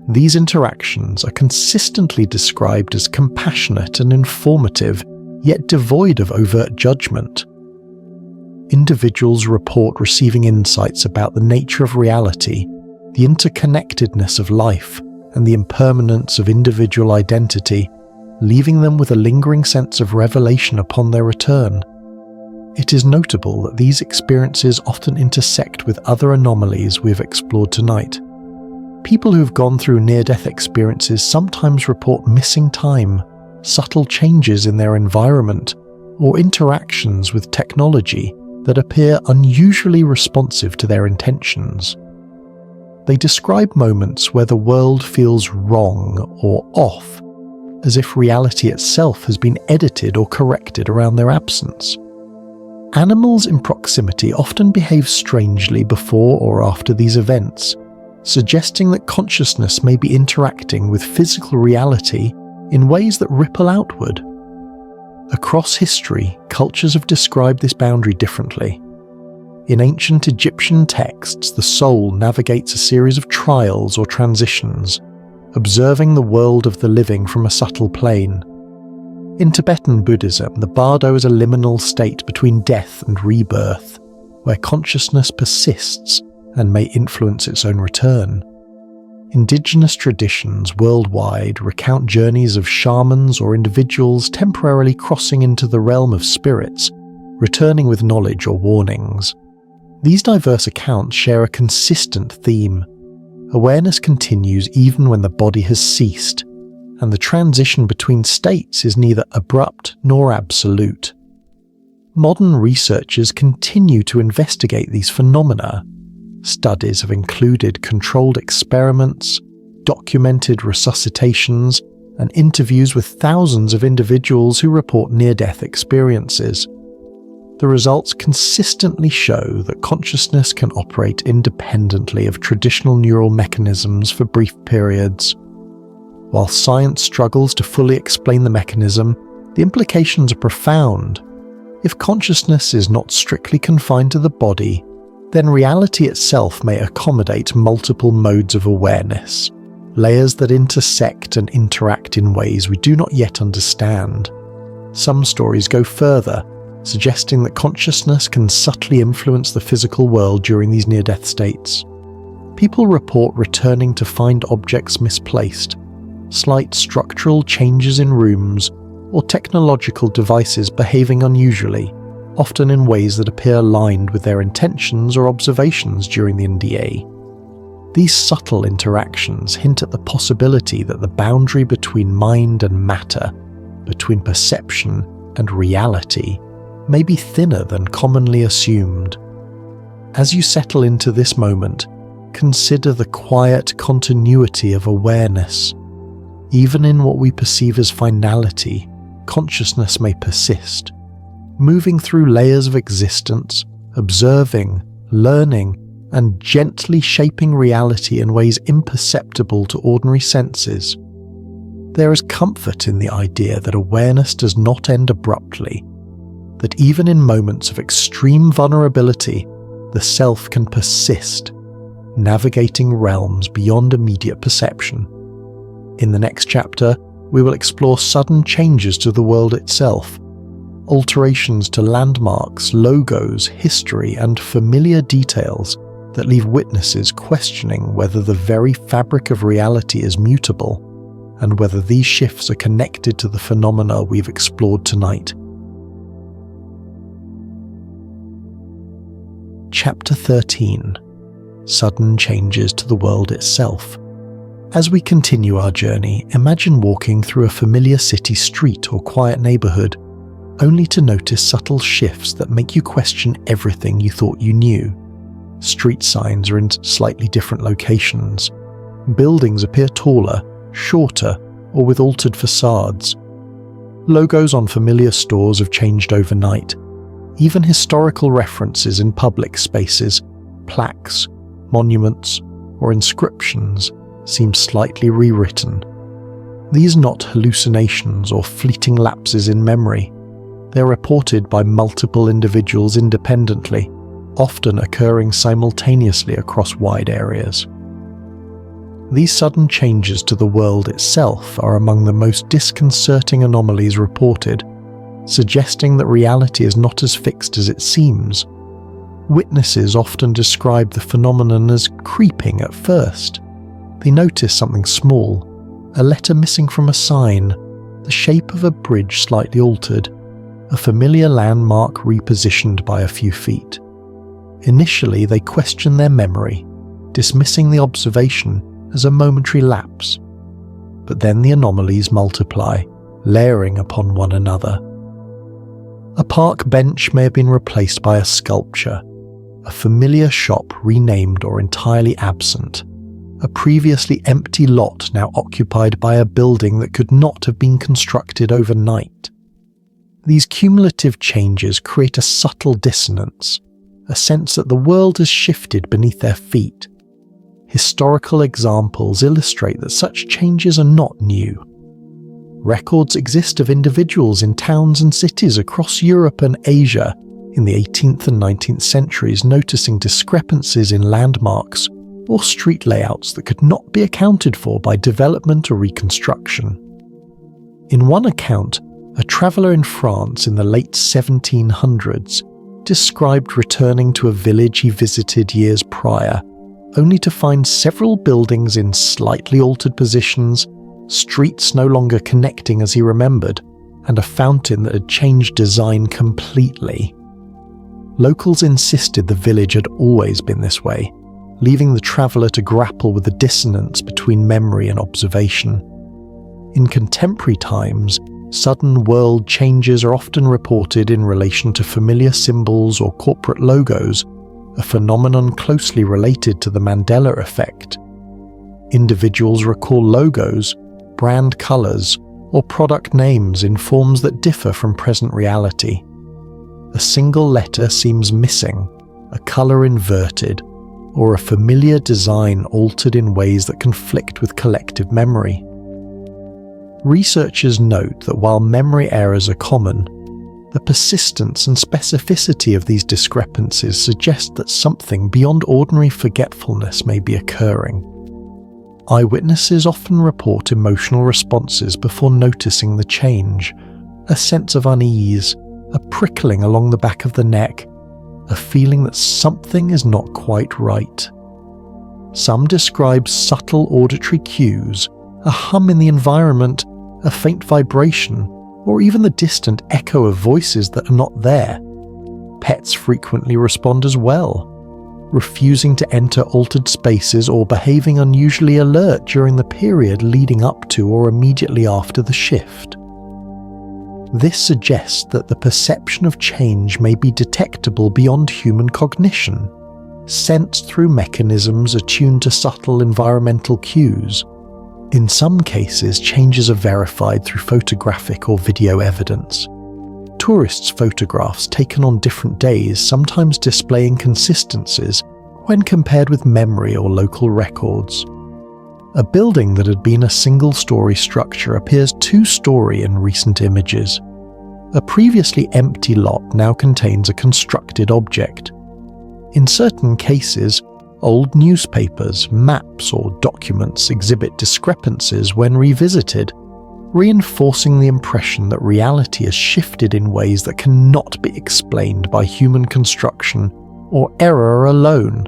These interactions are consistently described as compassionate and informative, yet devoid of overt judgment. Individuals report receiving insights about the nature of reality, the interconnectedness of life, and the impermanence of individual identity, leaving them with a lingering sense of revelation upon their return. It is notable that these experiences often intersect with other anomalies we have explored tonight. People who have gone through near-death experiences sometimes report missing time, subtle changes in their environment, or interactions with technology that appear unusually responsive to their intentions. They describe moments where the world feels wrong or off, as if reality itself has been edited or corrected around their absence. Animals in proximity often behave strangely before or after these events, suggesting that consciousness may be interacting with physical reality in ways that ripple outward. Across history, cultures have described this boundary differently. In ancient Egyptian texts, the soul navigates a series of trials or transitions, observing the world of the living from a subtle plane. In Tibetan Buddhism, the bardo is a liminal state between death and rebirth, where consciousness persists and may influence its own return. Indigenous traditions worldwide recount journeys of shamans or individuals temporarily crossing into the realm of spirits, returning with knowledge or warnings. These diverse accounts share a consistent theme. Awareness continues even when the body has ceased, and the transition between states is neither abrupt nor absolute. Modern researchers continue to investigate these phenomena. Studies have included controlled experiments, documented resuscitations, and interviews with thousands of individuals who report near-death experiences. The results consistently show that consciousness can operate independently of traditional neural mechanisms for brief periods. While science struggles to fully explain the mechanism, the implications are profound. If consciousness is not strictly confined to the body, then reality itself may accommodate multiple modes of awareness, layers that intersect and interact in ways we do not yet understand. Some stories go further, suggesting that consciousness can subtly influence the physical world during these near-death states. People report returning to find objects misplaced, slight structural changes in rooms, or technological devices behaving unusually, often in ways that appear aligned with their intentions or observations during the NDA. These subtle interactions hint at the possibility that the boundary between mind and matter, between perception and reality, may be thinner than commonly assumed. As you settle into this moment, consider the quiet continuity of awareness. Even in what we perceive as finality, consciousness may persist, moving through layers of existence, observing, learning, and gently shaping reality in ways imperceptible to ordinary senses. There is comfort in the idea that awareness does not end abruptly, that even in moments of extreme vulnerability, the self can persist, navigating realms beyond immediate perception. In the next chapter, we will explore sudden changes to the world itself, alterations to landmarks, logos, history, and familiar details that leave witnesses questioning whether the very fabric of reality is mutable, and whether these shifts are connected to the phenomena we've explored tonight. Chapter 13. Sudden changes to the world itself. As we continue our journey, imagine walking through a familiar city street or quiet neighborhood, only to notice subtle shifts that make you question everything you thought you knew. Street signs are in slightly different locations. Buildings appear taller, shorter, or with altered facades. Logos on familiar stores have changed overnight. Even historical references in public spaces, plaques, monuments, or inscriptions seem slightly rewritten. These are not hallucinations or fleeting lapses in memory. They are reported by multiple individuals independently, often occurring simultaneously across wide areas. These sudden changes to the world itself are among the most disconcerting anomalies reported, suggesting that reality is not as fixed as it seems. Witnesses often describe the phenomenon as creeping at first. They notice something small, a letter missing from a sign, the shape of a bridge slightly altered, a familiar landmark repositioned by a few feet. Initially, they question their memory, dismissing the observation as a momentary lapse. But then the anomalies multiply, layering upon one another. A park bench may have been replaced by a sculpture, a familiar shop renamed or entirely absent, a previously empty lot now occupied by a building that could not have been constructed overnight. These cumulative changes create a subtle dissonance, a sense that the world has shifted beneath their feet. Historical examples illustrate that such changes are not new. Records exist of individuals in towns and cities across Europe and Asia in the 18th and 19th centuries noticing discrepancies in landmarks or street layouts that could not be accounted for by development or reconstruction. In one account, a traveller in France in the late 1700s described returning to a village he visited years prior, only to find several buildings in slightly altered positions, streets no longer connecting as he remembered, and a fountain that had changed design completely. Locals insisted the village had always been this way, leaving the traveller to grapple with the dissonance between memory and observation. In contemporary times, sudden world changes are often reported in relation to familiar symbols or corporate logos, a phenomenon closely related to the Mandela effect. Individuals recall logos, brand colours, or product names in forms that differ from present reality. A single letter seems missing, a colour inverted, or a familiar design altered in ways that conflict with collective memory. Researchers note that while memory errors are common, the persistence and specificity of these discrepancies suggest that something beyond ordinary forgetfulness may be occurring. Eyewitnesses often report emotional responses before noticing the change, a sense of unease, a prickling along the back of the neck, a feeling that something is not quite right. Some describe subtle auditory cues, a hum in the environment, a faint vibration, or even the distant echo of voices that are not there. Pets frequently respond as well, refusing to enter altered spaces or behaving unusually alert during the period leading up to or immediately after the shift. This suggests that the perception of change may be detectable beyond human cognition, sensed through mechanisms attuned to subtle environmental cues. In some cases, changes are verified through photographic or video evidence. Tourists' photographs taken on different days sometimes display inconsistencies when compared with memory or local records. A building that had been a single-story structure appears two-story in recent images. A previously empty lot now contains a constructed object. In certain cases, old newspapers, maps, or documents exhibit discrepancies when revisited, reinforcing the impression that reality has shifted in ways that cannot be explained by human construction or error alone.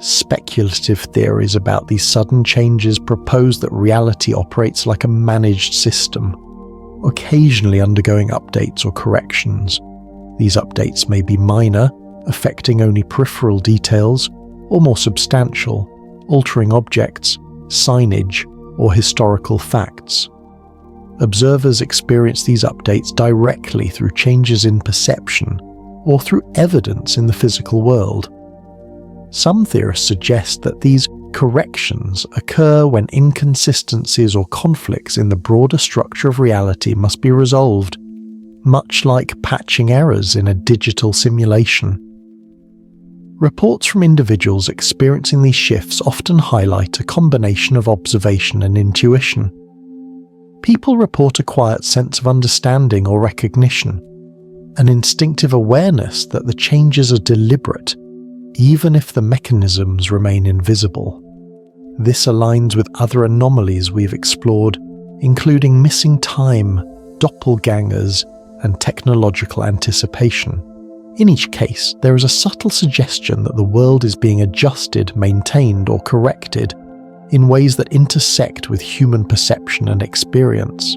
Speculative theories about these sudden changes propose that reality operates like a managed system, occasionally undergoing updates or corrections. These updates may be minor, affecting only peripheral details, or more substantial, altering objects, signage, or historical facts. Observers experience these updates directly through changes in perception or through evidence in the physical world. Some theorists suggest that these corrections occur when inconsistencies or conflicts in the broader structure of reality must be resolved, much like patching errors in a digital simulation. Reports from individuals experiencing these shifts often highlight a combination of observation and intuition. People report a quiet sense of understanding or recognition, an instinctive awareness that the changes are deliberate, even if the mechanisms remain invisible. This aligns with other anomalies we've explored, including missing time, doppelgangers, and technological anticipation. In each case, there is a subtle suggestion that the world is being adjusted, maintained, or corrected in ways that intersect with human perception and experience.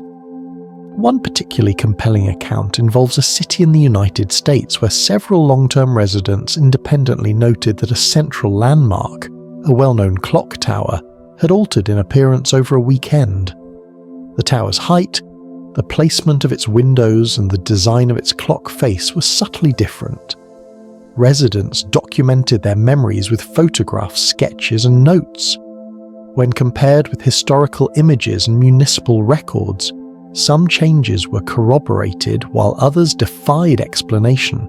One particularly compelling account involves a city in the United States where several long-term residents independently noted that a central landmark, a well-known clock tower, had altered in appearance over a weekend. The tower's height, the placement of its windows, and the design of its clock face were subtly different. Residents documented their memories with photographs, sketches, and notes. When compared with historical images and municipal records, some changes were corroborated while others defied explanation.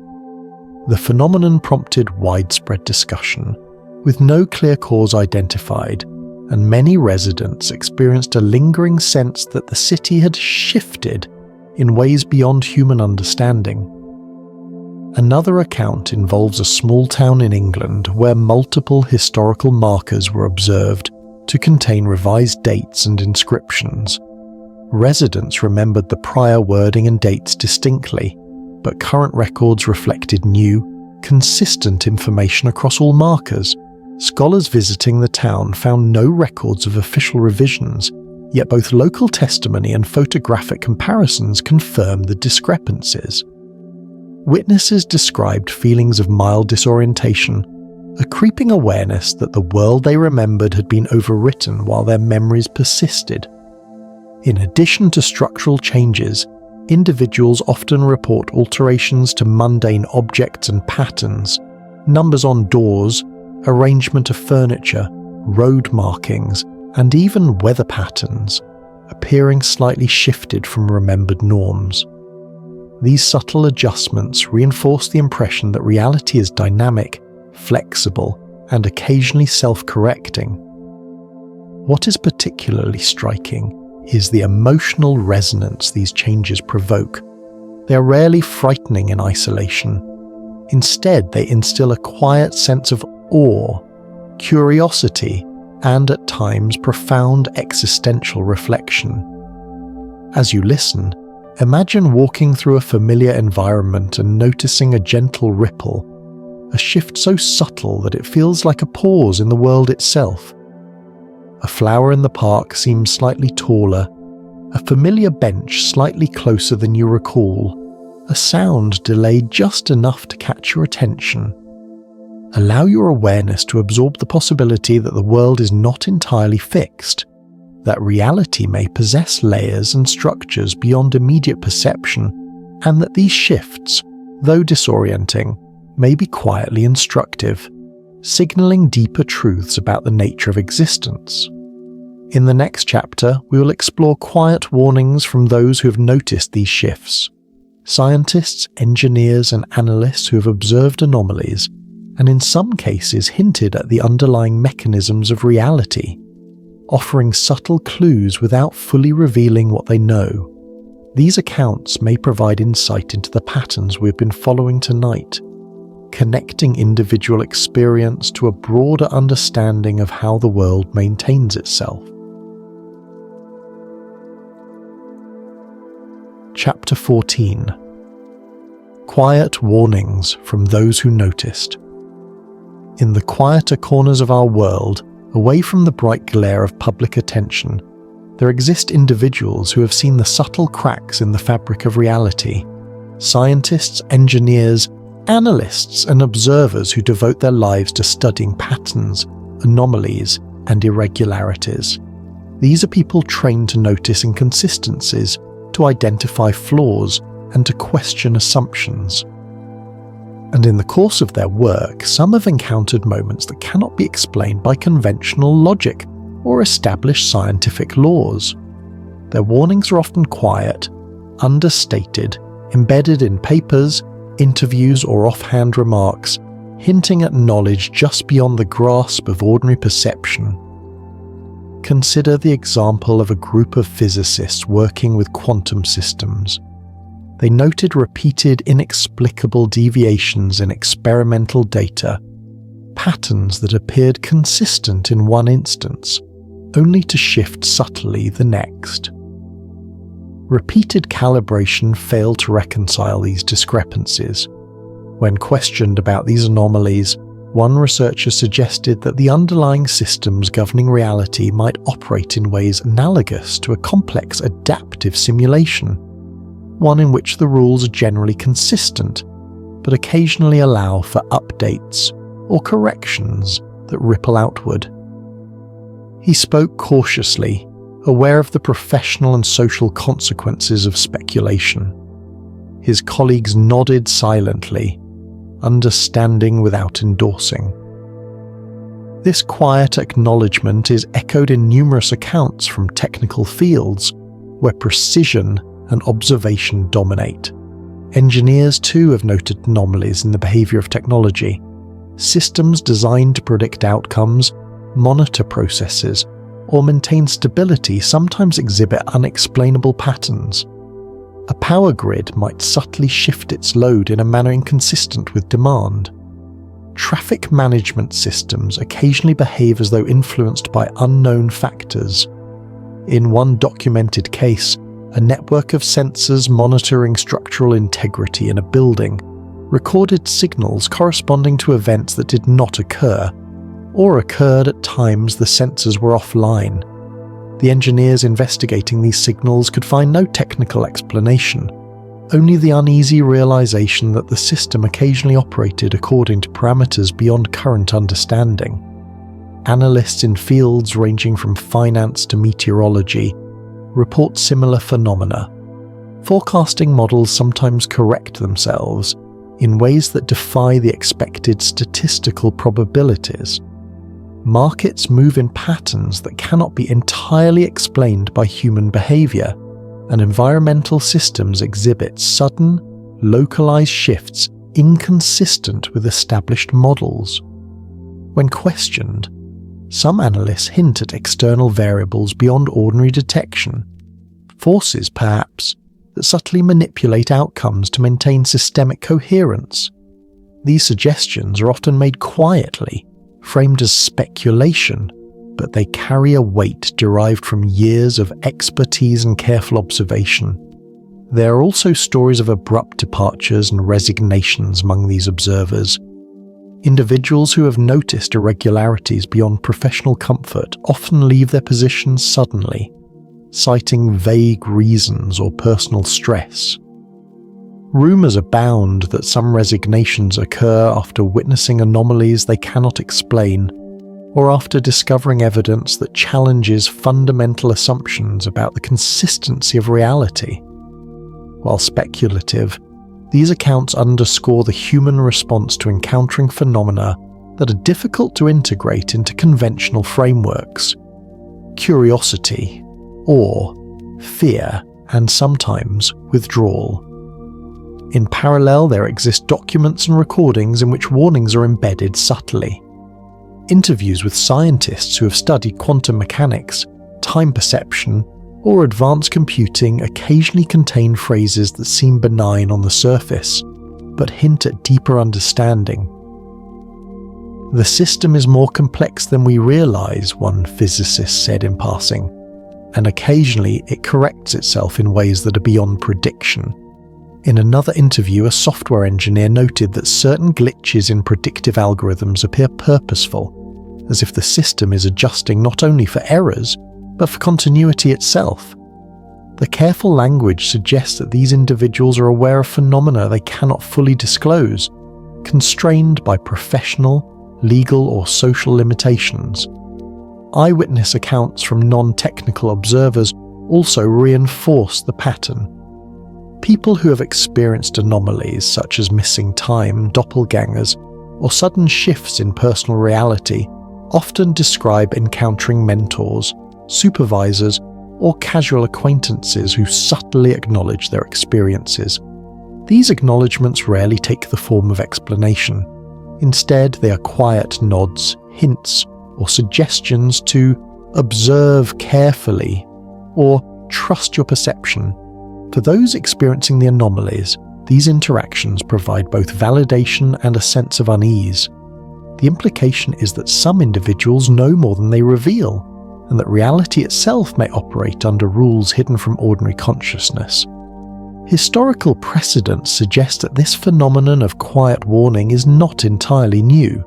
The phenomenon prompted widespread discussion, with no clear cause identified, and many residents experienced a lingering sense that the city had shifted in ways beyond human understanding. Another account involves a small town in England where multiple historical markers were observed to contain revised dates and inscriptions. Residents remembered the prior wording and dates distinctly, but current records reflected new, consistent information across all markers, Scholars visiting the town found no records of official revisions, yet both local testimony and photographic comparisons confirm the discrepancies. Witnesses described feelings of mild disorientation, a creeping awareness that the world they remembered had been overwritten while their memories persisted. In addition to structural changes, individuals often report alterations to mundane objects and patterns, numbers on doors, arrangement of furniture, road markings, and even weather patterns, appearing slightly shifted from remembered norms. These subtle adjustments reinforce the impression that reality is dynamic, flexible, and occasionally self-correcting. What is particularly striking is the emotional resonance these changes provoke. They are rarely frightening in isolation. Instead, they instill a quiet sense of awe, curiosity, and at times profound existential reflection. As you listen, imagine walking through a familiar environment and noticing a gentle ripple, a shift so subtle that it feels like a pause in the world itself. A flower in the park seems slightly taller, a familiar bench slightly closer than you recall, a sound delayed just enough to catch your attention. Allow your awareness to absorb the possibility that the world is not entirely fixed, that reality may possess layers and structures beyond immediate perception, and that these shifts, though disorienting, may be quietly instructive, signaling deeper truths about the nature of existence. In the next chapter, we will explore quiet warnings from those who have noticed these shifts. Scientists, engineers, and analysts who have observed anomalies, and in some cases hinted at the underlying mechanisms of reality, offering subtle clues without fully revealing what they know. These accounts may provide insight into the patterns we've been following tonight, connecting individual experience to a broader understanding of how the world maintains itself. Chapter 14. Quiet warnings from those who noticed. In the quieter corners of our world, away from the bright glare of public attention, there exist individuals who have seen the subtle cracks in the fabric of reality. Scientists, engineers, analysts, and observers who devote their lives to studying patterns, anomalies, and irregularities. These are people trained to notice inconsistencies, to identify flaws, and to question assumptions. And in the course of their work, some have encountered moments that cannot be explained by conventional logic or established scientific laws. Their warnings are often quiet, understated, embedded in papers, interviews, or offhand remarks, hinting at knowledge just beyond the grasp of ordinary perception. Consider the example of a group of physicists working with quantum systems. They noted repeated inexplicable deviations in experimental data, patterns that appeared consistent in one instance, only to shift subtly the next. Repeated calibration failed to reconcile these discrepancies. When questioned about these anomalies, one researcher suggested that the underlying systems governing reality might operate in ways analogous to a complex adaptive simulation, one in which the rules are generally consistent, but occasionally allow for updates or corrections that ripple outward. He spoke cautiously, aware of the professional and social consequences of speculation. His colleagues nodded silently, understanding without endorsing. This quiet acknowledgement is echoed in numerous accounts from technical fields, where precision and observation dominate. Engineers too have noted anomalies in the behavior of technology. Systems designed to predict outcomes, monitor processes, or maintain stability sometimes exhibit unexplainable patterns. A power grid might subtly shift its load in a manner inconsistent with demand. Traffic management systems occasionally behave as though influenced by unknown factors. In one documented case, a network of sensors monitoring structural integrity in a building recorded signals corresponding to events that did not occur, or occurred at times the sensors were offline. The engineers investigating these signals could find no technical explanation, only the uneasy realization that the system occasionally operated according to parameters beyond current understanding. Analysts in fields ranging from finance to meteorology report similar phenomena. Forecasting models sometimes correct themselves in ways that defy the expected statistical probabilities. Markets move in patterns that cannot be entirely explained by human behavior, and environmental systems exhibit sudden, localized shifts inconsistent with established models. When questioned, some analysts hint at external variables beyond ordinary detection, forces perhaps, that subtly manipulate outcomes to maintain systemic coherence. These suggestions are often made quietly, framed as speculation, but they carry a weight derived from years of expertise and careful observation. There are also stories of abrupt departures and resignations among these observers. Individuals who have noticed irregularities beyond professional comfort often leave their positions suddenly, citing vague reasons or personal stress. Rumours abound that some resignations occur after witnessing anomalies they cannot explain, or after discovering evidence that challenges fundamental assumptions about the consistency of reality. While speculative, these accounts underscore the human response to encountering phenomena that are difficult to integrate into conventional frameworks. Curiosity, awe, fear, and sometimes withdrawal. In parallel, there exist documents and recordings in which warnings are embedded subtly. Interviews with scientists who have studied quantum mechanics, time perception, or advanced computing occasionally contain phrases that seem benign on the surface, but hint at deeper understanding. The system is more complex than we realize, one physicist said in passing, and occasionally it corrects itself in ways that are beyond prediction. In another interview, a software engineer noted that certain glitches in predictive algorithms appear purposeful, as if the system is adjusting not only for errors, but for continuity itself. The careful language suggests that these individuals are aware of phenomena they cannot fully disclose, constrained by professional, legal, or social limitations. Eyewitness accounts from non-technical observers also reinforce the pattern. People who have experienced anomalies such as missing time, doppelgangers, or sudden shifts in personal reality often describe encountering mentors, supervisors, or casual acquaintances who subtly acknowledge their experiences. These acknowledgements rarely take the form of explanation. Instead, they are quiet nods, hints, or suggestions to observe carefully or trust your perception. For those experiencing the anomalies, these interactions provide both validation and a sense of unease. The implication is that some individuals know more than they reveal, and that reality itself may operate under rules hidden from ordinary consciousness. Historical precedents suggest that this phenomenon of quiet warning is not entirely new.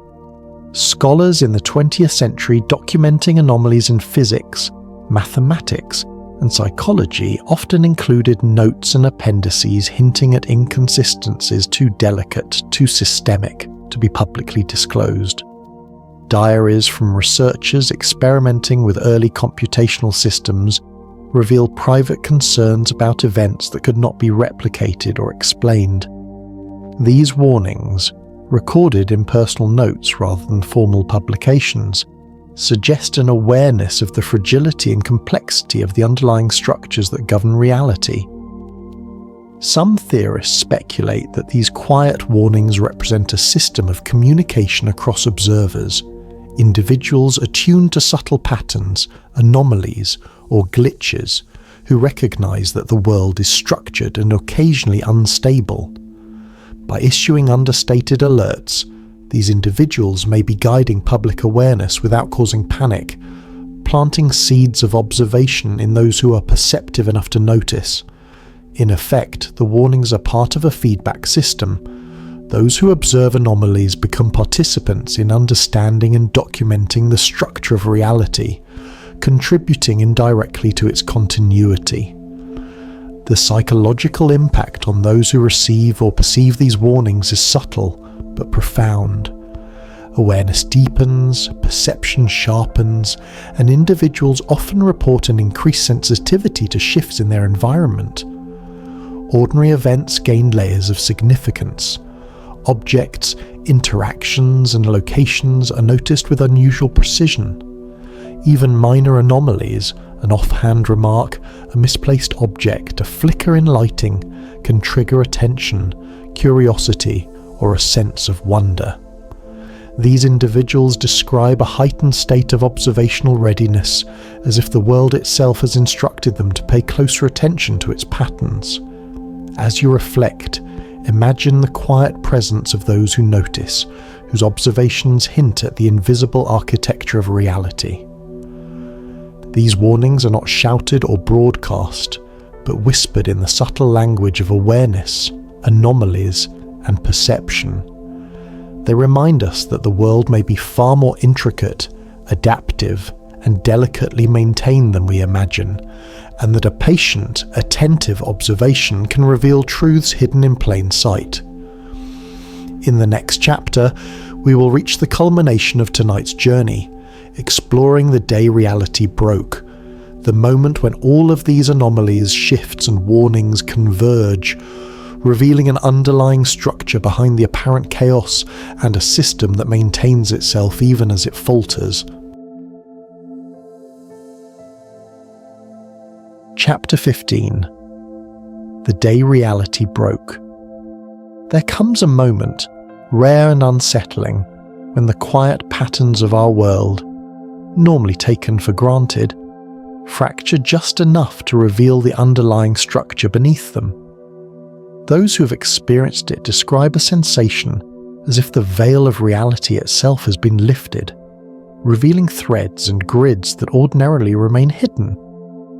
Scholars in the 20th century documenting anomalies in physics, mathematics, and psychology often included notes and appendices hinting at inconsistencies too delicate, too systemic to be publicly disclosed. Diaries from researchers experimenting with early computational systems reveal private concerns about events that could not be replicated or explained. These warnings, recorded in personal notes rather than formal publications, suggest an awareness of the fragility and complexity of the underlying structures that govern reality. Some theorists speculate that these quiet warnings represent a system of communication across observers, individuals attuned to subtle patterns, anomalies, or glitches, who recognize that the world is structured and occasionally unstable. By issuing understated alerts, these individuals may be guiding public awareness without causing panic, planting seeds of observation in those who are perceptive enough to notice. In effect, the warnings are part of a feedback system, Those who observe anomalies become participants in understanding and documenting the structure of reality, contributing indirectly to its continuity. The psychological impact on those who receive or perceive these warnings is subtle but profound. Awareness deepens, perception sharpens, and individuals often report an increased sensitivity to shifts in their environment. Ordinary events gain layers of significance. Objects, interactions, and locations are noticed with unusual precision. Even minor anomalies, an offhand remark, a misplaced object, a flicker in lighting, can trigger attention, curiosity, or a sense of wonder. These individuals describe a heightened state of observational readiness, as if the world itself has instructed them to pay closer attention to its patterns. As you reflect, imagine the quiet presence of those who notice, whose observations hint at the invisible architecture of reality. These warnings are not shouted or broadcast, but whispered in the subtle language of awareness, anomalies, and perception. They remind us that the world may be far more intricate, adaptive, and delicately maintained than we imagine, and that a patient, attentive observation can reveal truths hidden in plain sight. In the next chapter, we will reach the culmination of tonight's journey, exploring the day reality broke, the moment when all of these anomalies, shifts, and warnings converge, revealing an underlying structure behind the apparent chaos and a system that maintains itself even as it falters. Chapter 15. The Day Reality Broke. There comes a moment, rare and unsettling, when the quiet patterns of our world, normally taken for granted, fracture just enough to reveal the underlying structure beneath them. Those who have experienced it describe a sensation as if the veil of reality itself has been lifted, revealing threads and grids that ordinarily remain hidden.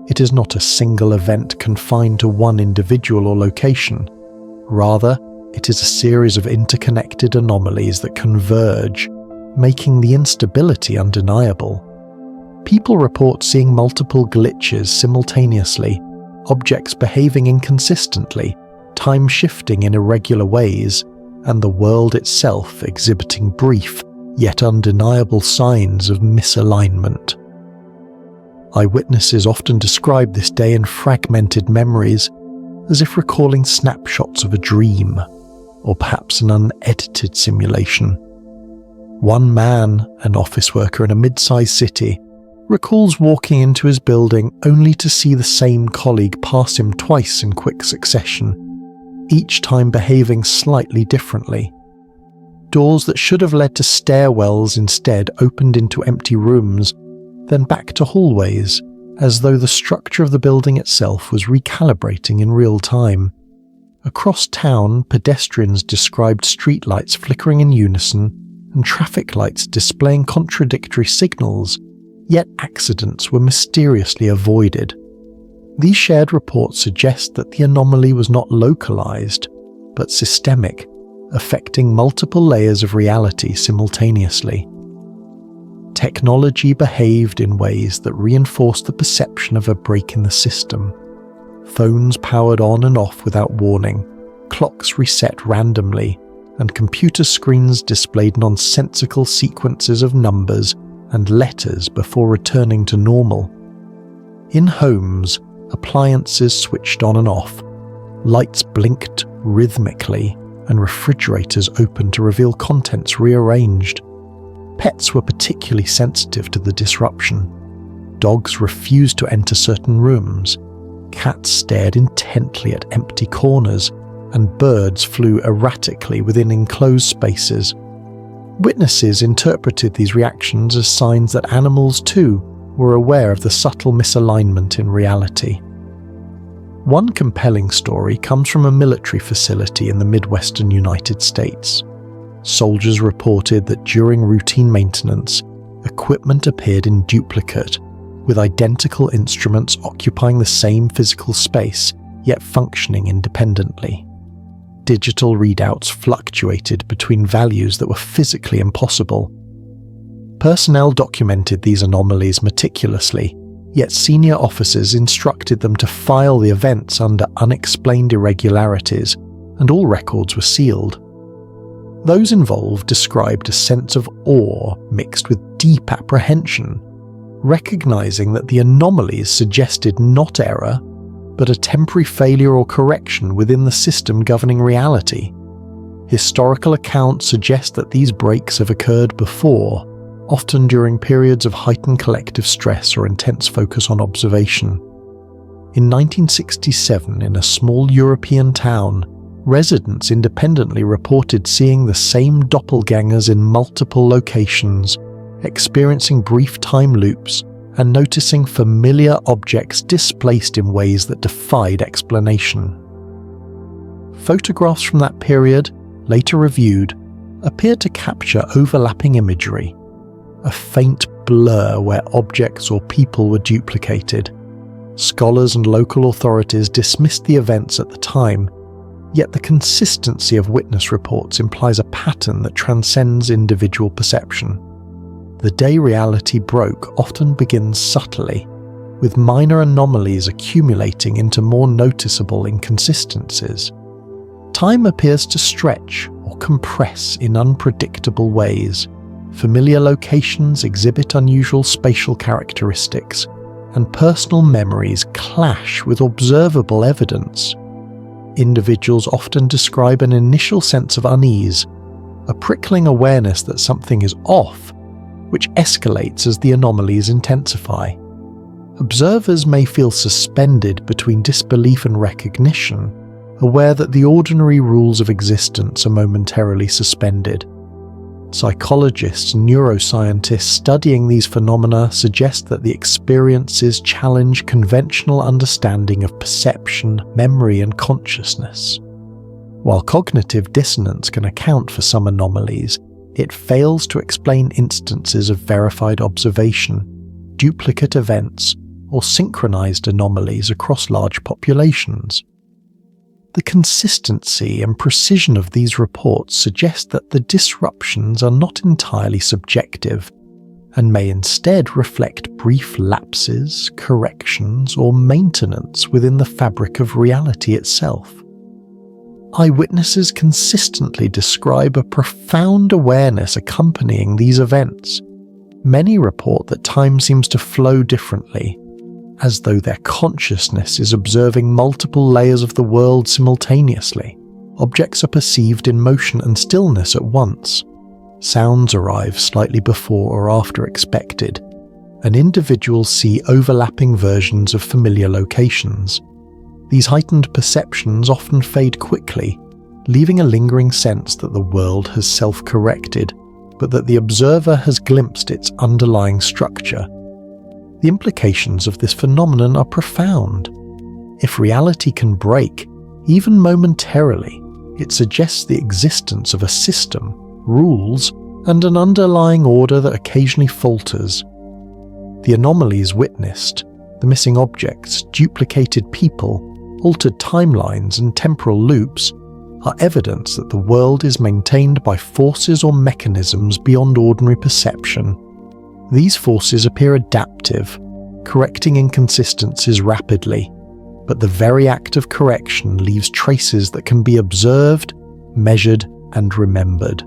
It is not a single event confined to one individual or location. Rather, it is a series of interconnected anomalies that converge, making the instability undeniable. People report seeing multiple glitches simultaneously, objects behaving inconsistently, time shifting in irregular ways, and the world itself exhibiting brief, yet undeniable signs of misalignment. Eyewitnesses often describe this day in fragmented memories, as if recalling snapshots of a dream, or perhaps an unedited simulation. One man, an office worker in a mid-sized city, recalls walking into his building only to see the same colleague pass him twice in quick succession, each time behaving slightly differently. Doors that should have led to stairwells instead opened into empty rooms, then back to hallways, as though the structure of the building itself was recalibrating in real time. Across town, pedestrians described streetlights flickering in unison and traffic lights displaying contradictory signals, yet accidents were mysteriously avoided. These shared reports suggest that the anomaly was not localized, but systemic, affecting multiple layers of reality simultaneously. Technology behaved in ways that reinforced the perception of a break in the system. Phones powered on and off without warning, clocks reset randomly, and computer screens displayed nonsensical sequences of numbers and letters before returning to normal. In homes, appliances switched on and off, lights blinked rhythmically, and refrigerators opened to reveal contents rearranged. Pets were particularly sensitive to the disruption. Dogs refused to enter certain rooms, cats stared intently at empty corners, and birds flew erratically within enclosed spaces. Witnesses interpreted these reactions as signs that animals too were aware of the subtle misalignment in reality. One compelling story comes from a military facility in the Midwestern United States. Soldiers reported that during routine maintenance, equipment appeared in duplicate, with identical instruments occupying the same physical space, yet functioning independently. digital readouts fluctuated between values that were physically impossible. Personnel documented these anomalies meticulously, yet senior officers instructed them to file the events under unexplained irregularities, and all records were sealed. Those involved described a sense of awe mixed with deep apprehension, recognizing that the anomalies suggested not error, but a temporary failure or correction within the system governing reality. Historical accounts suggest that these breaks have occurred before, often during periods of heightened collective stress or intense focus on observation. In 1967, in a small European town, residents independently reported seeing the same doppelgangers in multiple locations, experiencing brief time loops, and noticing familiar objects displaced in ways that defied explanation. Photographs from that period, later reviewed, appeared to capture overlapping imagery, a faint blur where objects or people were duplicated. Scholars and local authorities dismissed the events at the time, yet the consistency of witness reports implies a pattern that transcends individual perception. The day reality broke often begins subtly, with minor anomalies accumulating into more noticeable inconsistencies. Time appears to stretch or compress in unpredictable ways. Familiar locations exhibit unusual spatial characteristics, and personal memories clash with observable evidence. Individuals often describe an initial sense of unease, a prickling awareness that something is off, which escalates as the anomalies intensify. Observers may feel suspended between disbelief and recognition, aware that the ordinary rules of existence are momentarily suspended. Psychologists and neuroscientists studying these phenomena suggest that the experiences challenge conventional understanding of perception, memory, and consciousness. While cognitive dissonance can account for some anomalies, it fails to explain instances of verified observation, duplicate events, or synchronized anomalies across large populations. The consistency and precision of these reports suggest that the disruptions are not entirely subjective, and may instead reflect brief lapses, corrections, or maintenance within the fabric of reality itself. Eyewitnesses consistently describe a profound awareness accompanying these events. Many report that time seems to flow differently, as though their consciousness is observing multiple layers of the world simultaneously. Objects are perceived in motion and stillness at once. Sounds arrive slightly before or after expected, and individuals see overlapping versions of familiar locations. These heightened perceptions often fade quickly, leaving a lingering sense that the world has self-corrected, but that the observer has glimpsed its underlying structure. The implications of this phenomenon are profound. If reality can break, even momentarily, it suggests the existence of a system, rules, and an underlying order that occasionally falters. The anomalies witnessed, the missing objects, duplicated people, altered timelines, and temporal loops, are evidence that the world is maintained by forces or mechanisms beyond ordinary perception. These forces appear adaptive, correcting inconsistencies rapidly, but the very act of correction leaves traces that can be observed, measured, and remembered.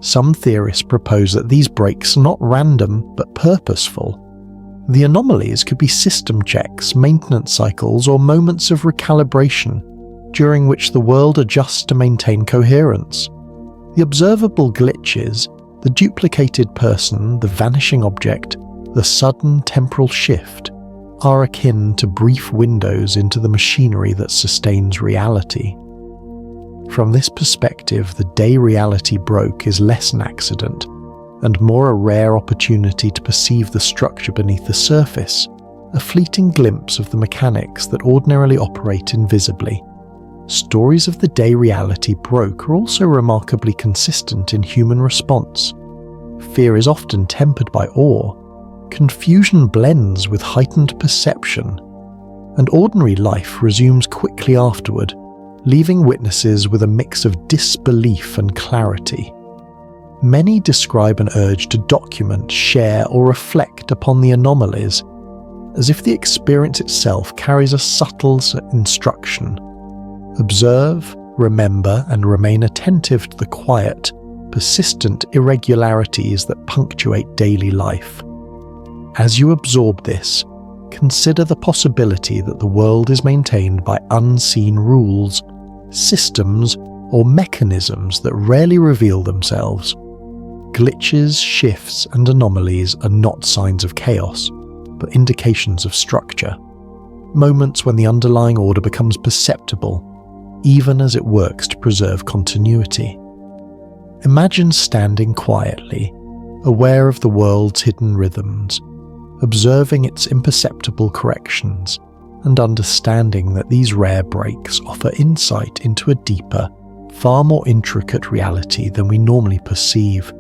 Some theorists propose that these breaks are not random but purposeful. The anomalies could be system checks, maintenance cycles, or moments of recalibration, during which the world adjusts to maintain coherence. The observable glitches, the duplicated person, the vanishing object, the sudden temporal shift, are akin to brief windows into the machinery that sustains reality. From this perspective, the day reality broke is less an accident, and more a rare opportunity to perceive the structure beneath the surface, a fleeting glimpse of the mechanics that ordinarily operate invisibly. Stories of the day reality broke are also remarkably consistent in human response. Fear is often tempered by awe, confusion blends with heightened perception, and ordinary life resumes quickly afterward, leaving witnesses with a mix of disbelief and clarity. Many describe an urge to document, share, or reflect upon the anomalies, as if the experience itself carries a subtle instruction. Observe, remember, and remain attentive to the quiet, persistent irregularities that punctuate daily life. As you absorb this, consider the possibility that the world is maintained by unseen rules, systems, or mechanisms that rarely reveal themselves. Glitches, shifts, and anomalies are not signs of chaos, but indications of structure. Moments when the underlying order becomes perceptible, even as it works to preserve continuity. Imagine standing quietly, aware of the world's hidden rhythms, observing its imperceptible corrections, and understanding that these rare breaks offer insight into a deeper, far more intricate reality than we normally perceive.